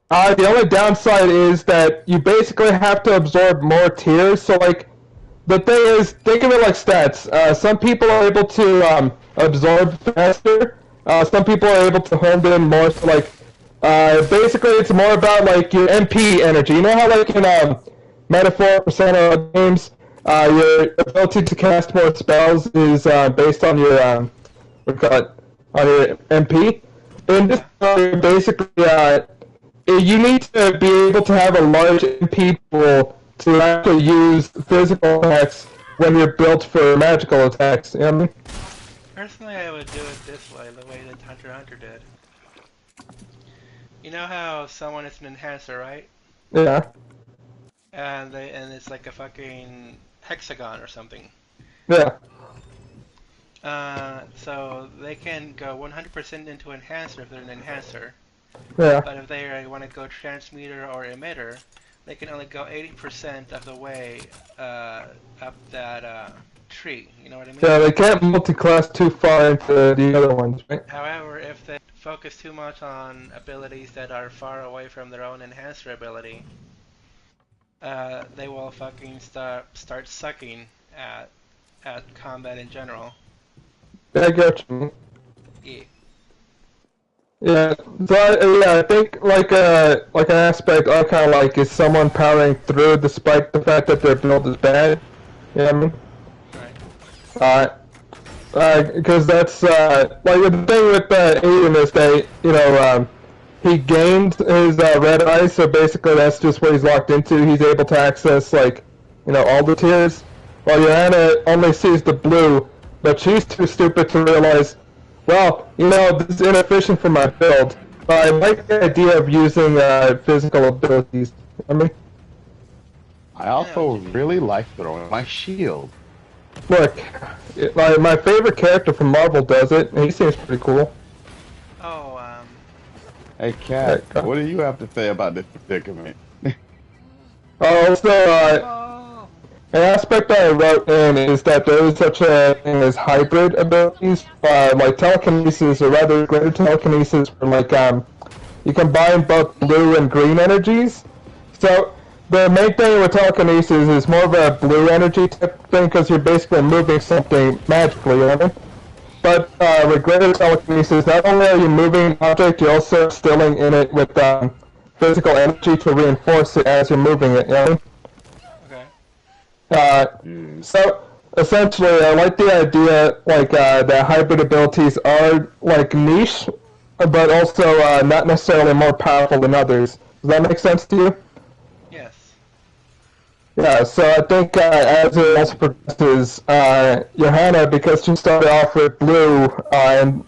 The only downside is that you basically have to absorb more tiers, so like, the thing is, think of it like stats. Some people are able to absorb faster, some people are able to hold in more, so like, basically it's more about like your MP energy. You know how like in Metaphor, Persona games, your ability to cast more spells is based on your, on your MP? In this basically, you need to be able to have a large MP pool to actually use physical attacks when you're built for magical attacks, you know what I mean? Personally, I would do it this way, the way that Hunter x Hunter did. You know how someone is an enhancer, right? Yeah. and it's like a fucking hexagon or something. Yeah. So they can go 100% into enhancer if they're an enhancer. Yeah. But if they want to go transmuter or emitter, they can only go 80% of the way up that tree. You know what I mean? Yeah, they can't multi-class too far into the other ones, right? However, if they focus too much on abilities that are far away from their own enhancer ability, they will fucking start sucking at combat in general. Yeah, I get you. Yeah. Yeah, so I think like an aspect I kind of like is someone powering through despite the fact that their build is bad. You know what I mean? Because that's like the thing with Aiden is that he gained his red eyes, so basically that's just what he's locked into. He's able to access like all the tiers, while Johanna only sees the blue, but she's too stupid to realize. Well, this is inefficient for my build. But I like the idea of using physical abilities. I mean, I also really like throwing my shield. look, my favorite character from Marvel does it, and he seems pretty cool. Oh, Hey, Kat, what do you have to say about this predicament? An aspect I wrote in is that there is such a thing as hybrid abilities, like telekinesis, or rather greater telekinesis, where you combine both blue and green energies. So the main thing with telekinesis is more of a blue energy type thing because you're basically moving something magically, you know what I mean? But with greater telekinesis, not only are you moving an object, you're also instilling in it with physical energy to reinforce it as you're moving it, you know what I mean? So essentially, I like the idea that hybrid abilities are like niche, but also not necessarily more powerful than others. Does that make sense to you? Yes. Yeah. So I think as it also progresses, Johanna, because she started off with blue and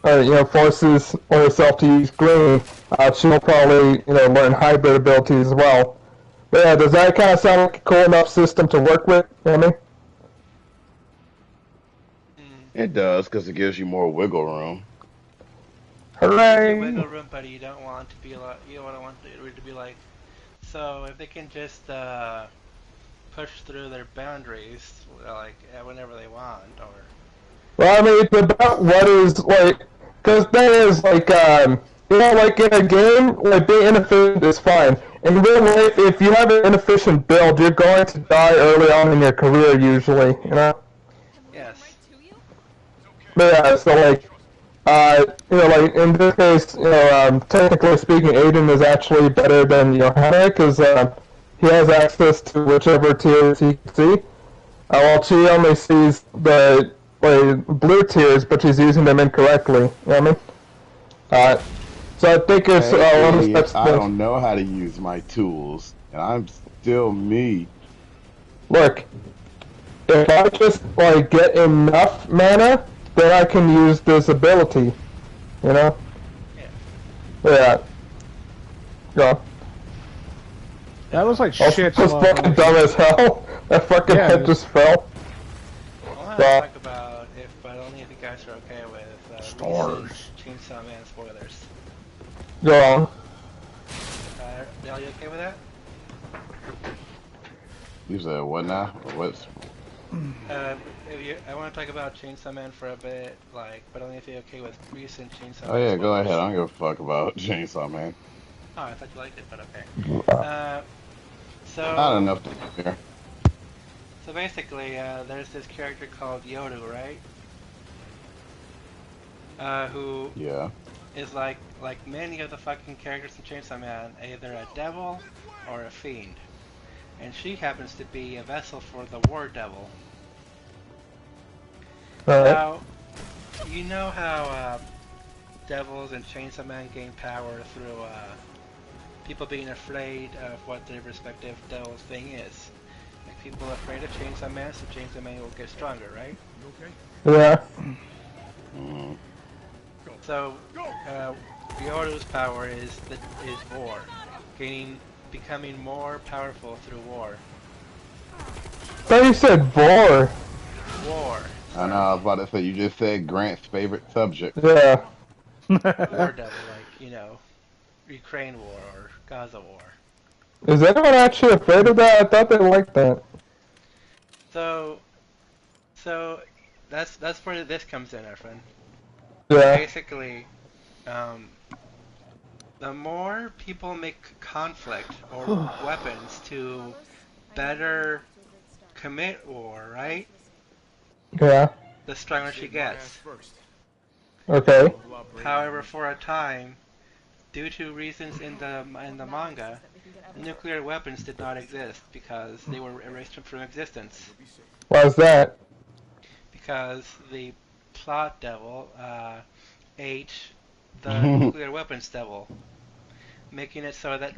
forces herself to use green, she'll probably learn hybrid abilities as well. But yeah, does that kind of sound like a cool enough system to work with? You know what I mean? It does, because it gives you more wiggle room. Hooray! Wiggle room, but you don't want to be like, you don't want it to be like, so if they can just push through their boundaries, like whenever they want, or. Well, I mean, it's about what is like, because there is like like in a game, like being inefficient is fine. In real life, if you have an inefficient build, you're going to die early on in your career usually, you know. Yes. But yeah, so like, like in this case, technically speaking, Aiden is actually better than Johanna because he has access to whichever tiers he can see. While she only sees the blue tiers, but she's using them incorrectly. You know what I mean? So I think it's one of the steps. I don't know how to use my tools, and I'm still me. Look, if I just get enough mana, then I can use this ability. You know? Yeah. Yeah. That was like shit. That's fucking dumb as hell. That fucking head just fell. I'll have to talk about but only if you guys are okay with recent Chainsaw Man spoilers. Go on. Are you okay with that? You said what now? What's? I want to talk about Chainsaw Man for a bit, but only if you're okay with recent Chainsaw Man. Oh yeah, spoilers. go ahead. I don't give a fuck about Chainsaw Man. Oh, I thought you liked it, but okay. Not enough to compare. So basically, there's this character called Yoru, right? Who is like many of the fucking characters in Chainsaw Man, either a devil or a fiend. And she happens to be a vessel for the War Devil. Now, you know how devils and Chainsaw Man gain power through people being afraid of what their respective devil's thing is. Like people are afraid of Chainsaw Man, so Chainsaw Man will get stronger, right? Yeah. So, Ryoru's power is war, becoming more powerful through war. thought you said vor. War. I know, I was about to say, you just said Grant's favorite subject. Yeah. War devil, like, Ukraine war or Gaza war. Is anyone actually afraid of that? I thought they liked that. So, that's where this comes in, our friend. Yeah. Basically, the more people make conflict or weapons to better commit war, right? Yeah. The stronger she gets. Okay. However, for a time, due to reasons in the manga, nuclear weapons did not exist because they were erased from existence. Why is that? Because the plot devil ate the nuclear weapons devil, making it so that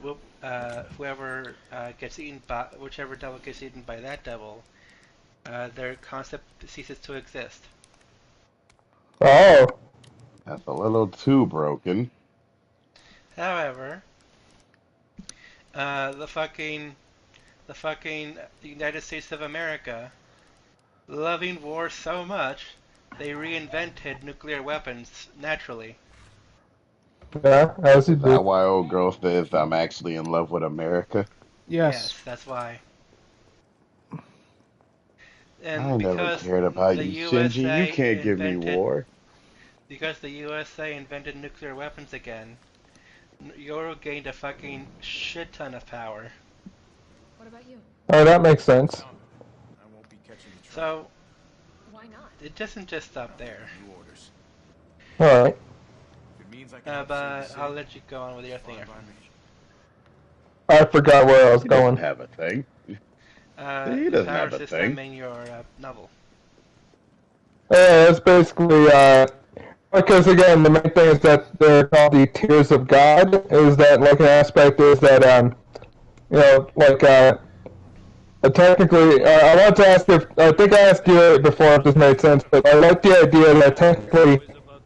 whoever gets eaten by whichever devil gets eaten by that devil, their concept ceases to exist. Oh. That's a little too broken. However, the fucking United States of America, loving war so much, they reinvented nuclear weapons naturally. Yeah, as you Is do. that why old girl says I'm actually in love with America? Yes. That's why. I And never because cared about the you, Shinji. You can't give me war. Because the USA invented nuclear weapons again, Yoro gained a fucking shit ton of power. What about you? Oh, that makes sense. So, Why not? it doesn't just stop there. Alright. But I'll let you go on with your thing. I forgot where I was He going. doesn't have a thing. He The doesn't power have a system thing. in your novel. Yeah, it's basically, because again, the main thing is that they're called the Tears of God, is that, like, an aspect is that, technically, I want to ask if, I think I asked you before if this made sense, but I like the idea that technically,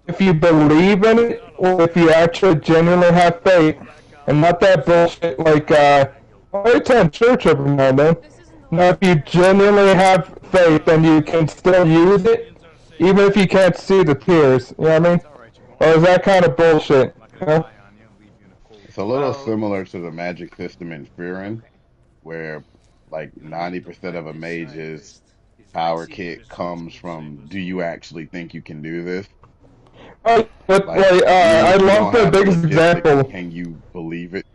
if you believe in it, or if you actually genuinely have faith, and not that bullshit like, I attend church every now and then. Now, if you genuinely have faith, then you can still use it, even if you can't see the tears, you know what I mean? Or is that kind of bullshit, you know? It's a little similar to the magic system in Fearin, where like 90% of a mage's power kit comes from, do you actually think you can do this? But Even I if you love don't the have the biggest logistics, example. can you believe it?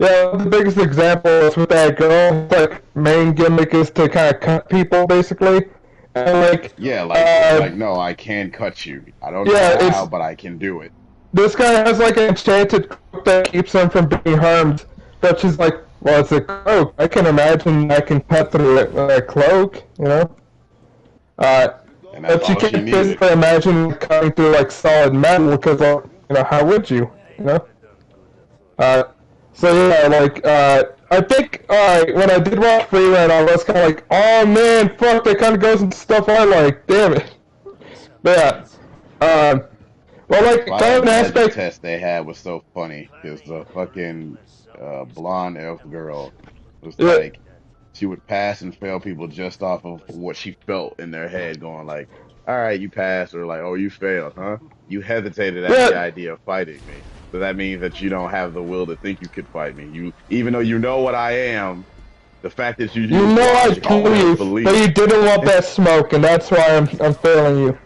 Yeah, the biggest example is with that girl. Like, main gimmick is to kind of cut people, basically. And Yeah, it's like, no, I can cut you. I don't know how, but I can do it. This guy has like an enchanted cloak that keeps him from being harmed. But she's like, well, it's a cloak. I can imagine I can cut through it with a cloak, you know? And that's But she all she can't needed. physically imagine cutting through like solid metal because, how would you, you know? So yeah, I think when I did watch Freeland, I was kind of like, oh man, fuck, that kind of goes into stuff I like, damn it. But yeah, well, like, Why kind of that an magic aspect. test they had was so funny because the fucking blonde elf girl was like, she would pass and fail people just off of what she felt in their head, going like, all right, you passed, or like, oh, you failed, huh? You hesitated at the idea of fighting me. So that means that you don't have the will to think you could fight me. You, even though you know what I am, the fact that you You use know I logic kill instead you, of belief. but you didn't want that smoke, and that's why I'm failing you.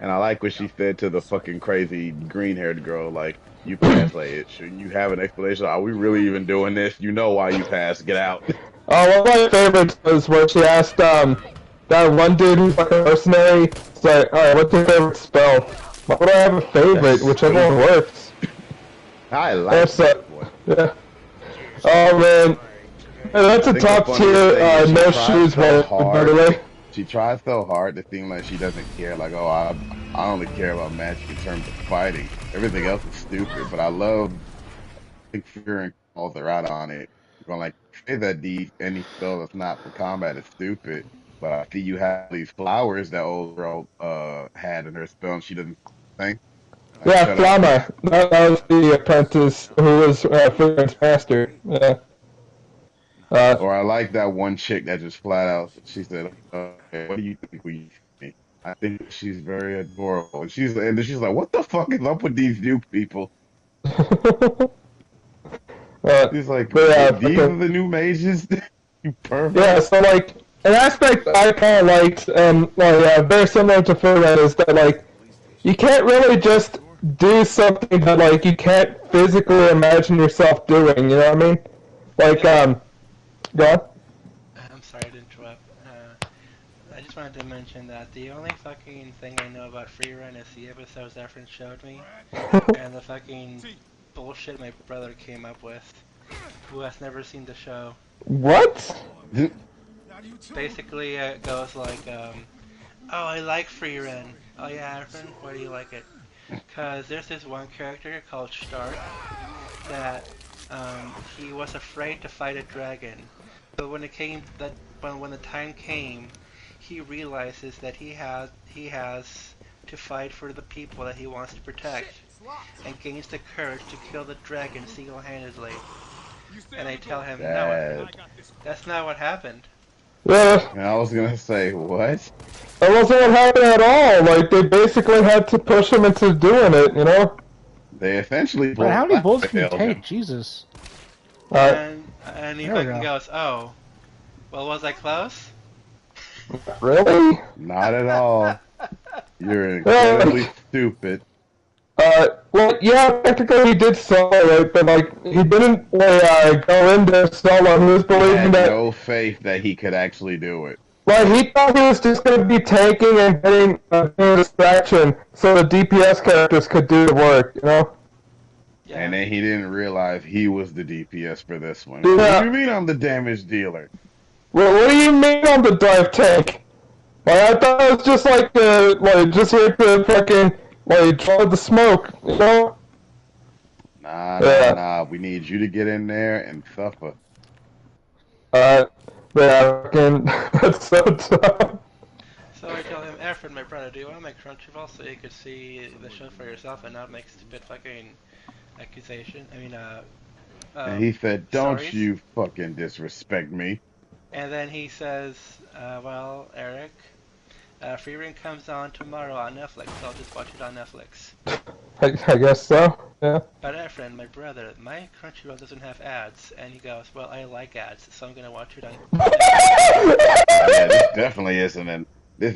And I like what she said to the fucking crazy green-haired girl, like, you passed, like, shouldn't you have an explanation? Are we really even doing this? You know why you passed. Get out. One of my favorites was where she asked that one dude who's like a mercenary. It's like, all right, what's your favorite spell? Why would I have a favorite? Whichever one works. I like that one. Yeah. Oh man, that's a top tier. No shoes one, by the way. She tries so hard to seem like she doesn't care. Like, oh, I only care about magic in terms of fighting. Everything else is stupid. But I love, I think Fearing calls her out on it. Going like, say that any spell that's not for combat is stupid. But I see you have these flowers that old girl had in her spell, and she doesn't think. Like, Yeah, shut up. Flama. That was the apprentice who was Fearing's master. Yeah. Or I like that one chick that just flat out, she said, "What do you think we think?" I think she's very adorable. And then she's like, "What the fuck is up with these new people?" She's like, but yeah, "These are the new mages, you yeah. pervert." So like, an aspect I kind of liked, and like very similar to Furman, is that like you can't really just do something that like you can't physically imagine yourself doing. You know what I mean? Like go on. I'm sorry to interrupt. I just wanted to mention that the only fucking thing I know about free run is the episodes Efren showed me, and the fucking bullshit my brother came up with, who has never seen the show. What? Basically, it goes like, oh, I like free run. Oh yeah, Efren, why do you like it? Cause there's this one character called Stark that he was afraid to fight a dragon, but when the time came, he realizes that he has to fight for the people that he wants to protect, and gains the courage to kill the dragon single-handedly. And I tell him, no, That, that's not what happened. Yeah, and I was gonna say, what? that wasn't what happened at all. Like they basically had to push him into doing it. You know? They essentially But how many bullets can you blackmailed take? him. Jesus. And he There we fucking go. goes, oh, well, was I close? Really? Not at all. You're incredibly stupid. Well, yeah, technically he did solo it, but like he didn't go in there solo. He was He believing had that, no faith that he could actually do it. like, he thought he was just gonna be tanking and getting a distraction so the DPS characters could do the work. You know? Yeah. And then he didn't realize he was the DPS for this one. Yeah. What do you mean I'm the damage dealer? Well, what do you mean on the dive tank? Like, I thought it was just just here to fucking draw the smoke. You know? Nah. We need you to get in there and suffer. Yeah, fucking, that's so tough. So I tell him, Efren, my brother, do you want to make Crunchyroll so you could see the show for yourself and not make stupid fucking And he said, "Don't stories?" you fucking disrespect me." And then he says, well, Eric, Free Ring comes on tomorrow on Netflix, so I'll just watch it on Netflix. I guess so, yeah. But Efren, my brother, my Crunchyroll doesn't have ads. And he goes, well, I like ads, so I'm going to watch it on Yeah, this definitely this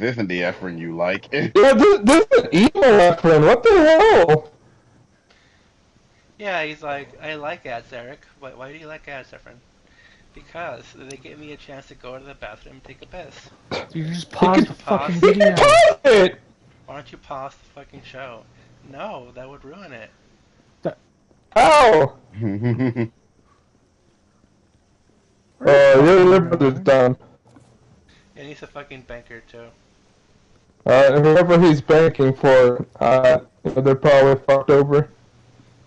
isn't the Efren you like. Yeah, this is an evil Efren, what the hell? Yeah, he's like, I like ads, Eric. Why do you like ads, Efren? Because they give me a chance to go to the bathroom and take a piss. You just pause the fucking You video. can pause it! Why don't you pause the fucking show? No, that would ruin it. How? Your brother's done. And he's a fucking banker, too. And whoever he's banking for, they're probably fucked over.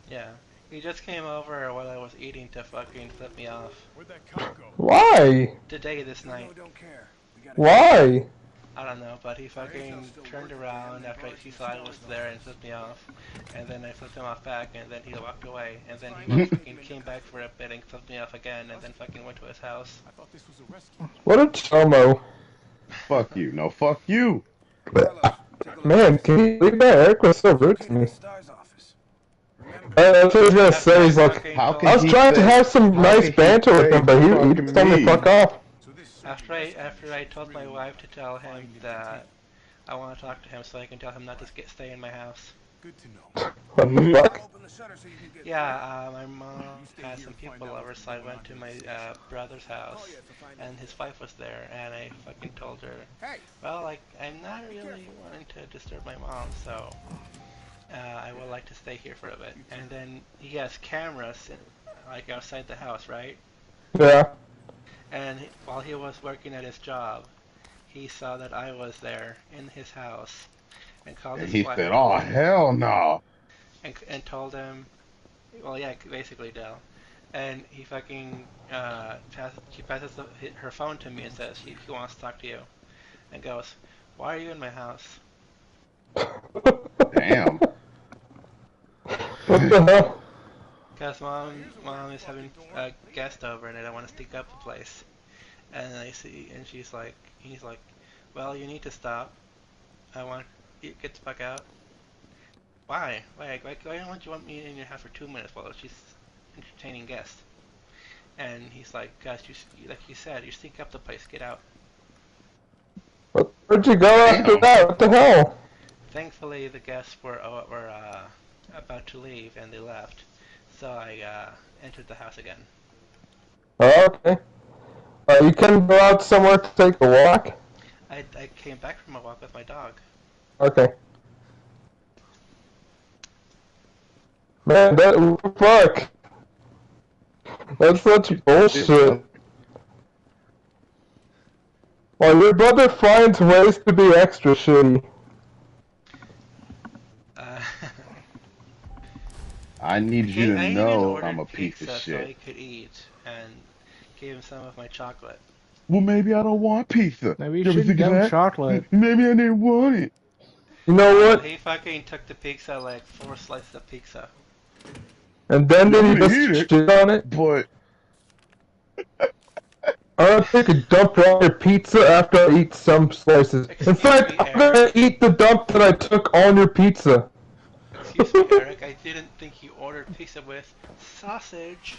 Yeah. He just came over while I was eating to fucking flip me off. Where'd that cop go? Why? Today, this night. Don't care. We gotta Why? I don't know, but he fucking turned around after he saw I was there and flipped me off. And then I flipped him off back, and then he walked away. And then he fucking came back for a bit and flipped me off again, and then fucking went to his house. I thought this was a rescue. What a chomo. Fuck you. No, fuck you. Man, can you believe that? Eric was so rude to me. Star's office. That's what I was gonna say, he's like, How I can was he trying to say- have some how nice can he banter with say him, but he fuck just told me me? fuck off. So this After I told my wife to tell him that I want to talk to him so I can tell him not to stay in my house. good to know. What the fuck? Open the shutter so you can get Yeah, my mom had some people over, so I went to my brother's house, and his wife was there, and I fucking told her, well, like, I'm not really wanting to disturb my mom, so I would like to stay here for a bit. And then he has cameras, like, outside the house, right? Yeah. And while he was working at his job, he saw that I was there in his house, and called And his he wife. said, "Oh hell no!" And told him, well, yeah, basically Dell. And he fucking she passes her phone to me and says he wants to talk to you, and goes, "Why are you in my house?" Damn. What the hell? Cause mom is having a guest over and I don't want to stink up the place. And I see, and he's like, well, you need to stop. I want you get the fuck out. Why? Why don't you want me in your house for 2 minutes while she's entertaining guests? And he's like, Gus, like you said, you stink up the place. Get out. Where'd you go after that? What the hell? Thankfully, the guests were about to leave and they left, so I entered the house again. Oh, okay. You can go out somewhere to take a walk? I came back from a walk with my dog. Okay. Man, fuck. That's such bullshit. Well, your brother finds ways to be extra shitty. I need you to know I'm a piece pizza of shit. so he could eat, and gave him some of my chocolate. Well, maybe I don't want pizza. Maybe you shouldn't give him chocolate. Maybe I didn't want it. You know what? He fucking took the pizza, like 4 slices of pizza. And then did he just shit on it? But I'm gonna take a dump on your pizza after I eat some slices. In fact, I'm gonna eat the dump that I took on your pizza. Excuse me, Eric, I didn't think you ordered pizza with sausage.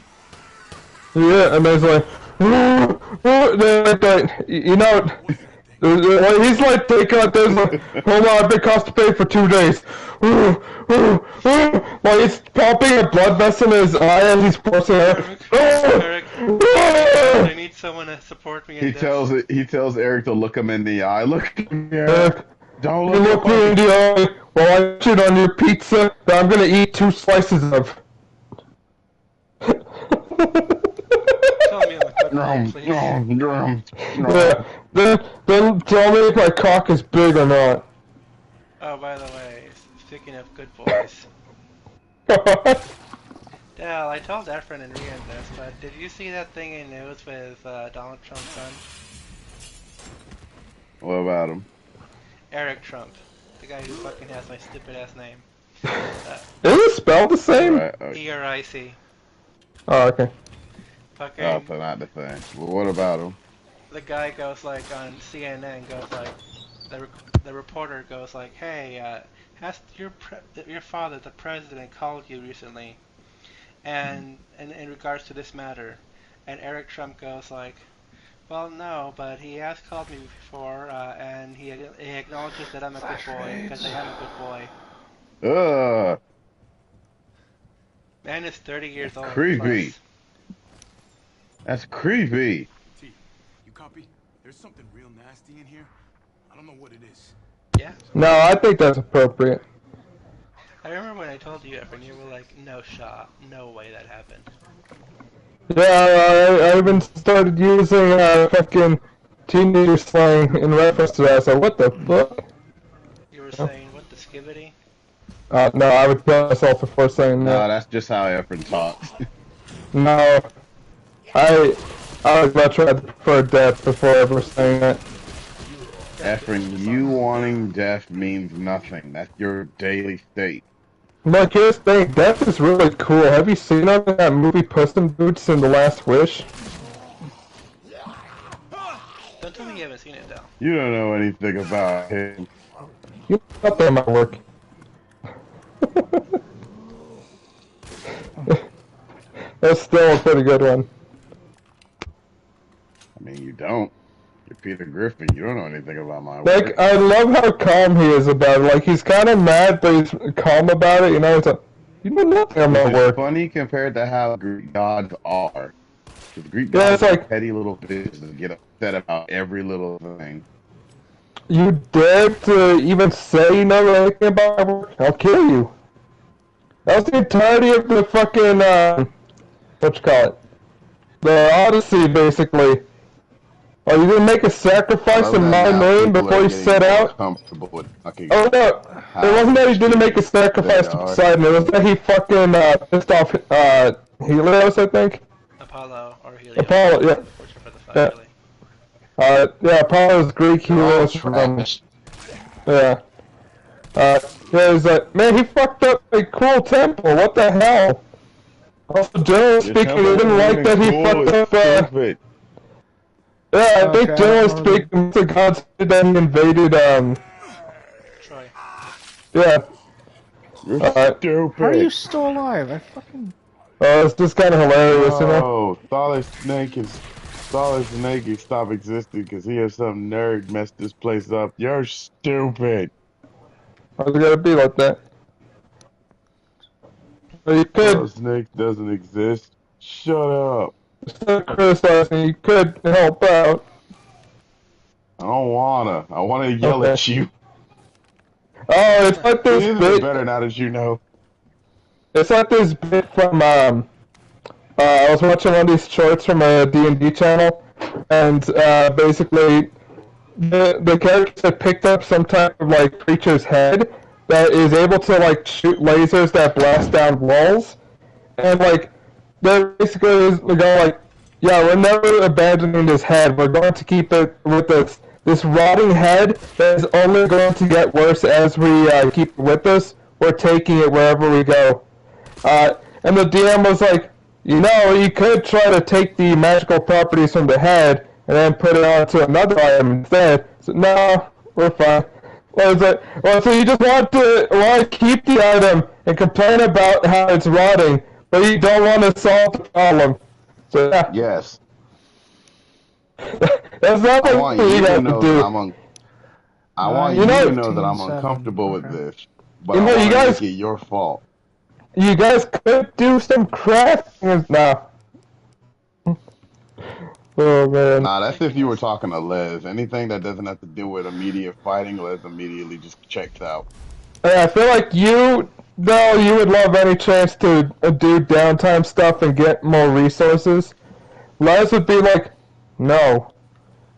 Yeah, and there's like, you know, he's like taking out this, like, hold on, I've been constipated for 2 days. Like, he's popping a blood vessel in his eye as he's forcing it. Eric, I need someone to support me in this. He tells Eric to look him in the eye. Look at me, Eric. Don't look me in the eye while I shit on your pizza that I'm gonna eat 2 slices of. Tell me I'm a good man, please. Yeah, then tell me if my cock is big or not. Oh, by the way, speaking of good boys. Dale, I told Efren and Rian this, but did you see that thing in news with Donald Trump's son? What about him? Eric Trump. The guy who fucking has my stupid ass name. Is it spelled the same? Right, okay. E-R-I-C. Oh, okay. Fucking... Oh, so not the thing. Well, what about him? The guy goes like, on CNN, goes like, the reporter goes like, hey, has your father, the president, called you recently? And in regards to this matter. And Eric Trump goes like, well, no, but he has called me before, and he acknowledges that I'm a good boy, because I am a good boy. Man is 30 years old. Creepy. Plus. That's creepy. T, you copy? There's something real nasty in here. I don't know what it is. Yeah? No, I think that's appropriate. I remember when I told you, Efren, you were like, no shot, no way that happened. Yeah, I even started using fucking teenager slang in reference to that. So what the fuck? You were saying, what the skibbity? No, I would kill myself before saying that. No, that's just how Efren talks. No, I would much rather prefer death before ever saying that. Efren, you wanting death means nothing. That's your daily state. Look, here's the thing, death is really cool. Have you seen that movie Puss in Boots in The Last Wish? Don't tell me you haven't seen it, though. You don't know anything about him. You thought that might work. That's still a pretty good one. I mean, you don't. You're Peter Griffin. You don't know anything about my work. Like, I love how calm he is about it. Like, he's kind of mad, but he's calm about it. You know, it's like, you know nothing about my work. It's funny compared to how Greek gods are. Because Greek gods are like petty little bitches that get upset about every little thing. You dare to even say you know anything about my work? I'll kill you. That was the entirety of the fucking, what you call it? The Odyssey, basically. Oh, you didn't make a sacrifice in my name before you set out? Oh no, it wasn't that he didn't make a sacrifice to Poseidon, it was that he fucking pissed off Helios, I think? Apollo, or Helios. Apollo, yeah. Yeah, Apollo's Greek, Helios from... Yeah. Yeah, he's like, man, he fucked up a cool temple, what the hell? Also, generally Your speaking, temple they didn't wasn't like even that he cool, fucked it's up, stupid. yeah, I Okay, think I generally don't know speaking, the gods did that he invaded, Troy. yeah. You're How are you stupid. still alive? I fucking. It's just kind of hilarious, you know? No, Solid Snake can stop existing because he has some nerd messed this place up. You're stupid. Why's it gotta be like that? Well, you Solid could, Snake doesn't exist. Shut up. instead of criticizing, you could help out. I don't wanna. I wanna yell Okay. at you. Oh, it's like It this is bit. better now that you know. It's like this bit from I was watching one of these shorts from a D&D channel, and basically the characters had picked up some type of like creature's head that is able to like shoot lasers that blast down walls, and like they're basically going like, yeah, we're never abandoning this head. We're going to keep it with this rotting head that is only going to get worse as we keep it with us. We're taking it wherever we go. And the DM was like, you know, you could try to take the magical properties from the head and then put it onto another item instead. So, no, we're fine. Well, so you just want to keep the item and complain about how it's rotting, but you don't want to solve the problem. So yeah, Yes. that's not I what want you you to have to know do. that I want You you know- to know that I'm 15-7, uncomfortable with okay. this, but You I know, you want to guys- make it your fault. You guys could do some crafting. Nah. Oh man. Nah, that's if you were talking to Les. Anything that doesn't have to do with immediate fighting, Les immediately just checks out. I feel like you would love any chance to do downtime stuff and get more resources. Les would be like, no.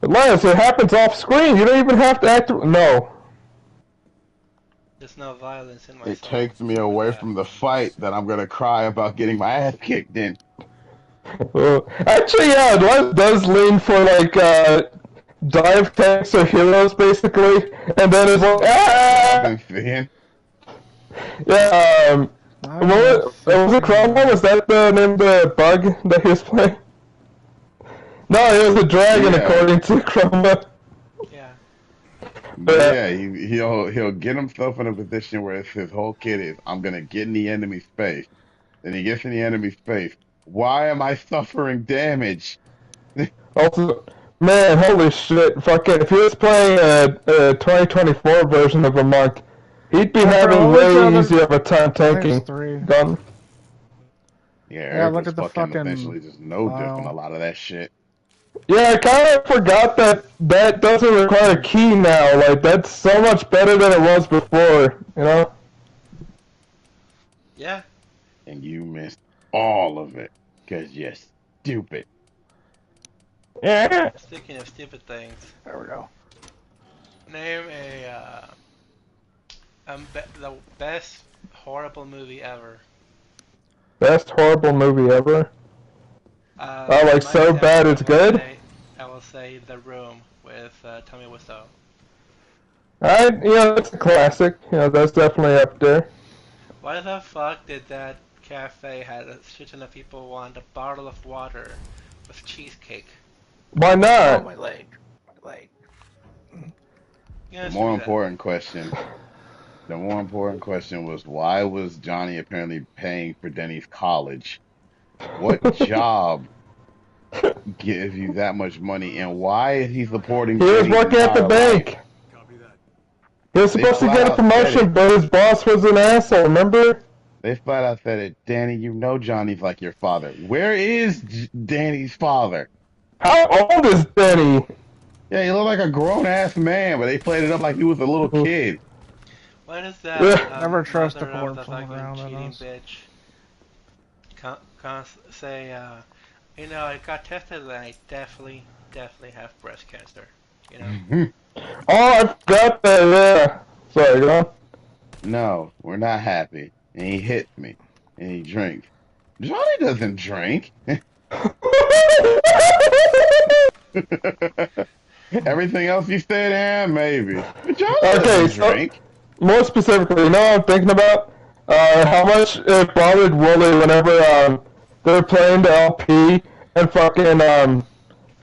But Les, it happens off screen. You don't even have to act. No. There's no violence in my It soul. takes me away from the fight that I'm gonna cry about getting my ass kicked in. Actually, yeah, Les does lean for like dive tanks or heroes basically, and then it's like, I've ah! been seeing. Yeah. Was it Cromwell? Was that the name of the bug that he was playing? No, it was a dragon, Yeah. according to Cromwell. Yeah. But yeah, he'll get himself in a position where it's his whole kit is, I'm gonna get in the enemy space. Then he gets in the enemy space. Why am I suffering damage? Also, man, holy shit! Fucking, if he was playing a 2024 version of a monk, he'd be having look at way the- easier of a time tanking. There's 3. Gun. Yeah, Yeah, Eric look was at the fucking essentially just no file. different a lot of that shit. Yeah, I kind of forgot that doesn't require a key now. Like, that's so much better than it was before, you know? Yeah. And you missed all of it because you're stupid. Yeah. Speaking of stupid things, There we go. name the best horrible movie ever. Best horrible movie ever? Oh, like so myself, bad it's good? I will say The Room with Tommy Wiseau. That's a classic. That's definitely up there. Why the fuck did that cafe have a shit ton of people want a bottle of water with cheesecake? Why Oh, not? my leg. My leg. Yeah, The let's more do that. important question was why was Johnny apparently paying for Denny's college? What job gives you that much money, and why is he supporting He was Denny's working at the entire life? bank. He was supposed to flat get a out said promotion, it. but his boss was an asshole, remember? They flat out said it. Danny, you know Johnny's like your father. Where is Danny's father? How old is Benny? Yeah, he looked like a grown-ass man, but they played it up like he was a little kid. What is that? Yeah. Never trust a mother of the corpse on the fucking ground, I cheating knows. bitch. Say, I got tested and I definitely have breast cancer. You know? Oh, I forgot that, yeah. Sorry, go on. No, we're not happy. And he hits me. And he drinks. Johnny doesn't drink. Everything else you said, maybe. But Johnny doesn't drink. More specifically, you know what I'm thinking about? How much it bothered Wooly whenever they're playing the LP and fucking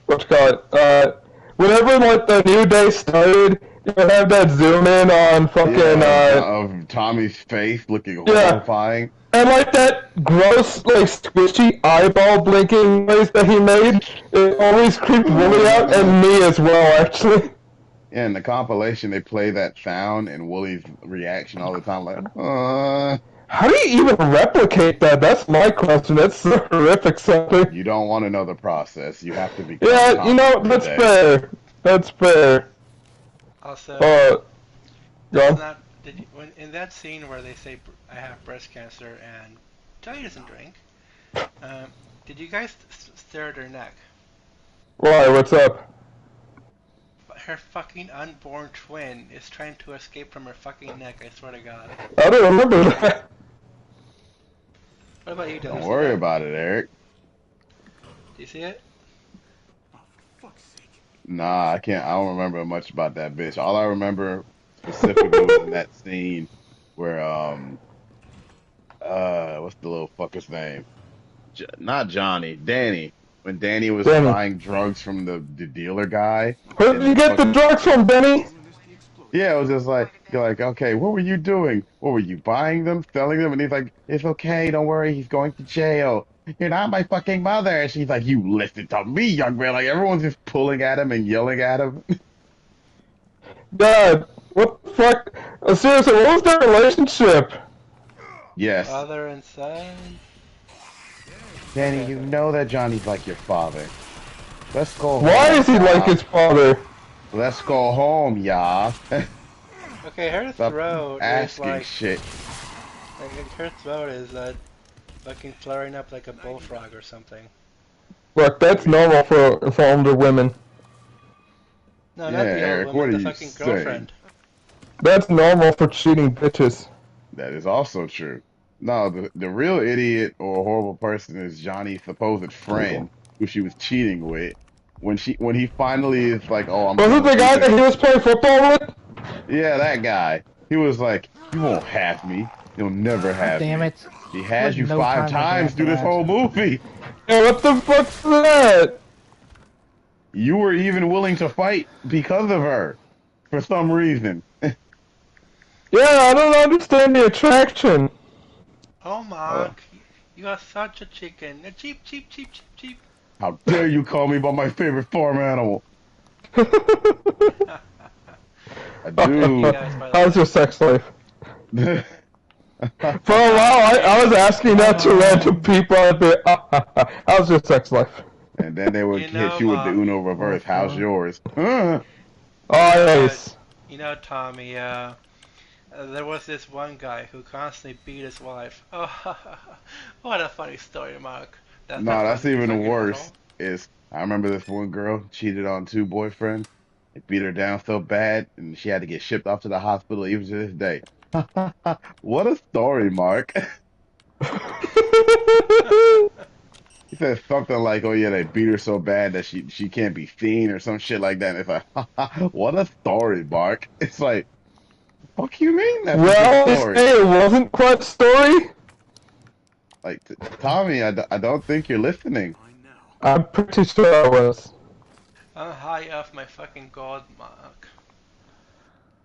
what you call it? Whenever like the new day started, you would have that zoom in on fucking of Tommy's face looking yeah, horrifying. and like that gross like squishy eyeball blinking noise that he made, it always creeped Wooly out and me as well actually. Yeah, in the compilation they play that sound and Wooly's reaction all the time, like, How do you even replicate that? That's my question. That's so horrific something. You don't want to know the process. You have to be. Yeah, you know, that's fair. That's fair. Also, yeah. not, did you, when, in that scene where they say I have breast cancer and Johnny doesn't drink, did you guys stare at her neck? Why? What's up? Her fucking unborn twin is trying to escape from her fucking neck, I swear to God. I don't remember that. What about you, Dylan? Don't worry about it, Eric. Do you see it? Nah, I can't. I don't remember much about that bitch. All I remember specifically was in that scene where what's the little fucker's name? Not Johnny, Danny. When Danny was buying drugs from the dealer guy. Where did you get the drugs from, Danny? Yeah, it was just like, you're like, okay, what were you doing? What were you buying them, selling them? And he's like, it's okay, don't worry, he's going to jail. You're not my fucking mother. And she's like, you listen to me, young man. Like, everyone's just pulling at him and yelling at him. God, what the fuck? Seriously, what was their relationship? Yes. Father and son? Danny, you know that Johnny's like your father. Let's go home. Why is he like his father? Let's go home, y'all. Okay, her Stop throat asking is like... shit. Like, her throat is fucking flaring up like a bullfrog or something. Look, that's normal for older women. No, not the Eric, old woman, what the are fucking you girlfriend. That's normal for cheating bitches. That is also true. No, the real idiot or horrible person is Johnny's supposed friend, who she was cheating with. When he finally is like, oh, I'm. Was it the guy that he was playing football with? Yeah, that guy. He was like, you won't have me. You'll never have me. Damn it. He has you 5 times through this whole movie. Yeah, what the fuck's that? You were even willing to fight because of her, for some reason. Yeah, I don't understand the attraction. Oh, Mark, you are such a chicken. A cheap, cheap, cheap, cheap, cheap. How dare you call me by my favorite farm animal? I do. How's your sex life? For a while, I was asking that to random people. I'd be, how's your sex life? And then they would hit you with the Uno reverse. How's yours? Oh, nice. You know, Tommy, there was this one guy who constantly beat his wife. Oh, what a funny story, Mark. That's even worse. I remember this one girl cheated on 2 boyfriends. They beat her down so bad, and she had to get shipped off to the hospital even to this day. What a story, Mark. He said something like, oh yeah, they beat her so bad that she can't be seen or some shit like that. And it's like, what a story, Mark. It's like, fuck you mean that's a good story? It wasn't quite a story. Like, Tommy, I don't think you're listening. I'm pretty sure I was. I'm high off my fucking god, Mark.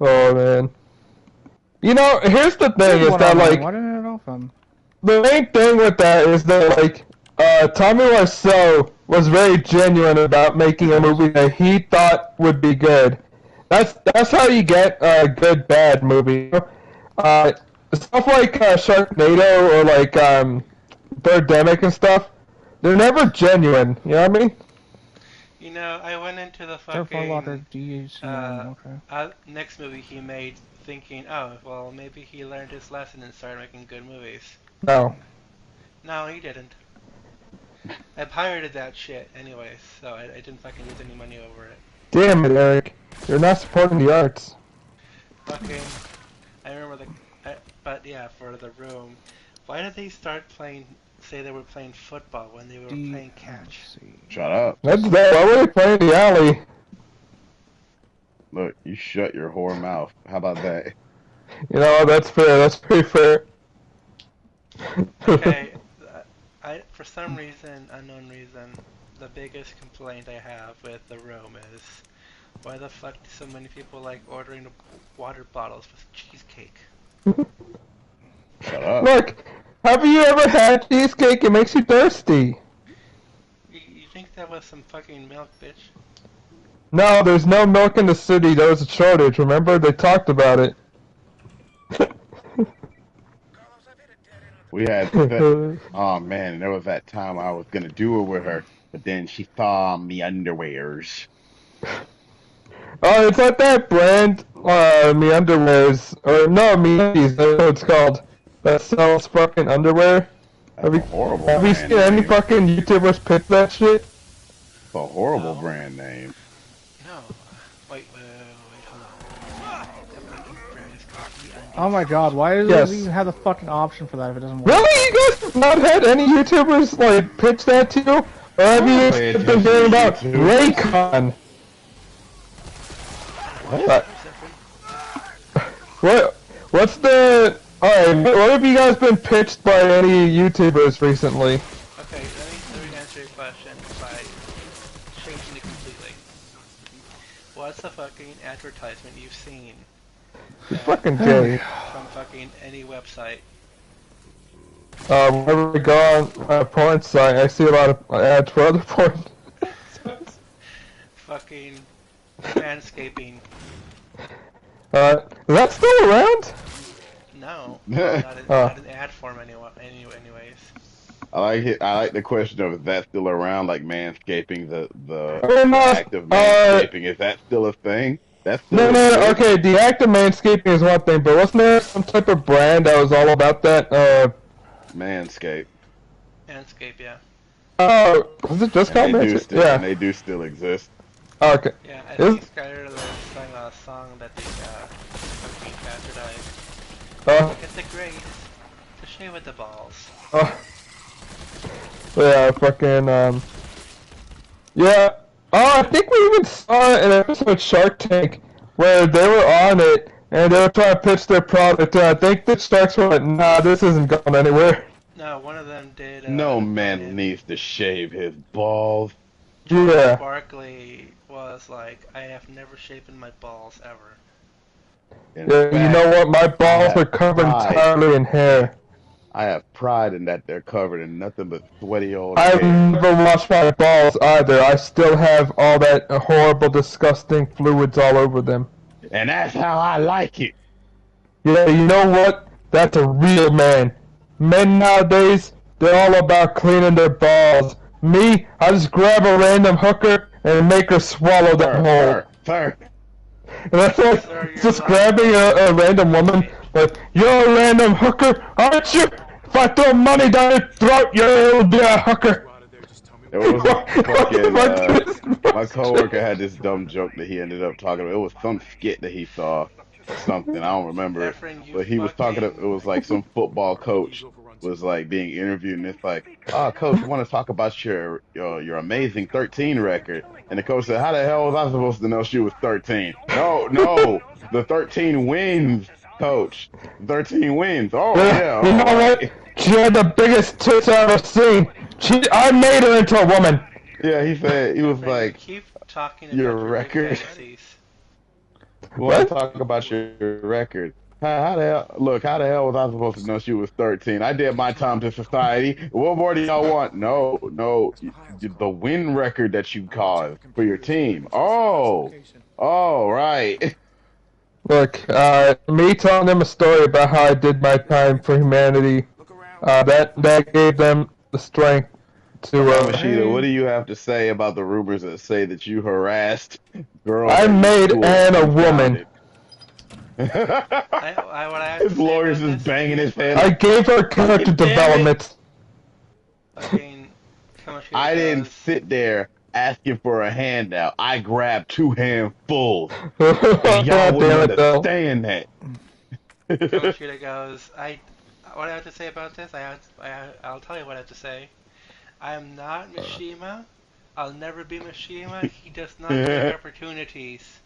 Oh, man. You know, here's the thing, is that, like, what did it open? The main thing with that is that, like, Tommy Wiseau was very genuine about making a movie that he thought would be good. That's how you get a good bad movie. Stuff like Sharknado or like Birdemic and stuff, they're never genuine. You know what I mean? You know, I went into the fucking okay. Next movie he made thinking, oh, well, maybe he learned his lesson and started making good movies. No. No, he didn't. I pirated that shit anyways, so I didn't fucking lose any money over it. Damn it, Eric. You're not supporting the arts. Fucking, I remember but yeah, for The Room, why did they start say they were playing football when they were playing catch? Shut up. That's that. Why were they playing the alley? Look, you shut your whore mouth. How about that? You know, that's fair. That's pretty fair. Okay, for some reason, unknown reason, the biggest complaint I have with the room is why the fuck do so many people like ordering water bottles with cheesecake? Shut up. Look, have you ever had cheesecake? It makes you thirsty. You think that was some fucking milk, bitch? No, there's no milk in the city. There was a shortage. Remember? They talked about it. We had oh man, there was that time I was gonna do it with her, but then she saw me underwears. Oh, it's like that brand, Me Underwears, or no, MeUndies, that's what it's called, that sells fucking underwear. That's a horrible Have you brand seen any name. fucking YouTubers pitch that shit? It's a horrible brand name. No. Wait, hold on. The fucking brand is called MeUndies. Oh my god, why does Yes. it even have the fucking option for that if it doesn't work? Really? You guys have not had any YouTubers, like, pitch that to you? Or have you Pay been attention hearing to about YouTube. Raycon? What? What's the... Alright, what have you guys been pitched by any YouTubers recently? Okay, let me answer your question by changing it completely. What's the fucking advertisement you've seen Fucking gay. from fucking any website? Whenever we go on a porn site, I see a lot of ads for other porn. Fucking manscaping. Is that still around? No, not an ad form anyways. I like it. I like the question of is that still around? Like manscaping, the No, act of manscaping, is that still a thing? That's still no, okay, the act of manscaping is one thing, but wasn't there some type of brand that was all about that? Manscaped. Manscape, yeah. Oh, was it just called Manscaped? Yeah. And they do still exist. Oh, okay. Yeah, I think Skyler sang a song that they fucking bastardized. It's a grace to shave with the balls. Yeah, fucking, yeah. Oh, I think we even saw an episode of Shark Tank where they were on it and they were trying to pitch their product, and I think the Sharks were like, nah, this isn't going anywhere. No, one of them did. No man needs to shave his balls. Yeah. Barkley was like, I have never shaven my balls ever. Yeah, you know what? My balls are covered entirely in hair. I have pride in that they're covered in nothing but sweaty old I've hair. never washed my balls either. I still have all that horrible, disgusting fluids all over them. And that's how I like it. Yeah, you know what? That's a real man. Men nowadays, they're all about cleaning their balls. Me, I just grab a random hooker and make her swallow that whole. Sir. And that's like just grabbing a random woman, like, you're a random hooker, aren't you? If I throw money down your throat, you'll be a hooker. It was fucking, my coworker had this dumb joke that he ended up talking about. It was some skit that he saw, something, I don't remember it. But he was talking, it was like some football coach was like being interviewed, and it's like, oh, coach, I want to talk about your amazing 13 record. And the coach said, how the hell was I supposed to know she was 13? No, the 13 wins, coach. 13 wins. Oh, yeah. You know what? She had the biggest tits I've ever seen. I made her into a woman. Yeah, he said, he was like, keep talking about your record. We want to talk about your record. How the hell was I supposed to know she was 13? I did my time to society. What more do y'all want? No, the win record that you caused for your team. Oh, right. Look, me telling them a story about how I did my time for humanity, that gave them the strength to. Machida, what do you have to say about the rumors that say that you harassed girls? I made Anne a woman. His lawyer's just banging his head. I gave her character development. I didn't sit there asking for a handout. I grabbed 2 handfuls. And y'all wouldn't understand that. Kamoshida goes, what I have to say about this? I'll tell you what I have to say. I am not Mishima. I'll never be Mishima. He does not take opportunities.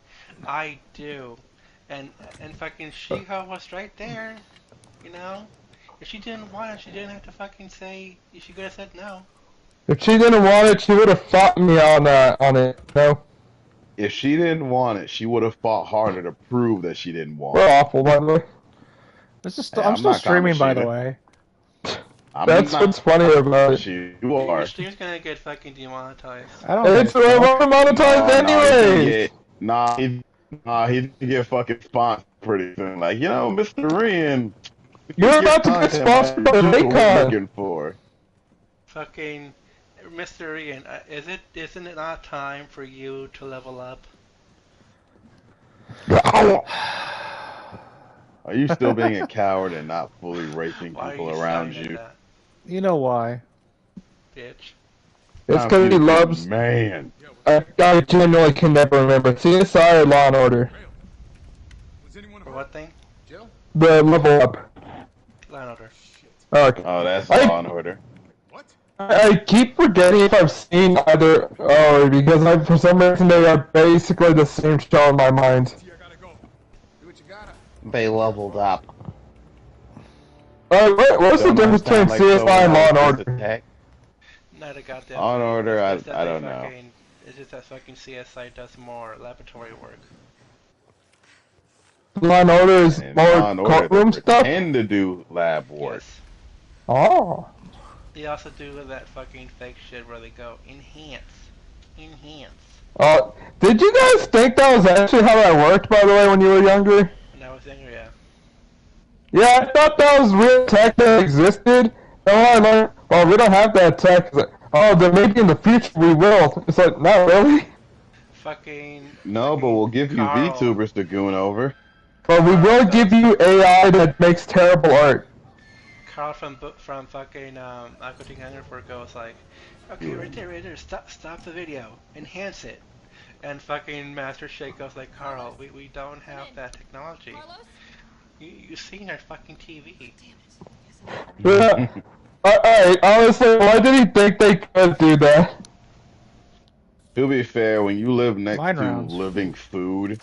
I do. And fucking Shiho was right there, you know? If she didn't want it, she didn't have to fucking say. She could have said no. If she didn't want it, she would have fought me on it. No, If she didn't want it, she would have fought harder to prove that she didn't want we're it. awful, by the way. This is Hey, I'm I'm still not streaming, by the Kamoshida. way. That's what's funny about it. You are. Your stream's gonna get fucking demonetized. I don't. It's get fucked. monetized anyways. He's gonna get fucking sponsored pretty soon. Like, Mr. Rian, You're about to get sponsored by Raycon. looking for. Fucking Mr. Ian, isn't it not time for you to level up? Are you still being a coward and not fully raping Why are people you around shouting you? at You know why? that, bitch? It's because he loves. Man. I genuinely can never remember. CSI or Law and Order. For what thing? The level up. Law and Order. Okay. Oh, that's Law and Order. I keep forgetting if I've seen either or because for some reason they are basically the same show in my mind. They leveled up. What's the difference between CSI and Law and Order? Not a goddamn. Law and Order, I It's just that don't they know. fucking- It's just that fucking CSI does more laboratory work. Law and Order is And more Law and Order, courtroom they stuff? pretend to do lab work. Yes. Oh. They also do that fucking fake shit where they go enhance. Did you guys think that was actually how that worked, by the way, when you were younger? When I was younger, yeah. Yeah, I thought that was real tech that existed. Then I learned, well, we don't have that tech. It's like, oh, then maybe in the future we will. It's like, not really. Fucking. No, but we'll give you Carl. VTubers to goon over. But we will give you AI that makes terrible art. Carl from fucking Aquatic Hungerford goes like, okay, right there, stop the video, enhance it, and fucking Master Shake goes like, Carl, we don't have that technology. You seen our fucking TV? Yeah. Alright, honestly, why did he think they could do that? To be fair, when you live next Line to rounds. living food,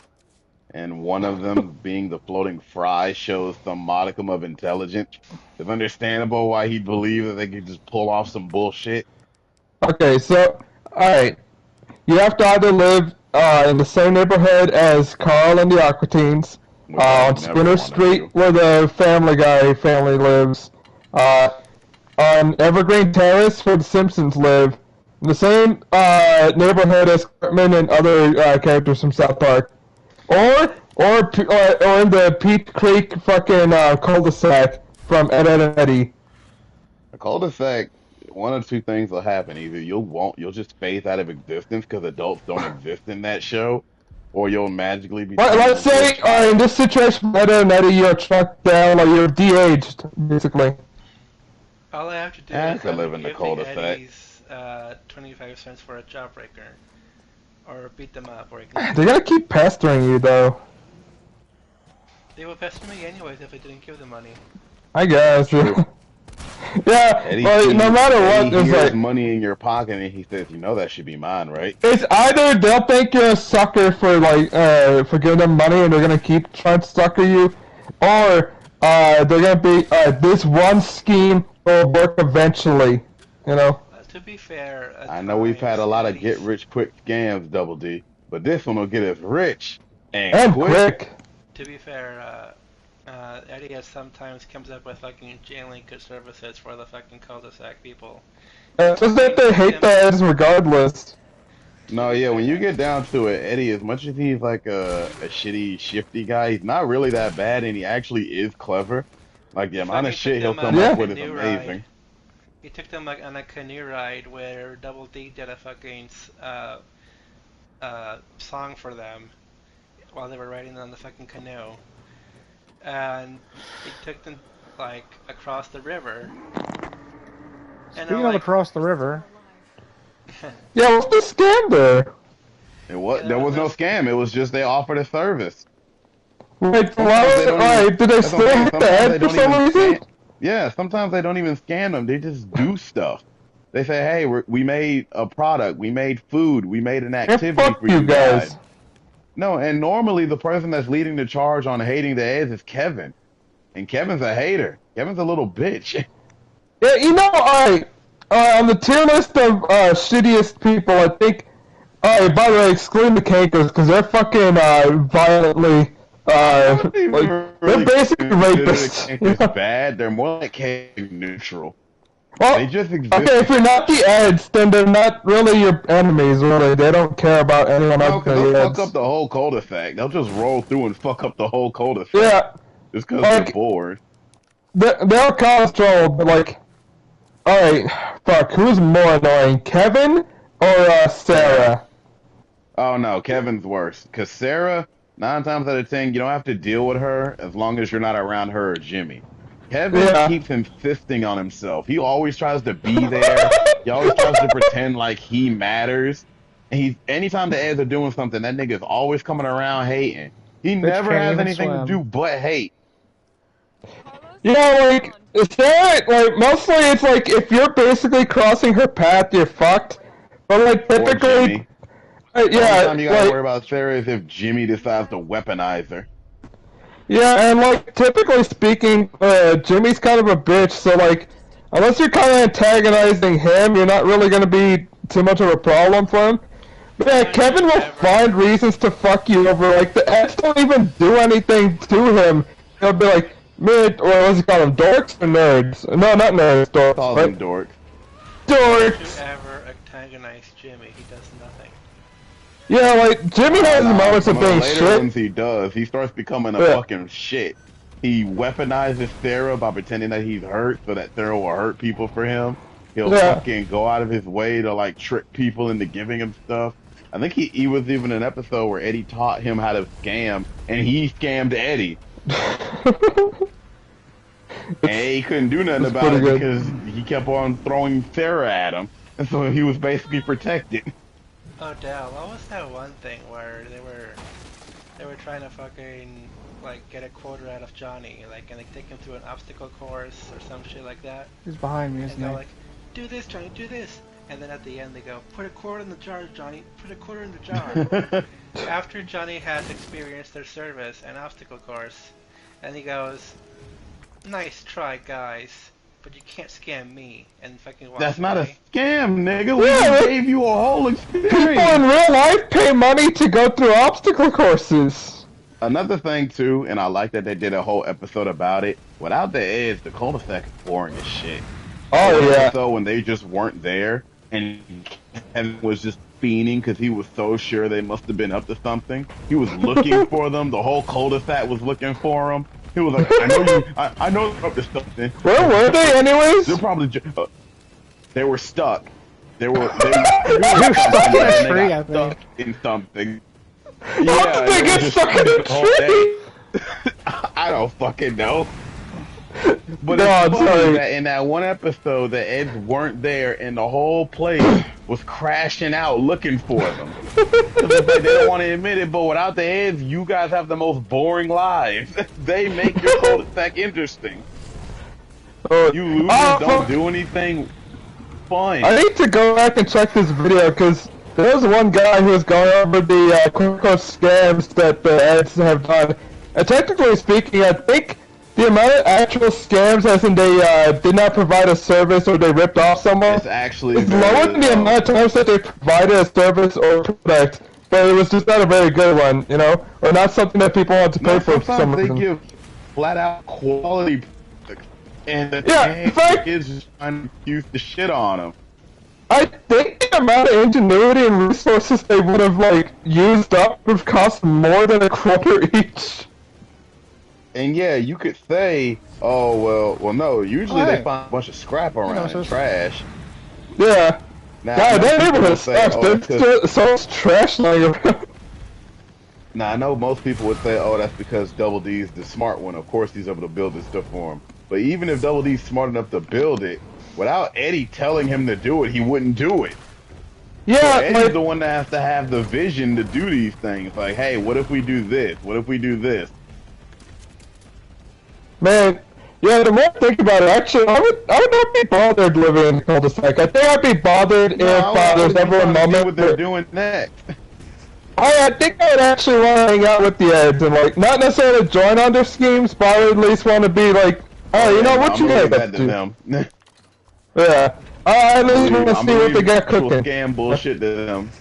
and one of them being the floating fry shows some modicum of intelligence, it's understandable why he'd believe that they could just pull off some bullshit. Okay, so, alright. You have to either live in the same neighborhood as Carl and the Aquatines, Which I on never Spinner wanna Street, do. where the Family Guy family lives, on Evergreen Terrace, where the Simpsons live, in the same neighborhood as Cartman and other characters from South Park, or in the Peach Creek fucking cul-de-sac from Ed, Edd and Eddy. A cul-de-sac, one of two things will happen. Either you'll just phase out of existence because adults don't exist in that show, or you'll magically be. Well, let's say in this situation, Ed, Edd and Eddy, you're tracked down, or you're de-aged, basically. All I have to do I is could live in the give cul-de-sac. Eddies 25 cents for a jawbreaker, or beat them up, or ignore They're gonna keep pestering you, though. They would pester me anyways if I didn't give them money. I guess. True. Yeah, Eddie but sees- no matter what, Eddie it's hears like, money in your pocket, and he says, that should be mine, right?" it's either they'll think you're a sucker for for giving them money and they're gonna keep trying to sucker you, or they're gonna be this one scheme will work eventually, you know. To be fair, at I know we've had a times, lot of Eddie's- get-rich-quick scams, Double D, but this one will get us rich And quick. To be fair, Eddie sometimes comes up with fucking jailing good services for the fucking cul-de-sac people. Just that they hate the ads regardless. No, yeah, when you get down to it, Eddie, as much as he's like a shitty, shifty guy, he's not really that bad, and he actually is clever. Like, the amount of shit he'll come up with is amazing. He took them like on a canoe ride where Double D did a fucking song for them while they were riding on the fucking canoe, and he took them like across the river. And Speaking of across the river. Yeah, what's the scam there? There was no scam. It was just they offered a service. Wait, did they still hit the ad for some reason? Yeah, sometimes they don't even scan them. They just do stuff. They say, hey, we made a product, we made food, we made an activity fuck for you you guys. No, and normally the person that's leading the charge on hating the ads is Kevin. And Kevin's a hater. Kevin's a little bitch. Yeah, you know, alright, on the tier list of shittiest people, I think, alright, by the way, excluding the Kankers, because they're fucking violently, like, they're basically rapists. It's bad. They're more like neutral. Well, They just exist. okay, if you're not the Eds, then they're not really your enemies, really. They don't care about anyone else. No, because they'll fuck up the whole cul-de-sac. They'll just roll through and fuck up the whole cul-de-sac. Yeah. Just because they're bored. They'll cause trouble, but like, alright, fuck, who's more annoying, Kevin or Sarah? Oh no, Kevin's worse. Because Sarah, 9 times out of 10, you don't have to deal with her as long as you're not around her or Jimmy. Kevin keeps insisting on himself. He always tries to be there. He always tries to pretend like he matters. And anytime the Eds are doing something, that nigga's always coming around hating. He never has anything to do but hate. Yeah, like, Sarah, like, mostly it's like, if you're basically crossing her path, you're fucked. But like, typically, the only time you gotta worry about Sarah is if Jimmy decides to weaponize her. Yeah, and like, typically speaking, Jimmy's kind of a bitch, so like, unless you're kind of antagonizing him, you're not really gonna be too much of a problem for him. But yeah, Kevin will find reasons to fuck you over, like, the Eds don't even do anything to him. They'll be like, or what's he call them, dorks or nerds? No, not nerds, dorks. Call them dorks. Dorks! If you ever antagonize Jimmy, he does nothing. Yeah, like, Jimmy has moments of being later shit. Ones he does. He starts becoming a fucking shit. He weaponizes Sarah by pretending that he's hurt so that Sarah will hurt people for him. He'll fucking go out of his way to, like, trick people into giving him stuff. I think he was even an episode where Eddie taught him how to scam, and he scammed Eddie. And he couldn't do nothing about it because he kept on throwing Sarah at him, and so he was basically protected. Oh, Dal, what was that one thing where they were trying to fucking, like, get a quota out of Johnny, like, and they take him through an obstacle course or some shit like that? He's behind me, isn't he? And they're like, do this, Johnny, do this. And then at the end they go, put a quarter in the jar, Johnny, put a quarter in the jar. After Johnny has experienced their service and obstacle course, and he goes, nice try, guys, but you can't scam me, and fucking walks That's not away. a scam, nigga. We just gave you a whole experience. People in real life pay money to go through obstacle courses. Another thing, too, and I like that they did a whole episode about it, without the Eds, the cul-de-sac is boring as shit. Oh, yeah. So when they just weren't there, and Kevin was just fiending because he was so sure they must have been up to something. He was looking for them. The whole cul-de-sac was looking for him. He was like, I know they're up to something. Where were they, anyways? They're probably they were stuck. They were stuck in a tree, I think. Stuck in something. How did they get stuck in a tree? I don't fucking know. But No, it's I'm funny sorry. that in that one episode, the Eds weren't there, and the whole place was crashing out looking for them. Like, they don't want to admit it, but without the Eds, you guys have the most boring lives. They make your cul-de-sac interesting. You losers don't do anything fun. I need to go back and check this video, because there was one guy who was going over the quote-unquote scams that the Eds have done. And technically speaking, I think the amount of actual scams, as in they did not provide a service or they ripped off someone, It's actually it's lower than the amount of times that they provided a service or product, but it was just not a very good one, you know? Or not something that people want to pay for some reason. They give flat-out quality products, and the kids just trying to use the shit on them. I think the amount of ingenuity and resources they would have, like, used up would have cost more than a quarter each. And yeah, you could say, oh, well, no, usually they find a bunch of scrap around and trash. Yeah. Now, God, that people neighborhood would say, sucks. There's so much trash lying around. Now, I know most people would say, oh, that's because Double D's the smart one. Of course he's able to build this stuff for him. But even if Double D's smart enough to build it, without Eddie telling him to do it, he wouldn't do it. Yeah, so Eddie's the one that has to have the vision to do these things. Like, hey, what if we do this? What if we do this? Man, yeah, the more I think about it, actually, I would not be bothered living in the cul-de-sac. I think I'd be bothered if there's ever a moment what they're doing next. I think I would actually want to hang out with the Eds and, like, not necessarily join on their schemes, but I would at least want to be, like, Oh, you know what I'm you gonna leave guys that up to to? them. Yeah. I at least want to I'm see gonna what they leave got actual cooking. scam bullshit to them.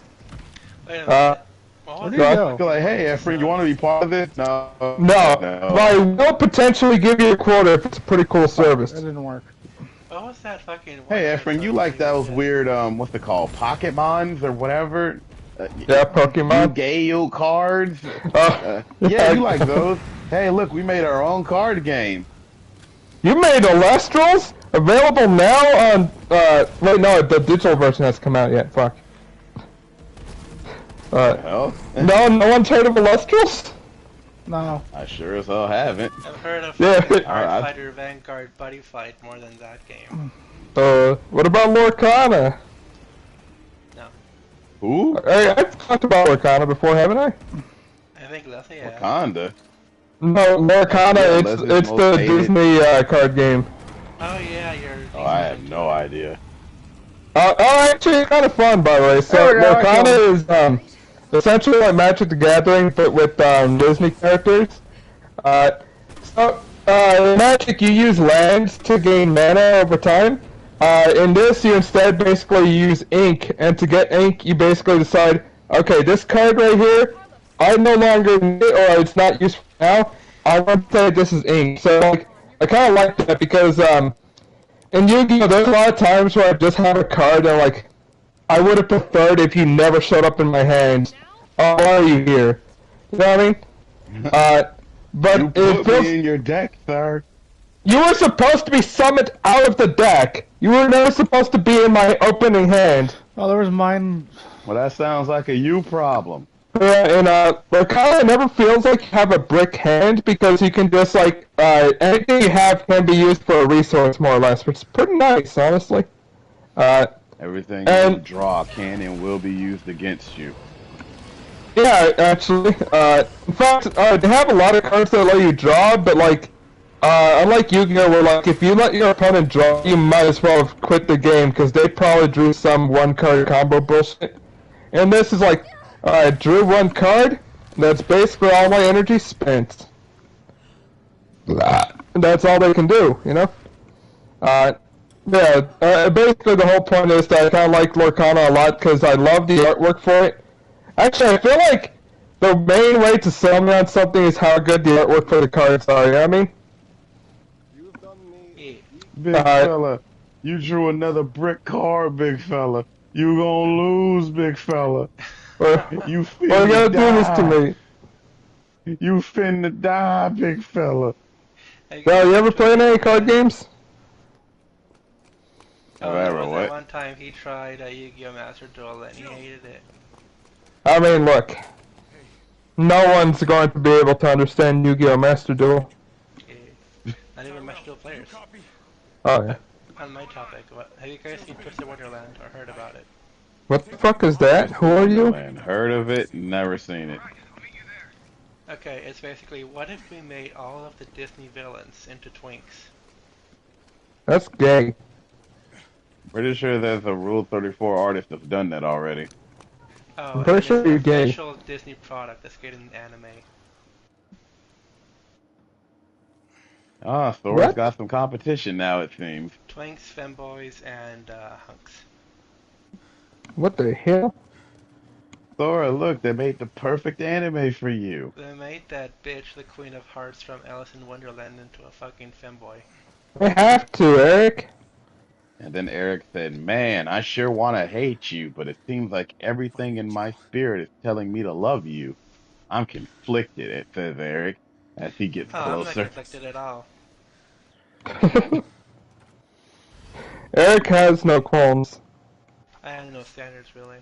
Wait a minute. What Where was did he that go? Go like, hey, Efren, you want to be part of this? No. No, but I will potentially give you a quota if it's a pretty cool That service. didn't work. What was that fucking? Hey, Efren, you like those did? weird, what's it called, Pokemons or whatever? Yeah, Pokemon. Yu-Gi-Oh cards? Oh, Yeah, you like those. Hey, look, we made our own card game. You made Alestrals available now on. Wait, no, the digital version hasn't come out yet. Fuck. Hell? No one's heard of Alestrals? No. I sure as hell haven't. I've heard of Yeah. Art Fighter Vanguard Buddy Fight more than that game. What about Lorcana? No. Who? Hey, I've talked about Lorcana before, haven't I? I think Leslie has. Wakanda. No, Lorcana, Yeah, it's the hated. Disney card game. Oh yeah, you're. Oh, I have no idea. Actually, it's kind of fun, by the way. So, There we go, Lorcana is essentially like Magic the Gathering, but with Disney characters. In Magic, you use lands to gain mana over time. In this, you instead basically use ink, and to get ink, you basically decide, okay, this card right here, I no longer need it, or it's not useful now. I want to say this is ink. So, like, I kind of like that because, in Yu-Gi-Oh, there's a lot of times where I just have a card and, like, I would have preferred if you never showed up in my hand. Oh, why are you here? You know what I mean? But You it put feels... me in your deck, sir. You were supposed to be summoned out of the deck. You were never supposed to be in my opening hand. Oh, there was mine. Well, that sounds like a you problem. And Lorcana never feels like you have a brick hand because you can just like anything you have can be used for a resource more or less, which is pretty nice, honestly. Everything you draw can and will be used against you. Yeah, actually. In fact, they have a lot of cards that let you draw, but like, unlike Yu-Gi-Oh, where like if you let your opponent draw, you might as well have quit the game because they probably drew some one-card combo bullshit. And this is like, I drew one card. That's basically all my energy spent. And that's all they can do, you know. Basically the whole point is that I kind of like Lorcana a lot because I love the artwork for it. Actually, I feel like the main way to sell me on something is how good the artwork for the cards are, you know what I mean? Big fella, you drew another brick card, big fella. You gonna lose, big fella. You finna Why you gotta do this to me? You finna die, big fella. Well, you ever playing any card games? That one time he tried a Yu-Gi-Oh! Master Duel and he hated it. I mean, look. No one's going to be able to understand Yu-Gi-Oh! Master Duel. Not even Master Duel players. Oh, yeah. On my topic, have you guys seen Twisted Wonderland or heard about it? What the fuck is that? Who are you? Heard of it, never seen it. Okay, it's basically, what if we made all of the Disney villains into twinks? That's gay. Pretty sure there's a Rule 34 artist that's done that already. Oh, I'm pretty sure you're gay. It's an official Disney product that's getting anime. Ah, Thor's got some competition now, it seems. Twinks, femboys, and hunks. What the hell? Thora, look, they made the perfect anime for you. They made that bitch, the Queen of Hearts from Alice in Wonderland, into a fucking femboy. I have to, Eric. And then Eric said, man, I sure want to hate you, but it seems like everything in my spirit is telling me to love you. I'm conflicted, it says Eric, as he gets closer. I'm not conflicted at all. Eric has no qualms. I have no standards, really.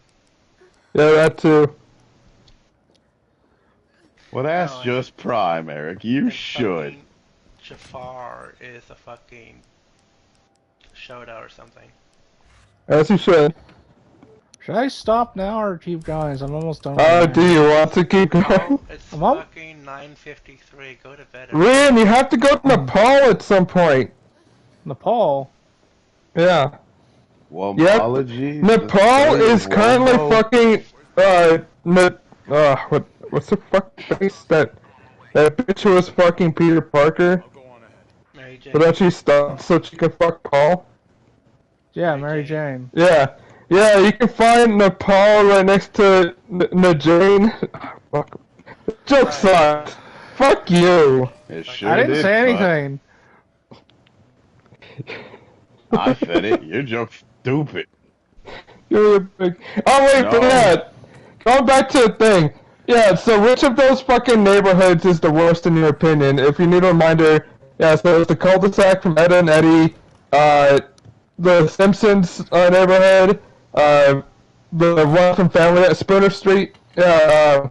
Yeah, that too. Well, that's just prime, Eric. You should. Jafar is a fucking shoutout or something. As you should. Should I stop now or keep going? I'm almost done. Do you want to keep going? No, it's fucking 9:53. Go to bed. Rian, you have to go to Nepal at some point. Nepal? Yeah. Well, yep. apologies. Nepal is currently fucking, what's the fuck face that bitch who was fucking Peter Parker? Mary But then she stopped so she could fuck Paul. Yeah, Mary Jane. Yeah. Yeah, you can find Nepal right next to Jane. Fuck. Joke sucks. Fuck you. It sure I didn't did say suck. anything. I said it. Your joke's stupid. You're a big... Oh, wait, No. for that. Going back to the thing. Yeah, so which of those fucking neighborhoods is the worst in your opinion? If you need a reminder, yeah, so it's the cul-de-sac from Ed and Eddie, the Simpsons neighborhood, the one from Family at Spooner Street, living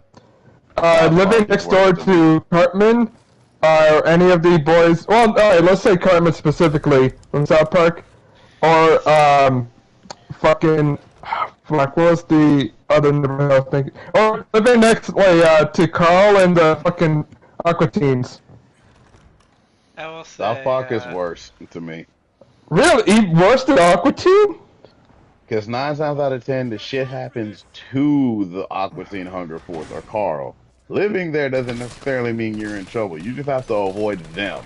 next door to Cartman, or any of the boys, well, alright, let's say Cartman specifically, from South Park, or, fucking, fuck, what was the other neighborhood I was thinking? Or living next, to Carl and the fucking Aqua Teens. I will say. South Park is worse to me. Really? Worse than Aqua Teen? Because 9 times out of 10, the shit happens to the Aqua Teen Hunger Force or Carl. Living there doesn't necessarily mean you're in trouble. You just have to avoid them.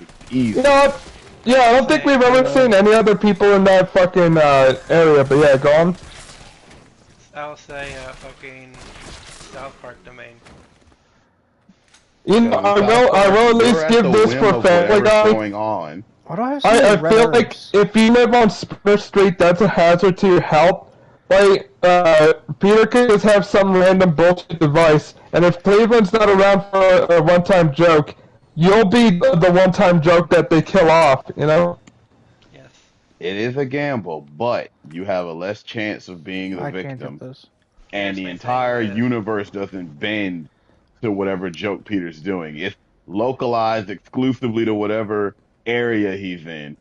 It's easy. You know what? Yeah, I don't think we've ever seen any other people in that fucking area, but yeah, go on. I'll say fucking South Park domain. You know, I will at least give this for Family Guy. Going on. Why do I have I feel like if you live on Spooner Street, that's a hazard to your health. Like, Peter could just have some random bullshit device, and if Cleveland's not around for a one-time joke, you'll be the one-time joke that they kill off, you know? Yes. It is a gamble, but you have a less chance of being the I can't victim. get this. And the entire universe doesn't bend to whatever joke Peter's doing. It's localized exclusively to whatever area he's in.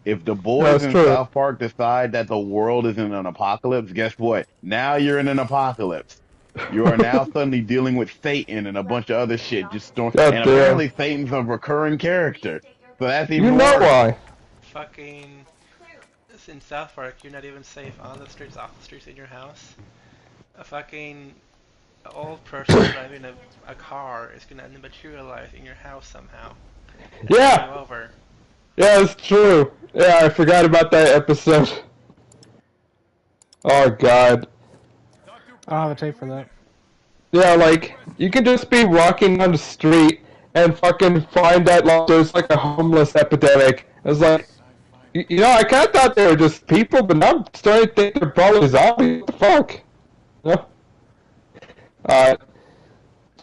If the boys in South Park decide that the world is in an apocalypse, guess what? Now you're in an apocalypse. You are now suddenly dealing with Satan and a bunch of other shit. And apparently Satan's a recurring character. So that's even worse. You know why. Fucking... In South Park, you're not even safe on the streets, off the streets, in your house. A fucking old person driving a car is gonna materialize in your house somehow. Yeah! Over. Yeah, it's true. Yeah, I forgot about that episode. Oh, God. I don't have a tape for that. Yeah, like, you can just be walking on the street and fucking find that like, there's like a homeless epidemic. It's like, you know, I kind of thought they were just people, but now I'm starting to think they're probably zombies. What the fuck? You know?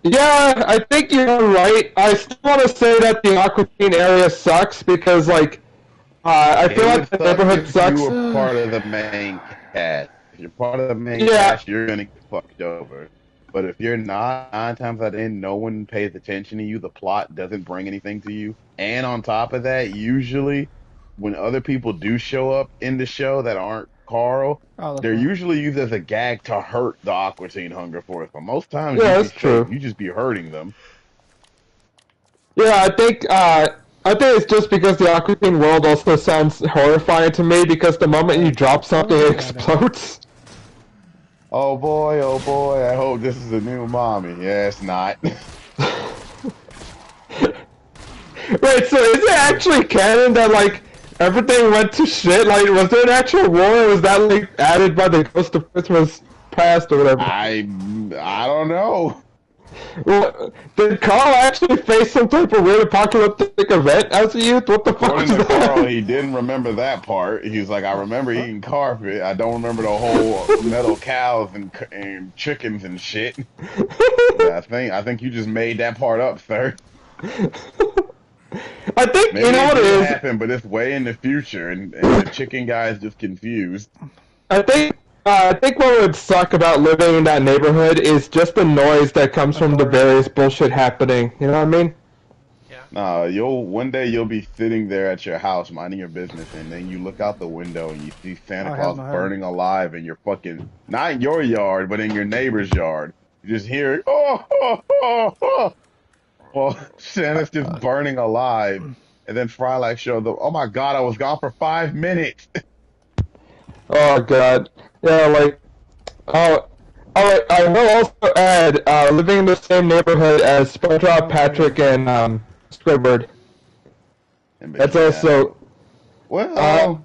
Yeah, I think you're right. I still want to say that the Aqua Teen area sucks because, like, I feel like the neighborhood sucks. You were part of the main cast. If you're part of the main cast, you're gonna get fucked over. But if you're not, 9 times out of 10, no one pays attention to you. The plot doesn't bring anything to you. And on top of that, usually, when other people do show up in the show that aren't Carl, they're usually used as a gag to hurt the Aqua Teen Hunger Force. But most times, that's true. You just be hurting them. Yeah, I think it's just because the Aqua Teen world also sounds horrifying to me because the moment you drop something, it explodes. Oh boy, I hope this is a new mommy. Yeah, it's not. Wait, so is it actually canon that, like, everything went to shit? Like, was there an actual war, or was that, like, added by the Ghost of Christmas Past or whatever? I don't know. Well, did Carl actually face some type of weird apocalyptic event as a youth? What the fuck is that? Carl, he didn't remember that part. He was like, I remember eating carpet. I don't remember the whole metal cows and chickens and shit. Yeah, I think you just made that part up, sir. I think, maybe you know what it is? Happen, but it's way in the future, and the chicken guy is just confused. I think what would suck about living in that neighborhood is just the noise that comes from the various bullshit happening. You know what I mean? Yeah. One day you'll be sitting there at your house minding your business, and then you look out the window and you see Santa Claus burning alive in your fucking, not in your yard, but in your neighbor's yard. You just hear, oh. Well, Santa's just burning alive, and then Frylock showed up. Oh my God, I was gone for 5 minutes. Oh God, yeah, like, I will also add, living in the same neighborhood as SpongeBob, Patrick, and Squidward. in That's between that. also. Well,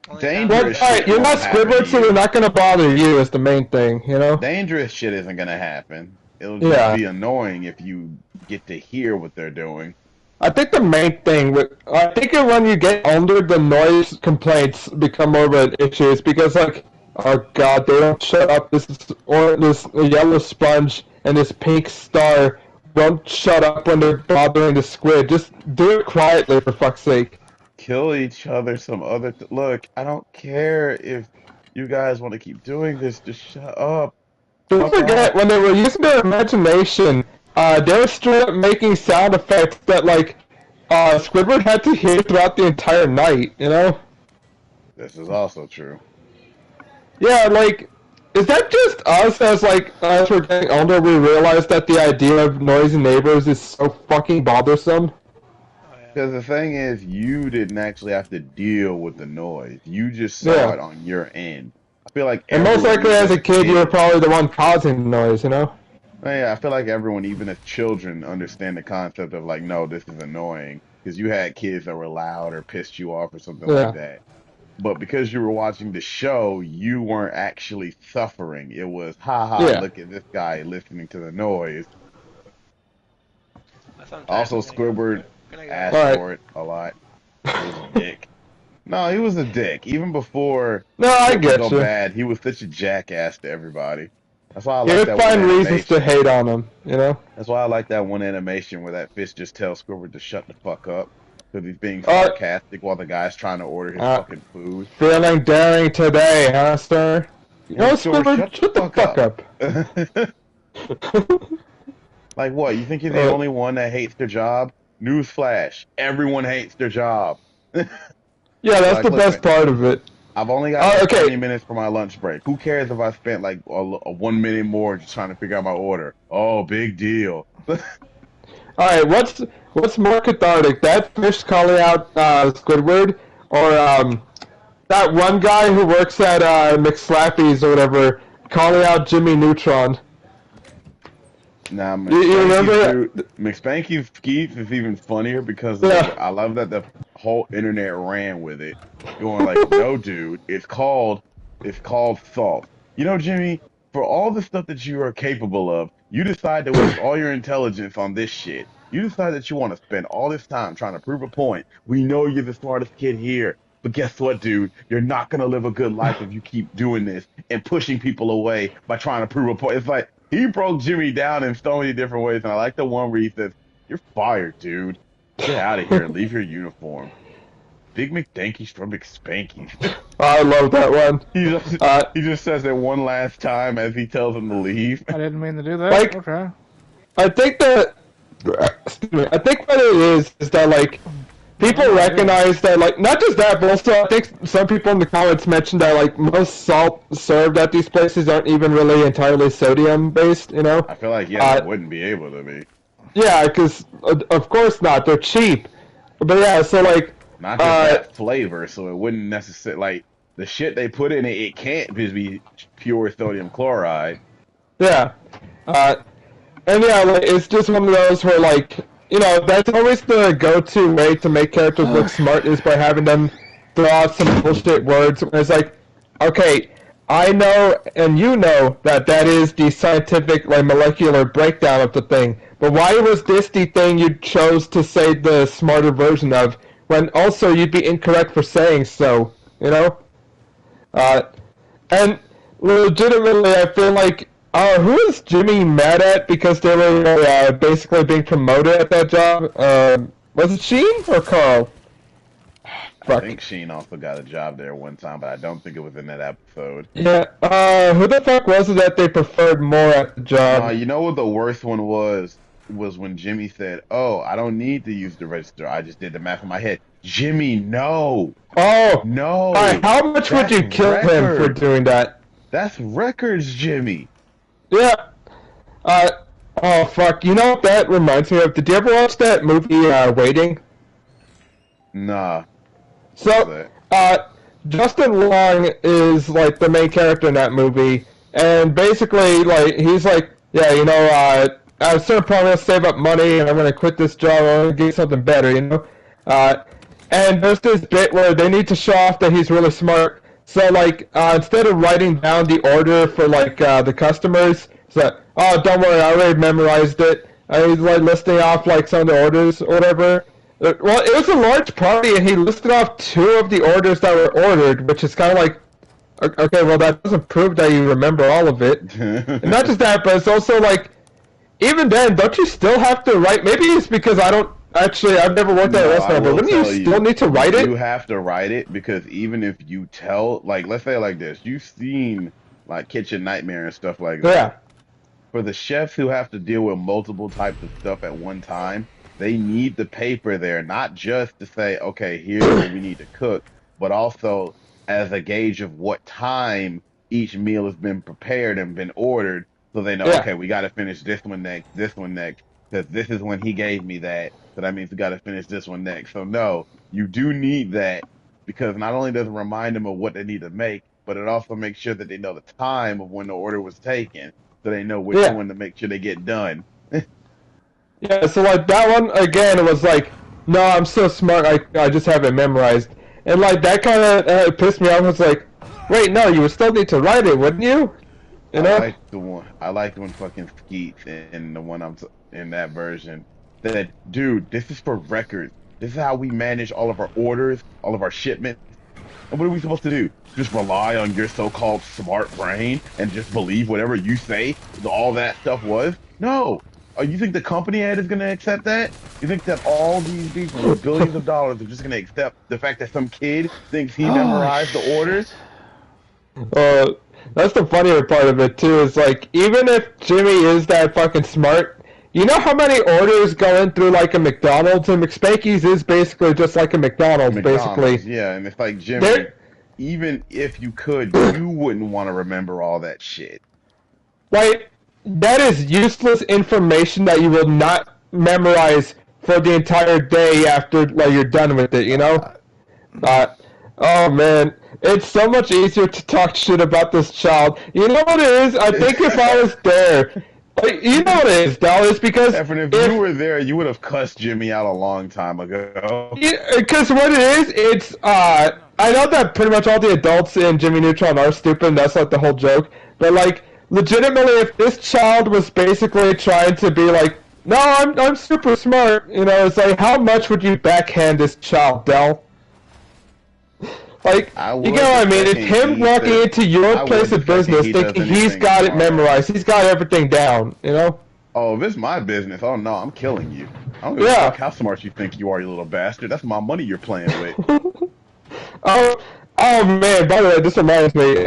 Only dangerous down- Alright, shit you're won't not happen to Squidward, so you. they're not gonna bother you. Is the main thing, you know? Dangerous shit isn't gonna happen. It'll just Yeah. be annoying if you get to hear what they're doing. I think the main thing with I think when you get older, the noise complaints become more of an issue. It's because like, oh god, they don't shut up. This yellow sponge and this pink star won't shut up when they're bothering the squid. Just do it quietly, for fuck's sake. Kill each other some other look, I don't care if you guys want to keep doing this, just shut up. Don't Fuck forget off. when they were using their imagination, they were straight up making sound effects that like Squidward had to hear throughout the entire night. You know? This is also true. Yeah, like, is that just us as we're getting older, we realize that the idea of noisy neighbors is so fucking bothersome? Oh, yeah. Because the thing is, you didn't actually have to deal with the noise. You just saw Yeah. it on your end. I feel like And most everyone, likely even as a kid, you were probably the one causing the noise, you know? yeah, I feel like everyone, even as children, understand the concept of like, no, this is annoying. Because you had kids that were loud or pissed you off or something Yeah. like that. But because you were watching the show, you weren't actually suffering. It was, haha, Yeah. look at this guy listening to the noise. Sometimes Also, I'm gonna go- Squidward gonna go- asked Alright. for it a lot. He was a dick. No, he was a dick. Even before No, I shit would get go you. bad, he was such a jackass to everybody. That's why I You like would that one find reasons to animation. hate on him, you know? That's why I like that one animation where that fish just tells Squidward to shut the fuck up because he's being Uh, sarcastic while the guy's trying to order his fucking food. Feeling daring today, huh, sir? You know, Squidward, Squidward, shut the fuck up. Like what? You think you're the only one that hates their job? Newsflash: everyone hates their job. Yeah, that's Like, the look, best part of it. I've only got like okay. 20 minutes for my lunch break. Who cares if I spent like a 1 minute more just trying to figure out my order? Oh, big deal. Alright, what's more cathartic? That fish calling out Squidward, or that one guy who works at McSlappy's or whatever calling out Jimmy Neutron? Nah, You remember? McSpanky's Skeets is even funnier because Yeah. I love that the whole internet ran with it, going like, "No, dude, it's called salt." You know, Jimmy, for all the stuff that you are capable of, you decide to waste all your intelligence on this shit. You decide that you want to spend all this time trying to prove a point. We know you're the smartest kid here, but guess what, dude? You're not gonna live a good life if you keep doing this and pushing people away by trying to prove a point. It's like he broke Jimmy down in so many different ways, and I like the one where he says, "You're fired, dude. Get out of here and leave your uniform." Big McDankies from McSpankies. I love that one. He just says it one last time as he tells him to leave. I didn't mean to do that. Like- Okay. I think that I think what it is that like people recognize that like not just that, but also I think some people in the comments mentioned that like most salt served at these places aren't even really entirely sodium based. You know? I feel like they wouldn't be able to be. Yeah, because of course not. They're cheap. But yeah, so like. Not just that flavor, so it wouldn't necessarily like the shit they put in it. It can't just be pure sodium chloride. Yeah, and yeah, like, it's just one of those where like you know that's always the go-to way to make characters look smart is by having them throw out some bullshit words. It's like, okay, I know and you know that is the scientific like molecular breakdown of the thing, but why was this the thing you chose to say the smarter version of? When also you'd be incorrect for saying so, you know? And legitimately, I feel like, who is Jimmy mad at because they were basically being promoted at that job? Was it Sheen or Carl? I think Sheen also got a job there one time, but I don't think it was in that episode. Yeah, who the fuck was it that they preferred more at the job? You know what the worst one was when Jimmy said, "Oh, I don't need to use the register. I just did the math in my head." Jimmy, no. Oh no! Alright, how much would you kill him for doing that? That's records, Jimmy. Yeah. Oh fuck! You know what that reminds me of? Did you ever watch that movie Waiting? Nah. So, Justin Long is like the main character in that movie, and basically, like, he's like, yeah, you know, I'm sort of probably gonna save up money, and I'm gonna quit this job, I'm gonna get something better, you know. Uh, and there's this bit where they need to show off that he's really smart. So like instead of writing down the order for like the customers, it's like, oh, don't worry, I already memorized it. He's like listing off like some of the orders or whatever. Well, it was a large party, and he listed off 2 of the orders that were ordered, which is kind of like, okay, well that doesn't prove that you remember all of it. And not just that, but it's also like, even then, don't you still have to write? Maybe it's because I don't. Actually, I've never worked at a restaurant, but wouldn't you still need to write it? You have to write it because even if you tell, like, let's say it like this, you've seen like Kitchen Nightmare and stuff like that. Yeah. For the chefs who have to deal with multiple types of stuff at one time, they need the paper there, not just to say, okay, here's what we need to cook, but also as a gauge of what time each meal has been prepared and been ordered, so they know, okay, we got to finish this one next, because this is when he gave me that. So that means we got to finish this one next. So no, you do need that because not only does it remind them of what they need to make, but it also makes sure that they know the time of when the order was taken, so they know which one to make sure they get done. Yeah, so like that one again, it was like, no, I'm so smart, I just have it memorized, and like that kind of pissed me off. It's like, wait, no, you would still need to write it, wouldn't you? You know? I like the one fucking Skeets in the one in that version. That, dude, this is for records. This is how we manage all of our orders, all of our shipments. And what are we supposed to do? Just rely on your so-called smart brain and just believe whatever you say all that stuff was? No. You think the company head is going to accept that? You think that all these people with billions of dollars are just going to accept the fact that some kid thinks he memorized the orders? That's the funnier part of it, too, is like, even if Jimmy is that fucking smart, you know how many orders go in through like a McDonald's, and McSpanky's is basically just like a McDonald's, basically. Yeah, and it's like, Jimmy, even if you could, you wouldn't want to remember all that shit. Like, that is useless information that you will not memorize for the entire day after like you're done with it, you know? Oh man, it's so much easier to talk shit about this child. You know what it is? I think if I was there... Like, you know what it is, though. It's because if you were there, you would have cussed Jimmy out a long time ago. Because what it is, it's I know that pretty much all the adults in Jimmy Neutron are stupid. And that's like the whole joke. But like, legitimately, if this child was basically trying to be like, no, I'm super smart. You know, it's like, how much would you backhand this child, Del? Like, you get what I mean? It's him walking into your place of business thinking he's got it memorized. He's got everything down, you know? Oh, if it's my business, oh no, I'm killing you. I don't give a fuck how smart you think you are, you little bastard. That's my money you're playing with. Oh man, by the way, this reminds me.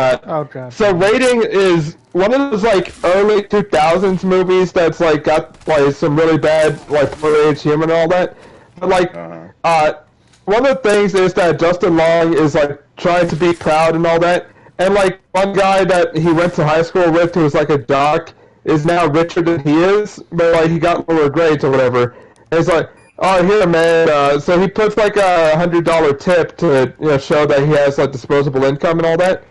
So Rating is one of those like early 2000s movies that's like got like some really bad like poor-age humor and all that. But like, one of the things is that Justin Long is like trying to be proud and all that, and like one guy that he went to high school with who was like a jock is now richer than he is, but like he got lower grades or whatever. And it's like, oh here man, so he puts like $100 tip to show that he has like disposable income and all that.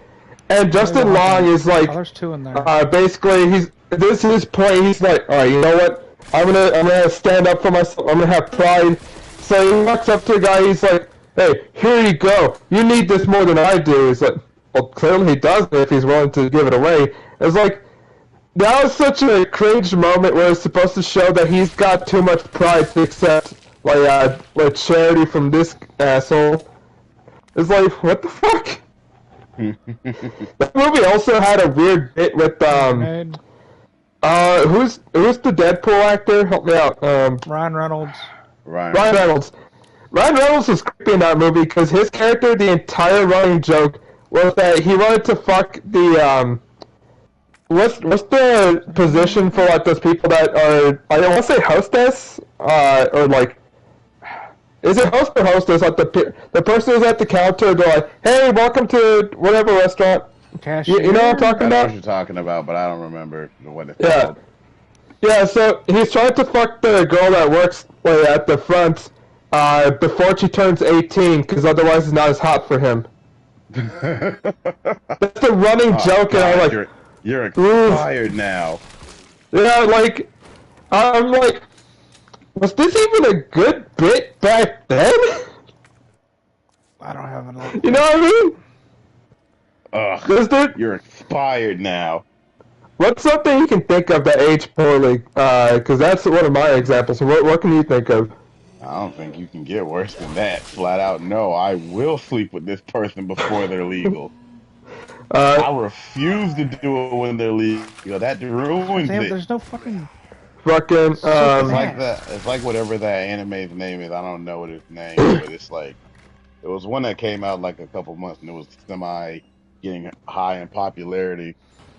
And Justin Long is like, there's 2 in there. Basically this is his point. He's like, all right, you know what? I'm gonna stand up for myself. I'm gonna have pride. So he walks up to a guy, he's like, hey, here you go. You need this more than I do. He's like, well, clearly he does if he's willing to give it away. It's like, that was such a cringe moment where it's supposed to show that he's got too much pride to accept, like charity from this asshole. It's like, what the fuck? That movie also had a weird bit with, who's the Deadpool actor? Help me out. Ryan Reynolds. Ryan Reynolds. Ryan Reynolds was creepy in that movie because his character, the entire running joke was that he wanted to fuck the what's the position for like those people that are, I don't want to say hostess or like, is it host or hostess? Like the person who's at the counter, they're like, hey, welcome to whatever restaurant. Cashier. You know what I'm talking about? I know what you're talking about, but I don't remember what it's called. Yeah, so he's trying to fuck the girl that works at the front before she turns 18, because otherwise it's not as hot for him. That's the running joke, and I'm like, you're expired now. Yeah, like, I'm like, Was this even a good bit back then? I don't have enough. You know what I mean? Ugh, you're expired now. What's something you can think of that aged poorly? Because that's one of my examples. So what can you think of? I don't think you can get worse than that. Flat out, no. I will sleep with this person before they're legal. I refuse to do it when they're legal. That ruins Damn, it. there's no fucking. It's like that. It's like whatever that anime's name is. I don't know what its name is, but it's like it was one that came out like a couple months, and it was semi getting high in popularity.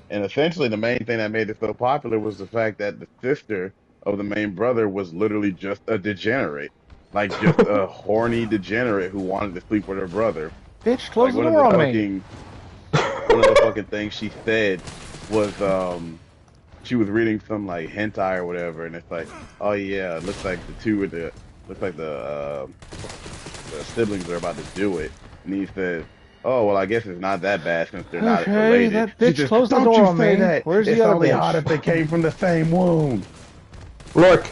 And essentially, the main thing that made it so popular was the fact that the sister of the main brother was literally just a degenerate, like just a horny degenerate who wanted to sleep with her brother. Bitch, close like, the door on me. One of the fucking things she said was she was reading some like hentai or whatever, and it's like, oh yeah, it looks like the siblings are about to do it, and he said, oh well, I guess it's not that bad since they're not related. That bitch says, closed the don't door you on say me. That. Where's it's the other only bitch? hot if they came from the same womb. Look,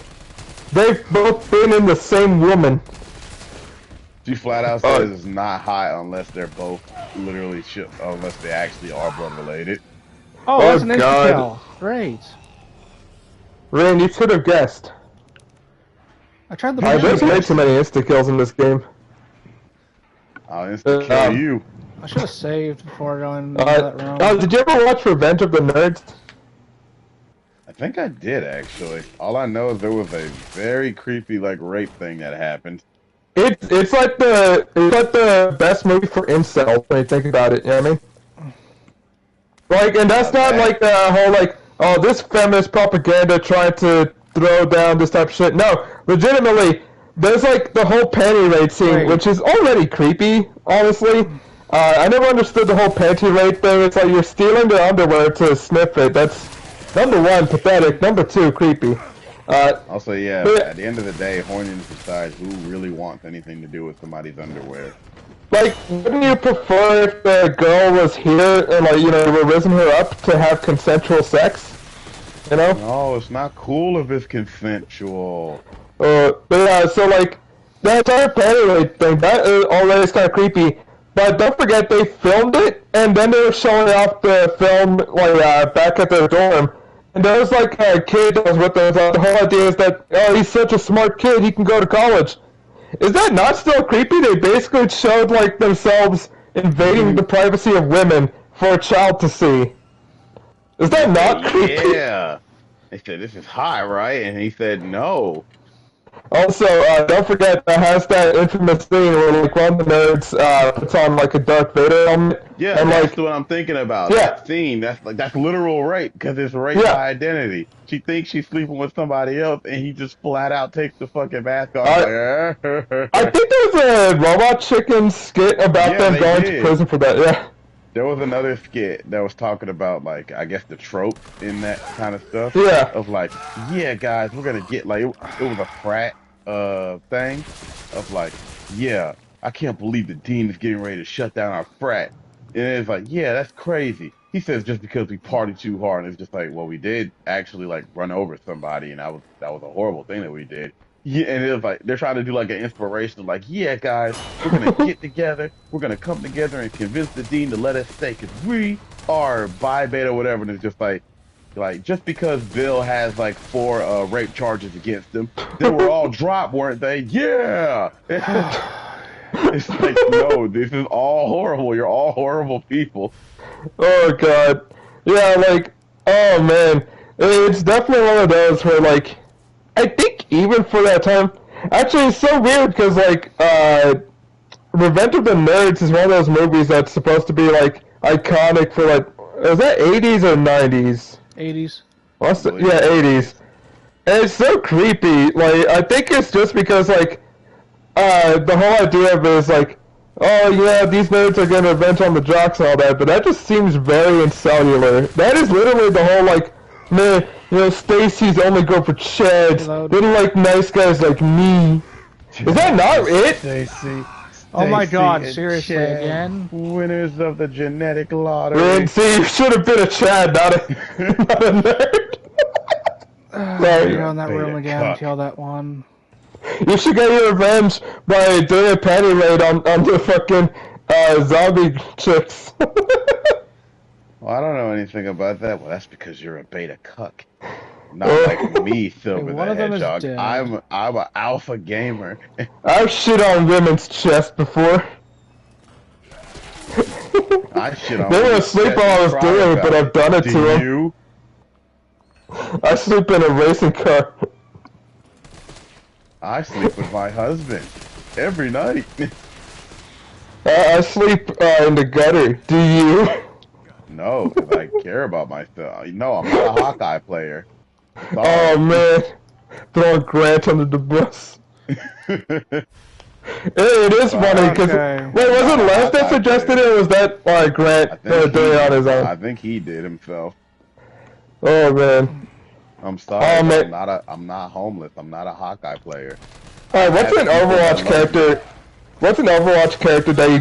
they've both been in the same woman. She flat out says it's not hot unless they're both literally unless they actually are blood related. Oh, that's an insta-kill. Great. Ren, you should have guessed. I tried the There's way too many insta-kills in this game. I'll insta-kill you. I should have saved before going into that round. Did you ever watch Revenge of the Nerds? I think I did, actually. All I know is there was a very creepy, like, rape thing that happened. It's like the best movie for incels when you think about it, you know what I mean? Like, and that's not like the whole, like, oh, this feminist propaganda trying to throw down this type of shit. No, legitimately, there's like the whole panty raid scene, which is already creepy, honestly. I never understood the whole panty raid thing. It's like you're stealing their underwear to sniff it. That's, number one, pathetic. Number two, creepy. Also, yeah, at the end of the day, horniness decides who really wants anything to do with somebody's underwear. Like, wouldn't you prefer if the girl was here and, like, you know, you were raising her up to have consensual sex? You know? No, it's not cool if it's consensual. But yeah, so, like, that entire panty raid thing, that already is kind of creepy. But don't forget, they filmed it, and then they were showing off the film, like, back at their dorm. And there was, like, a kid that was with them. The whole idea is that, oh, he's such a smart kid, he can go to college. Is that not still creepy? They basically showed, like, themselves invading the privacy of women for a child to see. Is that not creepy? Yeah. They said, this is hot, right? And he said, no. Also, don't forget that has that infamous scene where, like, one of the nerds puts on, like, a Darth Vader helmet. Yeah, and, that's like, what I'm thinking about. Yeah. That scene, that's literal rape, because it's rape by identity. She thinks she's sleeping with somebody else, and he just flat out takes the fucking mask off. I think there was a Robot Chicken skit about them going to prison for that, yeah. There was another skit that was talking about, like, I guess the trope in that kind of stuff. Yeah. Of like, yeah, guys, we're gonna get, like, it was a frat thing of like, yeah, I can't believe the dean is getting ready to shut down our frat. And it's like, yeah, that's crazy. He says just because we partied too hard, and it's just like, well, we did actually like run over somebody, and that was a horrible thing that we did. Yeah, and it was like they're trying to do like an inspiration, like, yeah, guys, we're gonna get together, we're gonna come together and convince the dean to let us stay, cause we are bi beta whatever. And it's just like just because Bill has like 4 rape charges against him, they were all dropped, weren't they? Yeah. It's like, no, this is all horrible. You're all horrible people. Oh god. Yeah, like, oh man. It's definitely one of those where, like, I think even for that time, actually it's so weird because, like, Revenge of the Nerds is one of those movies that's supposed to be, like, iconic for, like, is that 80s or 90s? 80s. Yeah, 80s. And it's so creepy. Like, I think it's just because, like, the whole idea of it is like, oh yeah, these nerds are getting revenge on the jocks and all that, but that just seems very incellular. That is literally the whole, like, man, you know, Stacy's only go for chads. They don't like nice guys like me. Is that not it? Stacy. Oh my god, seriously, again? Winners of the genetic lottery. Man, see, you should have been a Chad, not a nerd. Sorry. Go in that room again, kill that one. You should get your revenge by doing a panty raid on the fucking zombie chicks. Well, I don't know anything about that. Well, that's because you're a beta cuck. Not like me, Silver one the of them is Hedgehog. dead. I'm an alpha gamer. I've shit on women's chest before. I shit on They were women's asleep chest while I and was cry doing it, about but I've done it to Do them. you? I sleep in a racing car. I sleep with my husband every night. I sleep in the gutter. Do you? No, because I care about myself. No, I'm not a Hawkeye player. Oh Sorry. man, throwing Grant under the bus. It is funny because wait, was it Les that suggested it, or was that Grant doing it on his own? I think he did himself. Oh man. I'm sorry. Oh, man. I'm not homeless. I'm not a Hawkeye player. Alright, what's an Overwatch character? What's an Overwatch character that you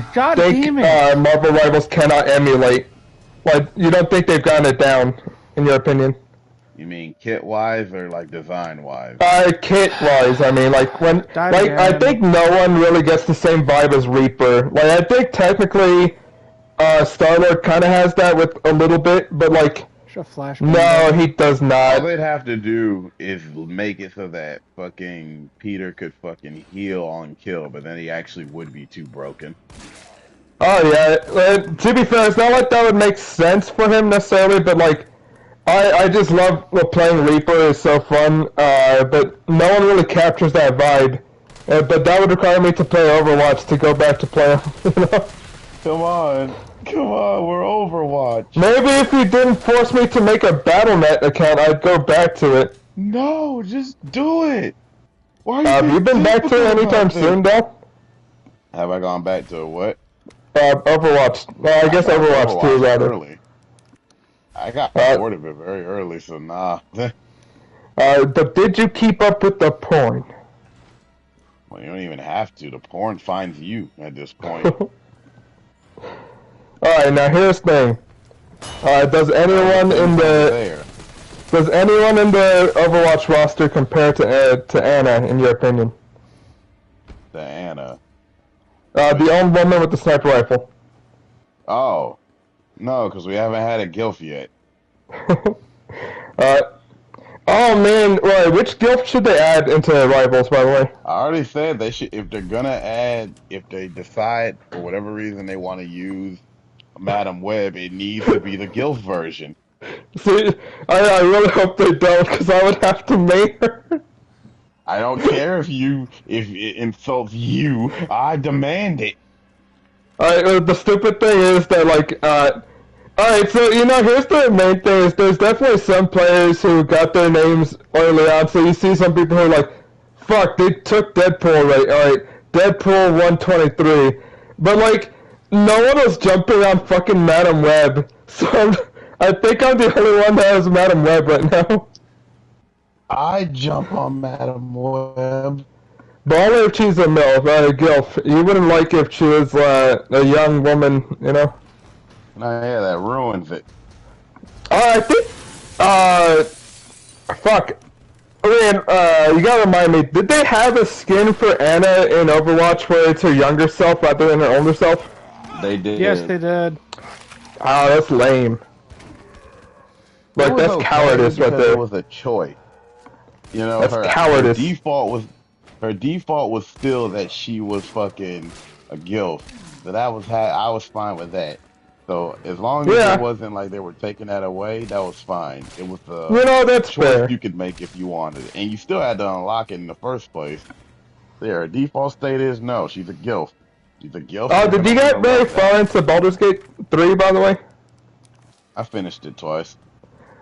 think Marvel Rivals cannot emulate? Like, you don't think they've gotten it down, in your opinion? You mean kit wise or like design wise? Kit wise, I mean, like I think no one really gets the same vibe as Reaper. Like, I think technically, Star-Lord kind of has that with a little bit, but like, no, he does not. All they'd have to do is make it so that fucking Peter could fucking heal on kill, but then he actually would be too broken. Oh yeah, to be fair, it's not like that would make sense for him necessarily, but like, I just love playing Reaper. It's so fun, but no one really captures that vibe. But that would require me to play Overwatch to go back to play. You know? Come on, we're Overwatch. Maybe if you didn't force me to make a Battle.net account, I'd go back to it. No, just do it. Why are you have you been back to it anytime soon, though? Have I gone back to what? Overwatch. Well, I guess Overwatch 2, rather. Early. I got bored of it very early, so nah. But did you keep up with the porn? Well, you don't even have to. The porn finds you at this point. Alright, now here's the thing. Does anyone in the Overwatch roster compare to Anna, in your opinion? The Anna. The old woman with the sniper rifle. Oh. No, because we haven't had a GILF yet. Oh man, right, which GILF should they add into Rivals, by the way? I already said they should, if they're gonna add, if they decide, for whatever reason they want to use Madam Web, it needs to be the GILF version. See, I really hope they don't, because I would have to make her. I don't care if it insults you, I demand it. Alright, the stupid thing is that, like, alright, so, you know, here's the main thing, is there's definitely some players who got their names early on, so you see some people who are like, fuck, they took Deadpool, right, alright, Deadpool 123, but, like, no one was jumping on fucking Madam Web, so I think I'm the only one that has Madam Web right now. I jump on Madam Web. But only if she's a MILF, GILF. You wouldn't like if she was a young woman, you know? No, yeah, that ruins it. I think, fuck. I mean, you gotta remind me, did they have a skin for Anna in Overwatch where it's her younger self rather than her older self? They did. Yes, they did. Oh, that's lame. Like, that's cowardice right there. It was a choice. You know, that's cowardice. Her default was still that she was fucking a GILF. But I was fine with that. So as long as it wasn't like they were taking that away, that was fine. It was that's choice fair. You could make if you wanted it. And you still had to unlock it in the first place. There, her default state is no, she's a GILF. She's a GILF. Oh, did you get very far into Baldur's Gate 3, by the way? I finished it twice.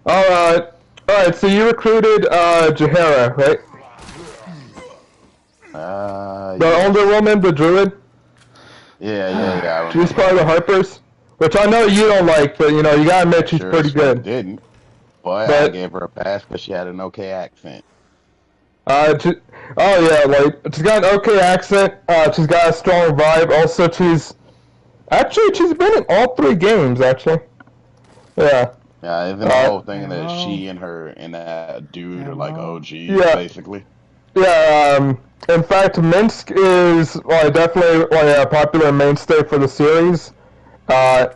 Alright, so you recruited Jahara, right? The older woman, the druid? Yeah. She's part of the Harpers? Which I know you don't like, but you know, you gotta admit she's pretty good. Didn't. But I gave her a pass because she had an okay accent. Like, she's got an okay accent, she's got a strong vibe, also she's been in all 3 games, actually. Yeah. Yeah, isn't the whole thing that she and that dude are like OGs, basically? Yeah, In fact, Minsk is definitely a popular mainstay for the series. Yeah,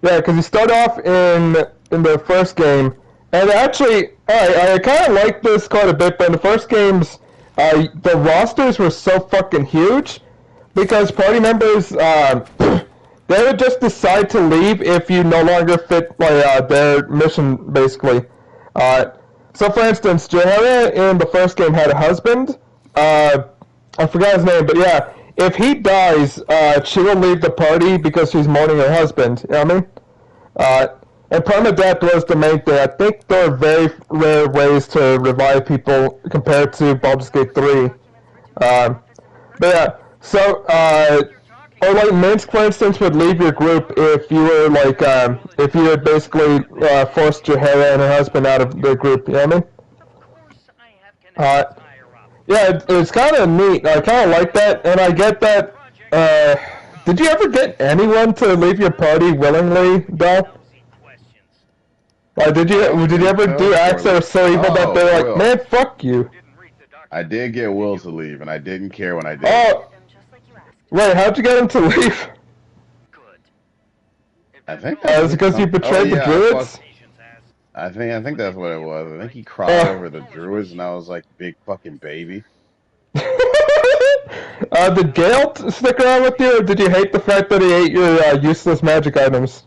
because you start off in the first game, and actually, I kind of like this quite a bit. But in the first games, the rosters were so fucking huge because party members they would just decide to leave if you no longer fit their mission, basically. So, for instance, Johanna in the first game had a husband. I forgot his name, but yeah, if he dies, she will leave the party because she's mourning her husband. You know what I mean? And permadeath was the main thing. I think there are very rare ways to revive people compared to Baldur's Gate 3. But yeah, so, or like Minsk, for instance, would leave your group if you were if you had basically forced Jahara and her husband out of the group. You know what I mean? Yeah, it's kind of neat. I kind of like that, and I get that. Did you ever get anyone to leave your party willingly, though? Like, did you ever do acts that are so evil that they're like, man, fuck you? I did get Will to leave, and I didn't care when I did. Oh, wait, how'd you get him to leave? I think is it because you betrayed the druids? I think that's what it was. I think he cried over the druids, and I was like, big fucking baby. Did Gale stick around with you, or did you hate the fact that he ate your useless magic items?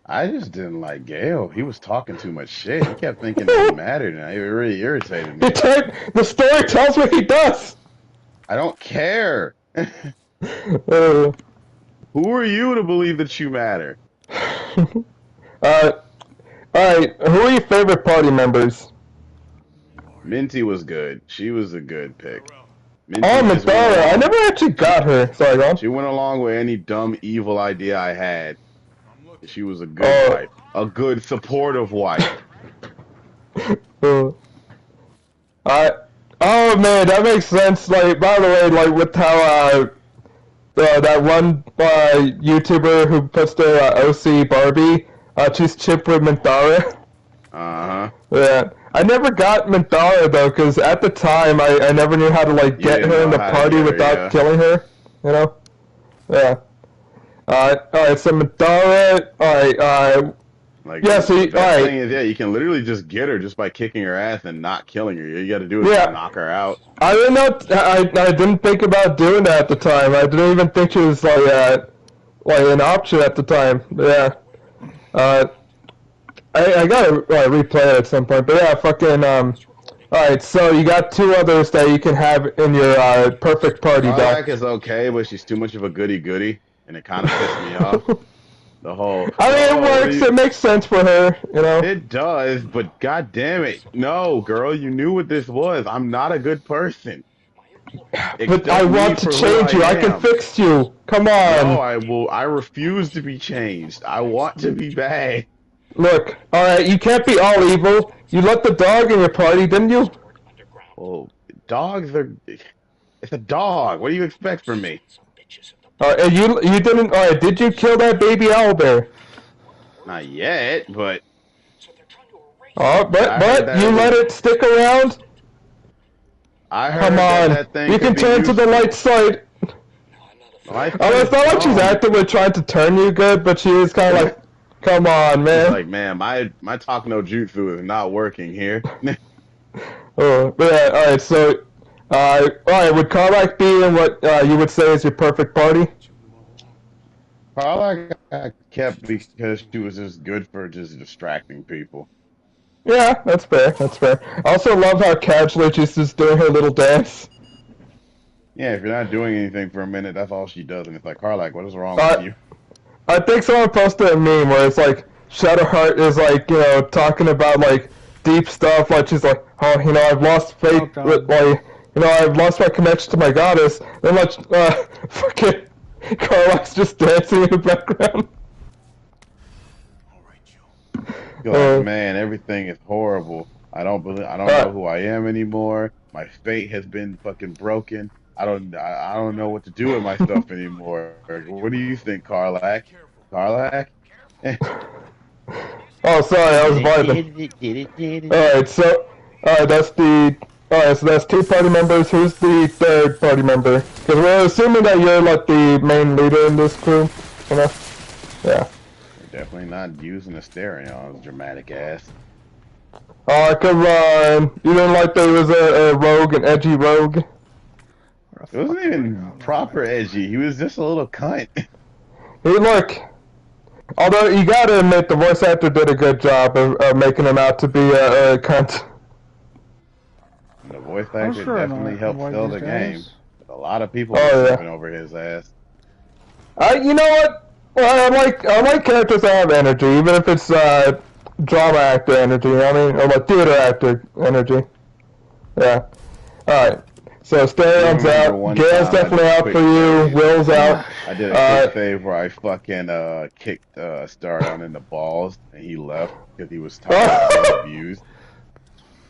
I just didn't like Gale. He was talking too much shit. He kept thinking that he mattered, and it really irritated me. The story tells me he does. I don't care. Who are you to believe that you matter? Alright, who are your favorite party members? Minty was good. She was a good pick. Madara. I never actually got her. Sorry, go on. She went along with any dumb, evil idea I had. She was a good wife. A good, supportive wife. Oh man, that makes sense. Like, by the way, like with how that one YouTuber who puts their OC Barbie, she's chipped with Minthara. Yeah, I never got Minthara though, because at the time I never knew how to like get her in the party without killing her. You know? Yeah. Alright, so Minthara. Alright. Yeah, so the thing is, you can literally just get her just by kicking her ass and not killing her. You got to do is knock her out. I didn't know. I didn't think about doing that at the time. I didn't even think she was like an option at the time. Yeah. I gotta replay it at some point. But yeah, fucking. Alright, so you got two others that you can have in your perfect party. Karlach is okay, but she's too much of a goody-goody, and it kind of pissed me off. The whole. I mean, it works. It makes sense for her, you know. It does, but god damn it, no, girl, you knew what this was. I'm not a good person. But I want to change you. I can fix you. Come on. No, I will. I refuse to be changed. I want to be bad. Look, all right, you can't be all evil. You let the dog in your party, didn't you? Well, dogs are. It's a dog. What do you expect from me? And you didn't. Did you kill that baby owlbear? Not yet, but. But you let it stick around. I heard Come on, that thing you can turn to the light side. It's not like she's actively trying to turn you good, but she is kind of like, come on, man. She's like, man, my talk no jutsu is not working here. But yeah, alright, so, alright, would Karlach be in what you would say is your perfect party? Karlach I kept because she was just good for just distracting people. Yeah, that's fair, that's fair. I also love how casually she's just doing her little dance. Yeah, if you're not doing anything for a minute, that's all she does, and it's like, Karlach, what is wrong with you? I think someone posted a meme where it's like, Shadowheart is like, you know, talking about like, deep stuff, like she's like, oh, you know, I've lost faith with, like, you know, I've lost my connection to my goddess, then like, fucking Karlach's just dancing in the background. You're like, man, everything is horrible. I don't know who I am anymore. My fate has been fucking broken. I don't know what to do with myself anymore. What do you think, Karlach? Karlach? Oh, sorry, I was vibing. Alright, so, that's the Alright, so that's 2 party members. Who's the 3rd party member? Because we're assuming that you're like the main leader in this crew, you know? Yeah. We're definitely not using a stereo, dramatic ass. Come on. You didn't like that he was a rogue, an edgy rogue? It wasn't even proper edgy. He was just a little cunt. Hey, look. Although, you gotta admit, the voice actor did a good job of making him out to be a cunt. The voice actor definitely helped sell the game. A lot of people are stepping over his ass. You know what? Well, I like characters that have energy, even if it's drama actor energy. I mean, or like theater actor energy. Yeah. All right. So Stereon's out. Gail's definitely out for you. Will's out. I did a quick save where I fucking kicked Stereon in the balls, and he left because he was tired of being abused.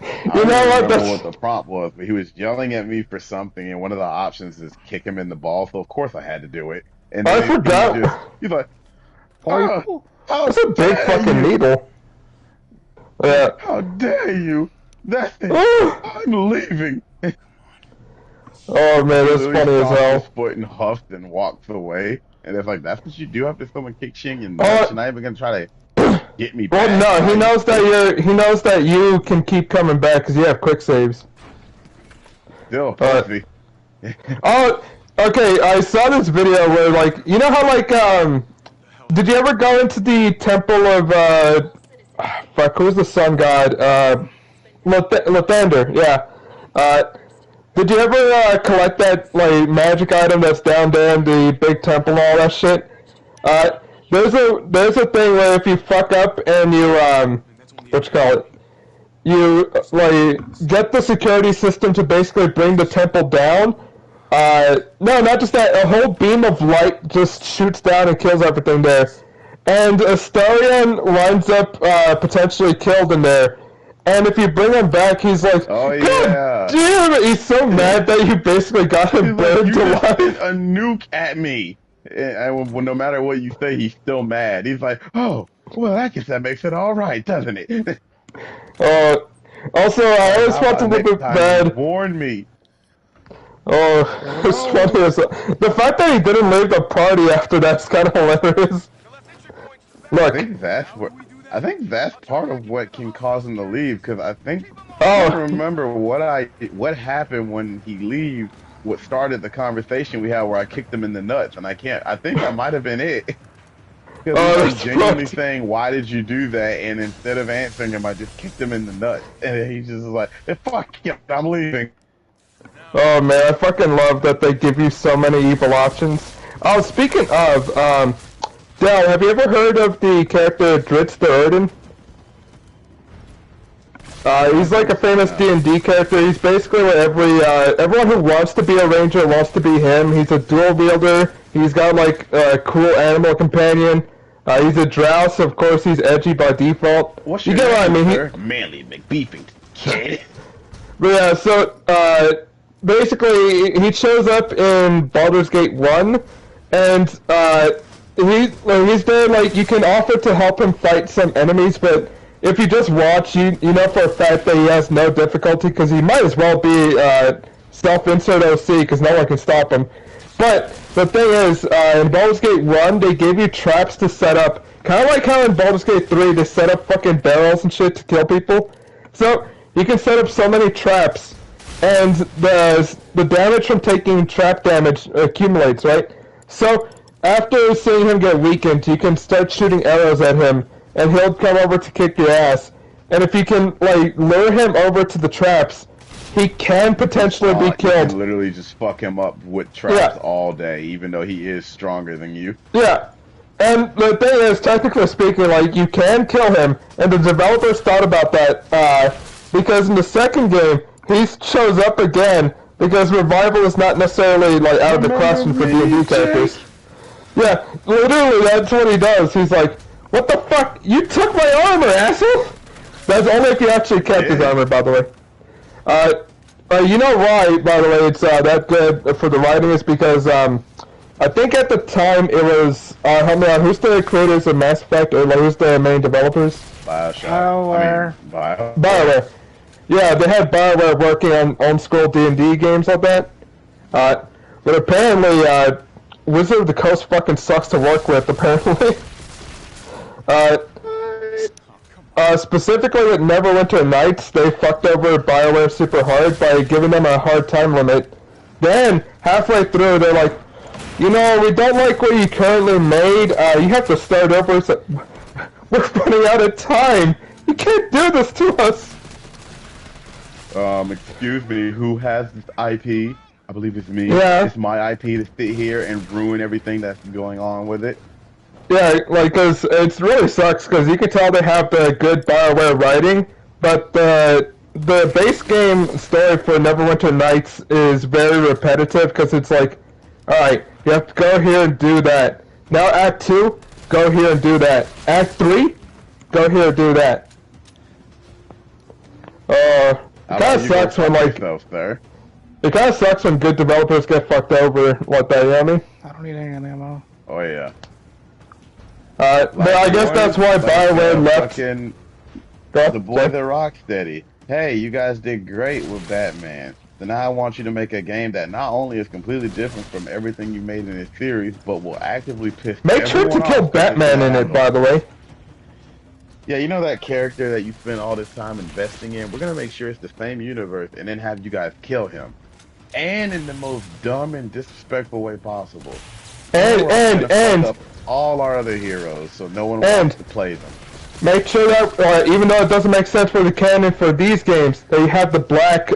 I don't remember what the prompt was, but he was yelling at me for something, and one of the options is kick him in the ball. So of course I had to do it. And I forgot. He's like, "That's a big fucking needle." Yeah. How dare you? That's it. I'm leaving. Oh man, that's funny as hell. His foot and huffed and walked away, and it's like that's what you do after someone kicks you in your nuts. You're not even gonna try to get me back. Well, no, he knows that you can keep coming back because you have quick saves. Still, pussy. Oh, okay. I saw this video where, like, you know how, like, did you ever go into the temple of fuck, who's the sun god? Lathander. Yeah. Did you ever collect that like magic item that's down there in the big temple and all that shit? There's a thing where if you fuck up and you what you call it? You like get the security system to basically bring the temple down. No, not just that. A whole beam of light just shoots down and kills everything there, and Astarion winds up potentially killed in there. And if you bring him back, he's like, "Oh yeah, damn it!" He's so mad that you basically got him burned to life. A nuke at me, and no matter what you say, he's still mad. He's like, "Oh, well, I guess that makes it all right, doesn't it?" Also, I always felt a little bit bad. Warn me. Oh, it's funny as the fact that he didn't leave the party after that's kind of hilarious. Look, I think that's part of what can cause him to leave, because I don't remember what happened when he leaves. What started the conversation we had where I kicked him in the nuts, and I think that might have been it. Because he was genuinely saying, "Why did you do that?" And instead of answering him, I just kicked him in the nuts, and he just was like, "Fuck you, I'm leaving." Oh man, I fucking love that they give you so many evil options. Oh, speaking of, Del, have you ever heard of the character Dritz the Erden? He's like a famous D&D character. He's basically what everyone who wants to be a ranger wants to be him. He's a dual wielder. He's got like a cool animal companion. He's a drow, so of course he's edgy by default. What's you your get name, what I mean? sir? Manly McBeefing kid. But yeah, so basically he shows up in Baldur's Gate 1, and he's there, like, you can offer to help him fight some enemies, but if you just watch, you know for a fact that he has no difficulty, because he might as well be self-insert OC, because no one can stop him. But the thing is, in Baldur's Gate 1, they gave you traps to set up, kind of like how in Baldur's Gate 3, they set up fucking barrels and shit to kill people. So, you can set up so many traps, and the damage from taking trap damage accumulates, right? So, after seeing him get weakened, you can start shooting arrows at him, and he'll come over to kick your ass. And if you can, like, lure him over to the traps, he can potentially be killed. You can literally just fuck him up with traps all day, even though he is stronger than you. Yeah. And the thing is, technically speaking, like, you can kill him, and the developers thought about that, because in the second game, he shows up again, because revival is not necessarily, like, out of the question for D&D characters. Yeah, literally, that's what he does. He's like, "What the fuck? You took my armor, asshole!" That's only if he actually kept his armor, by the way. You know why, by the way, it's that good for the writing is because, I think at the time it was, help me out, who's the creators of Mass Effect, or like, who's the main developers? BioShock. BioWare. BioWare. Yeah, they had BioWare working on old school D&D games like that. But apparently, Wizard of the Coast fucking sucks to work with, apparently. uh, Specifically with Neverwinter Nights, they fucked over BioWare super hard by giving them a hard time limit. Then, halfway through, they're like, you know, we don't like what you currently made, you have to start over. So, we're running out of time. You can't do this to us. Excuse me, who has this IP? I believe it's me. Yeah. It's my IP to sit here and ruin everything that's going on with it. Yeah, like, cause it really sucks, because you can tell they have the good BioWare writing, but the base game story for Neverwinter Nights is very repetitive, because it's like, alright, you have to go here and do that. Now Act 2, go here and do that. Act 3, go here and do that. It kind of sucks when, like, it kind of sucks when good developers get fucked over like that, you know what I mean? I don't need any ammo. Oh, yeah. But I guess that's why BioWare left. The boy that Rocksteady. Hey, you guys did great with Batman. So now I want you to make a game that not only is completely different from everything you made in this series, but will actively piss Make sure to kill Batman in it, by the way. Yeah, you know that character that you spent all this time investing in? We're gonna make sure it's the same universe and then have you guys kill him. And in the most dumb and disrespectful way possible. And all our other heroes, so no one wants to play them. Make sure that, even though it doesn't make sense for the canon for these games, that you have the black,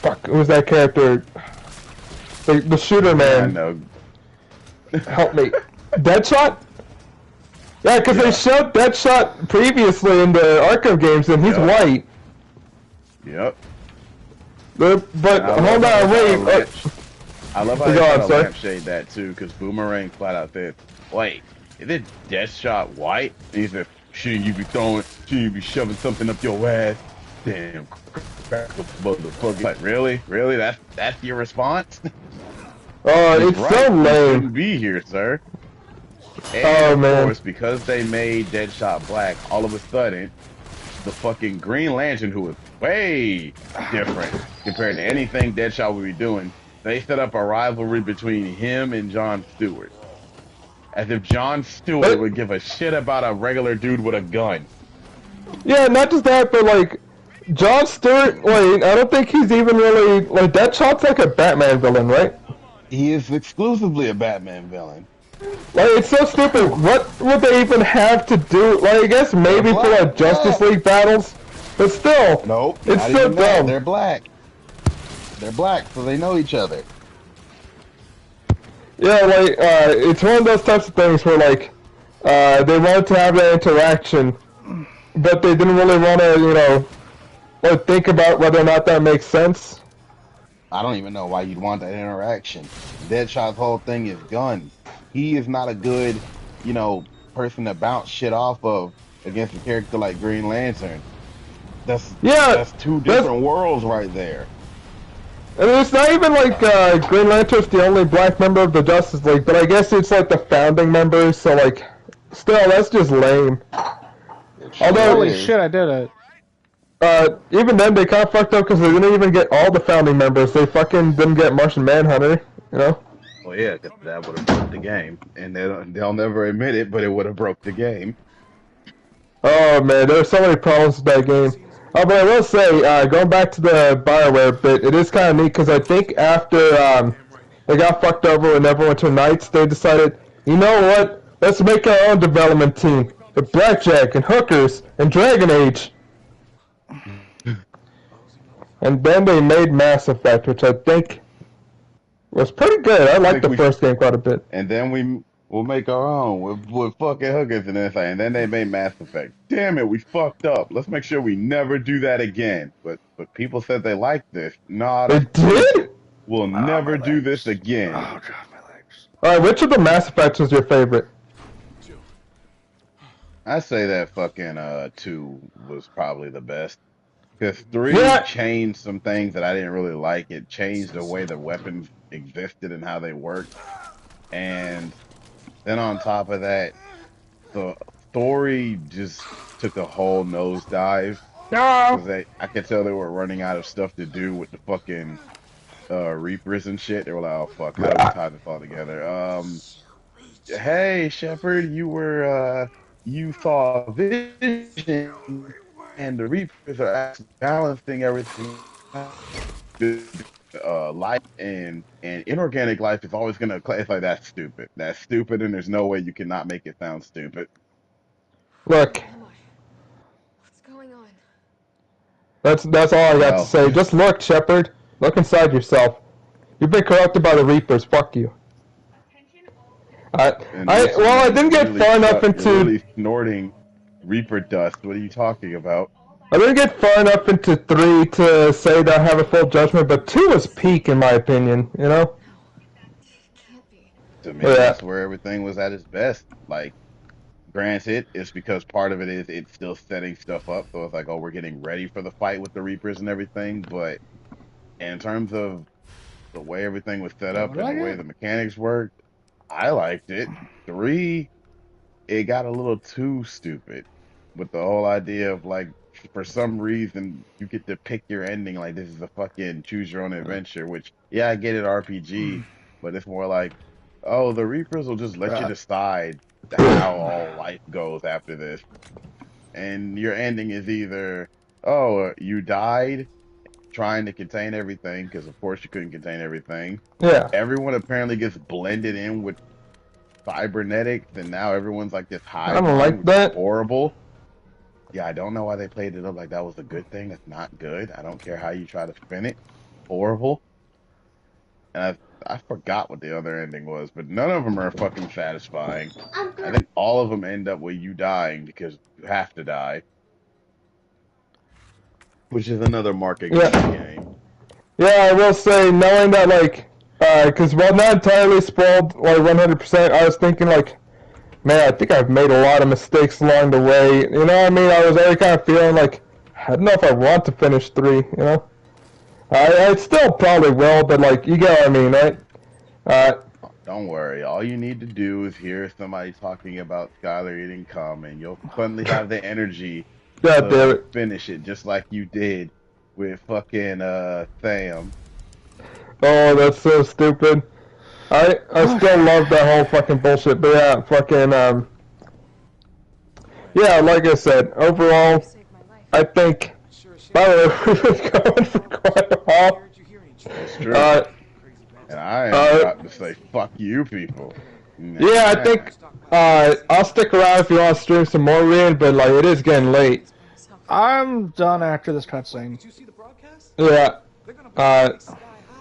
fuck, who's that character? The shooter man. I know. Help me. Deadshot? Yeah, because they showed Deadshot previously in the Arkham games, and he's white. Yep. But hold on, wait. I love how they try to lampshade that too, because Boomerang flat out said, "Wait, is it Deathshot white?" And he said, "Shouldn't you be shoving something up your ass?" Damn, motherfucker! Like, really? That's your response? Oh, it's right. so lame. You shouldn't be here, sir. And of course, because they made Deadshot black, all of a sudden, the fucking Green Lantern, who is way different compared to anything Deadshot would be doing, they set up a rivalry between him and John Stewart. As if John Stewart would give a shit about a regular dude with a gun. Yeah, not just that, but like, John Stewart, wait, I don't think he's even really, like, Deadshot's like a Batman villain, right? He is exclusively a Batman villain. Like, it's so stupid. What would they even have to do? Like, I guess maybe for like Justice League battles, but still, nope, it's so dumb. They're black. They're black, so they know each other. Yeah, like, it's one of those types of things where, like, they wanted to have that interaction, but they didn't really want to, you know, like, think about whether or not that makes sense. I don't even know why you'd want that interaction. Deadshot's whole thing is guns. He is not a good, you know, person to bounce shit off of against a character like Green Lantern. That's two different worlds right there. And it's not even like Green Lantern's the only black member of the Justice League, but I guess it's like the founding members, so like, still, that's just lame. Although, holy shit, I did it. Even then, they kind of fucked up because they didn't even get all the founding members. They fucking didn't get Martian Manhunter, you know? Well, yeah, cause that would have broke the game. And they'll never admit it, but it would have broke the game. Oh, man, there are so many problems with that game. Oh, but I will say, going back to the BioWare bit, it is kind of neat because I think after they got fucked over with Neverwinter Nights, they decided, you know what, let's make our own development team with Blackjack and Hookers and Dragon Age. And then they made Mass Effect, which I think was pretty good. I liked the first game quite a bit. And then we'll make our own with fucking Hookers and everything. And then they made Mass Effect. Damn it, we fucked up. Let's make sure we never do that again. But people said they liked this. Nah, they did? We'll never do this again. Oh, God, my legs. Alright, which of the Mass Effects was your favorite? I say that fucking 2 was probably the best. Because 3 changed some things that I didn't really like. It changed the way the weapons existed and how they worked. And then on top of that, the story just took a whole nosedive. No. Because I could tell they were running out of stuff to do with the fucking Reapers and shit. They were like, oh fuck, how do we tie this all together? Hey Shepard, you saw a vision, and the Reapers are actually balancing everything. Life and inorganic life is always gonna. It's like that's stupid. That's stupid, and there's no way you cannot make it sound stupid. Look. Where am I? What's going on? That's all I got to Well, say. Just look, Shepard. Look inside yourself. You've been corrupted by the Reapers. Fuck you. I didn't get far enough into. You're really snorting Reaper dust. What are you talking about? I didn't get far enough into 3 to say that I have a full judgment, but 2 was peak in my opinion. You know. Can't be. To me, that's where everything was at its best. Like, granted, it's because part of it is it's still setting stuff up. So it's like, oh, we're getting ready for the fight with the Reapers and everything. But in terms of the way everything was set up and the way the mechanics worked, I liked it. 3, it got a little too stupid with the whole idea of like, for some reason, you get to pick your ending. Like, this is a fucking choose your own adventure, which, yeah, I get it, RPG, but it's more like, oh, the Reapers will just let you decide how all life goes after this. And your ending is either, oh, you died trying to contain everything, because of course you couldn't contain everything. Yeah. Everyone apparently gets blended in with cybernetics, and now everyone's like this hive I don't mind, like which that. is horrible. Yeah, I don't know why they played it up like that was a good thing. That's not good. I don't care how you try to spin it. Horrible. And I forgot what the other ending was, but none of them are fucking satisfying. I think all of them end up with you dying because you have to die, which is another mark against the game. Yeah, I will say, knowing that, like, because while not entirely spoiled, like, 100%, I was thinking, like, man, I think I've made a lot of mistakes along the way. You know what I mean? I was already kind of feeling like, I don't know if I want to finish 3, you know? I still probably will, but, like, you get what I mean, right? Don't worry. All you need to do is hear somebody talking about Skylar eating cum, and you'll suddenly have the energy to finish it, just like you did with fucking Sam. Oh, that's so stupid. I still love that whole fucking bullshit, but yeah, fucking, yeah, like I said, overall, I think, by the way, we've been going for quite a while. That's true. And I am about to say, fuck you people. Yeah, I think, I'll stick around if you want to stream some more, Rian, but, like, it is getting late. I'm done after this cutscene. Yeah,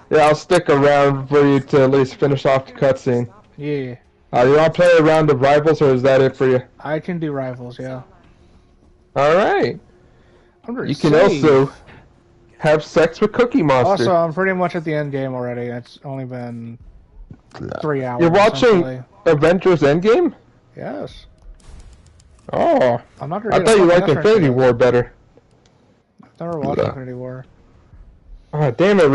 yeah, I'll stick around for you to at least finish off the cutscene. Yeah. You want to play a round of Rivals, or is that it for you? I can do Rivals, yeah. Alright. You can also have sex with Cookie Monster. Also, I'm pretty much at the end game already. It's only been 3 hours. You're watching Avengers Endgame? Yes. Oh. I'm not I thought you liked Infinity War better. I've never watched Infinity War. Oh, damn it,